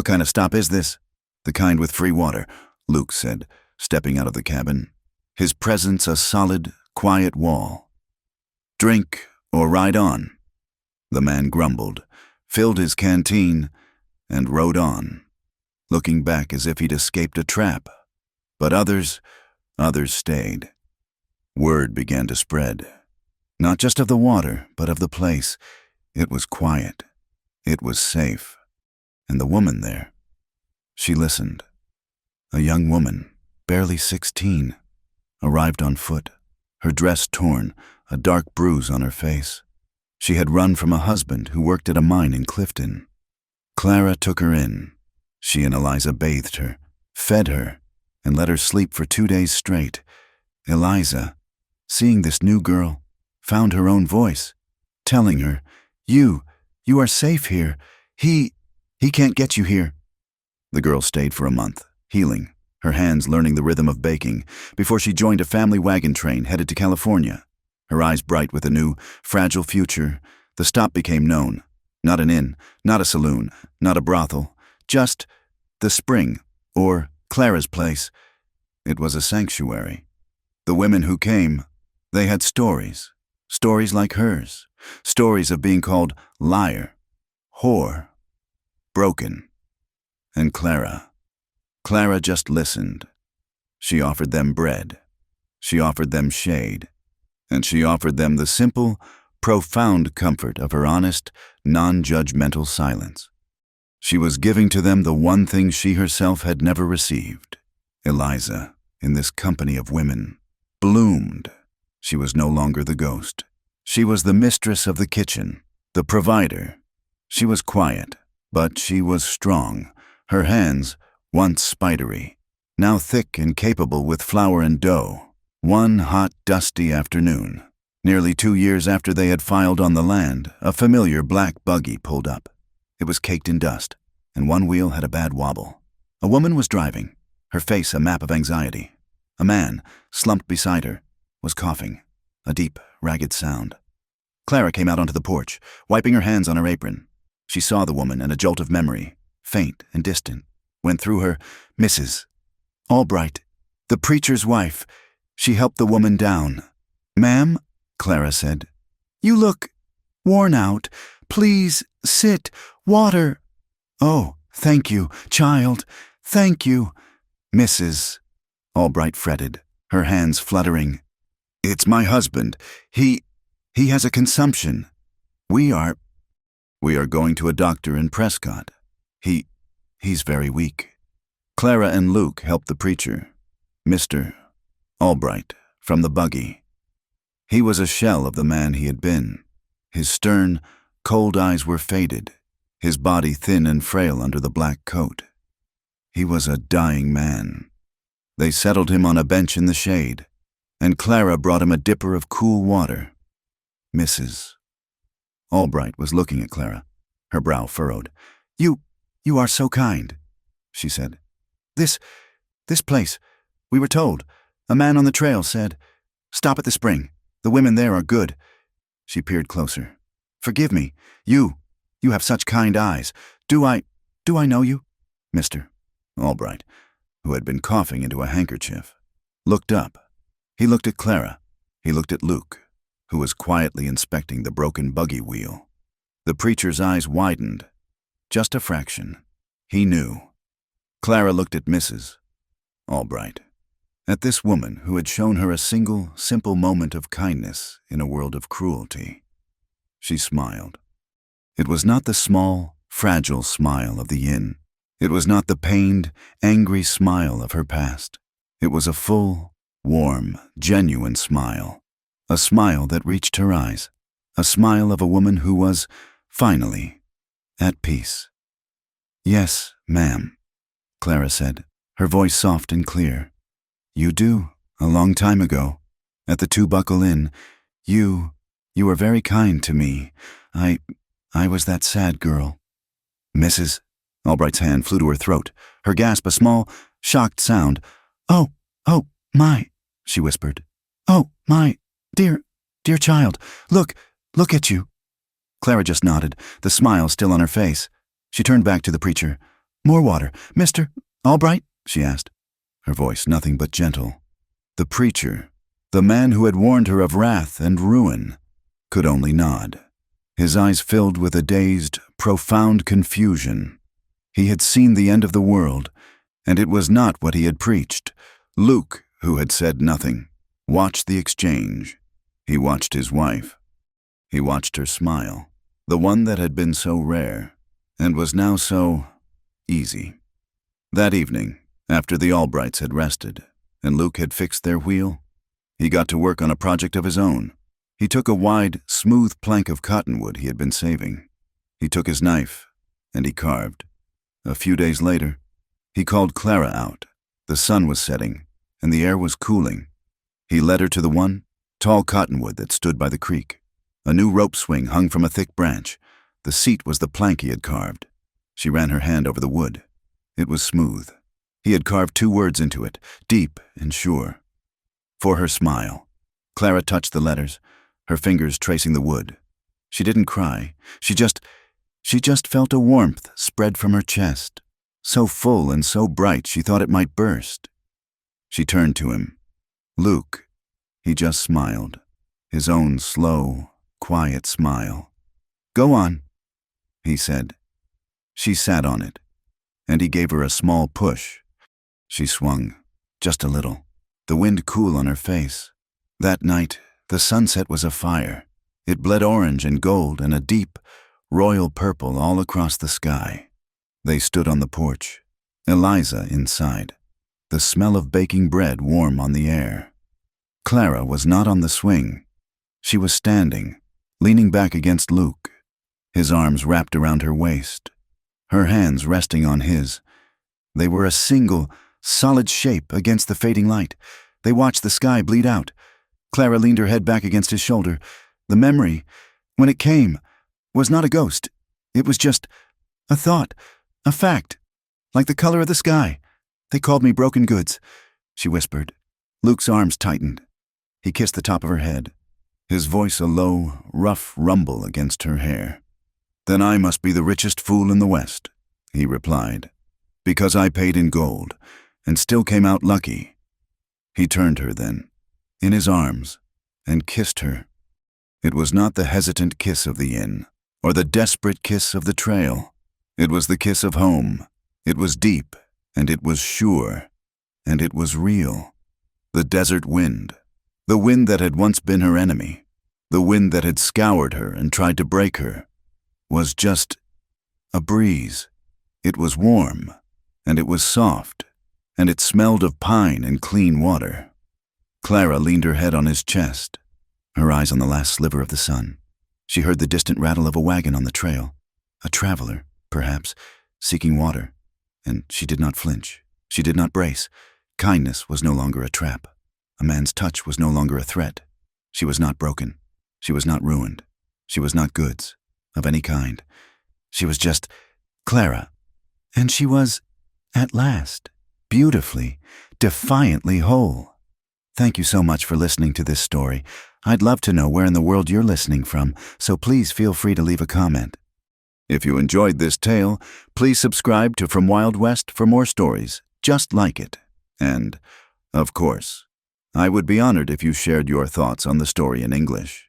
kind of stop is this?" "The kind with free water. Luke said, stepping out of the cabin, his presence a solid, quiet wall. "Drink or ride on?" The man grumbled, filled his canteen, and rode on, looking back as if he'd escaped a trap. But others stayed. Word began to spread, not just of the water, but of the place. It was quiet. It was safe. And the woman there, she listened. A young woman, barely 16, arrived on foot, her dress torn, a dark bruise on her face. She had run from a husband who worked at a mine in Clifton. Clara took her in. She and Eliza bathed her, fed her, and let her sleep for 2 days straight. Eliza, seeing this new girl, found her own voice, telling her, You are safe here. He can't get you here." The girl stayed for a month, healing, her hands learning the rhythm of baking, before she joined a family wagon train headed to California. Her eyes bright with a new, fragile future, the stop became known. Not an inn, not a saloon, not a brothel, just the Spring, or Clara's place. It was a sanctuary. The women who came, they had stories like hers, stories of being called liar, whore, broken. And Clara just listened. She offered them bread. She offered them shade. And she offered them the simple, profound comfort of her honest, non-judgmental silence. She was giving to them the one thing she herself had never received. Eliza, in this company of women, bloomed. She was no longer the ghost. She was the mistress of the kitchen, the provider. She was quiet, but she was strong. Her hands, once spidery, now thick and capable with flour and dough. One hot, dusty afternoon, nearly 2 years after they had filed on the land, a familiar black buggy pulled up. It was caked in dust, and one wheel had a bad wobble. A woman was driving, her face a map of anxiety. A man, slumped beside her, was coughing, a deep, ragged sound. Clara came out onto the porch, wiping her hands on her apron. She saw the woman, and a jolt of memory, faint and distant, went through her. Mrs. Albright, the preacher's wife. She helped the woman down. "Ma'am," Clara said, "you look worn out. Please sit. Water." "Oh, thank you, child. Thank you." "Mrs." Albright fretted, her hands fluttering. "It's my husband. He has a consumption. We are going to a doctor in Prescott. He's very weak." Clara and Luke helped the preacher, Mr. Albright, from the buggy. He was a shell of the man he had been. His stern, cold eyes were faded, his body thin and frail under the black coat. He was a dying man. They settled him on a bench in the shade, and Clara brought him a dipper of cool water. "Mrs." Albright was looking at Clara, her brow furrowed. You are so kind," she said. This place, we were told. A man on the trail said, 'Stop at the spring. The women there are good.'" She peered closer. "Forgive me. You have such kind eyes. Do I know you?" Mr. Albright, who had been coughing into a handkerchief, looked up. He looked at Clara. He looked at Luke, who was quietly inspecting the broken buggy wheel. The preacher's eyes widened. Just a fraction. He knew. Clara looked at Mrs. Albright, at this woman who had shown her a single, simple moment of kindness in a world of cruelty. She smiled. It was not the small, fragile smile of the inn. It was not the pained, angry smile of her past. It was a full, warm, genuine smile. A smile that reached her eyes. A smile of a woman who was, finally, at peace. "Yes, ma'am," Clara said, her voice soft and clear. "You do, a long time ago, at the Two Buckle Inn. You were very kind to me. I was that sad girl." "Mrs." Albright's hand flew to her throat, her gasp a small, shocked sound. Oh, my," she whispered. "Oh, my, dear child, look at you." Clara just nodded, the smile still on her face. She turned back to the preacher. "More water, Mr. Albright?" she asked. her voice nothing but gentle. The preacher, the man who had warned her of wrath and ruin, could only nod. His eyes filled with a dazed, profound confusion. He had seen the end of the world, and it was not what he had preached. Luke, who had said nothing, watched the exchange. He watched his wife. He watched her smile, the one that had been so rare, and was now so easy. That evening, after the Albrights had rested, and Luke had fixed their wheel, he got to work on a project of his own. He took a wide, smooth plank of cottonwood he had been saving. He took his knife, and he carved. A few days later, he called Clara out. The sun was setting, and the air was cooling. He led her to the one tall cottonwood that stood by the creek. A new rope swing hung from a thick branch. The seat was the plank he had carved. She ran her hand over the wood. It was smooth. He had carved 2 words into it, deep and sure. For her smile. Clara touched the letters, her fingers tracing the wood. She didn't cry. She just felt a warmth spread from her chest, so full and so bright she thought it might burst. She turned to him. Luke. He just smiled, his own slow, quiet smile. "Go on," he said. She sat on it, and he gave her a small push. She swung, just a little, the wind cool on her face. That night, the sunset was afire. It bled orange and gold and a deep, royal purple all across the sky. They stood on the porch, Eliza inside, the smell of baking bread warm on the air. Clara was not on the swing. She was standing, leaning back against Luke, his arms wrapped around her waist, her hands resting on his. They were a single, solid shape against the fading light. They watched the sky bleed out. Clara leaned her head back against his shoulder. The memory, when it came, was not a ghost. It was just a thought, a fact, like the color of the sky. "They called me broken goods," she whispered. Luke's arms tightened. He kissed the top of her head, his voice a low, rough rumble against her hair. "Then I must be the richest fool in the West," he replied, "because I paid in gold and still came out lucky." He turned her then, in his arms, and kissed her. It was not the hesitant kiss of the inn, or the desperate kiss of the trail. It was the kiss of home. It was deep, and it was sure, and it was real. The desert wind, the wind that had once been her enemy, the wind that had scoured her and tried to break her, was just a breeze. It was warm, and it was soft, and it smelled of pine and clean water. Clara leaned her head on his chest, her eyes on the last sliver of the sun. She heard the distant rattle of a wagon on the trail, a traveler, perhaps, seeking water, and she did not flinch. She did not brace. Kindness was no longer a trap. A man's touch was no longer a threat. She was not broken. She was not ruined. She was not goods, of any kind. She was just Clara. And she was, at last, beautifully, defiantly whole. Thank you so much for listening to this story. I'd love to know where in the world you're listening from, so please feel free to leave a comment. If you enjoyed this tale, please subscribe to From Wild West for more stories just like it. And, of course, I would be honored if you shared your thoughts on the story in English.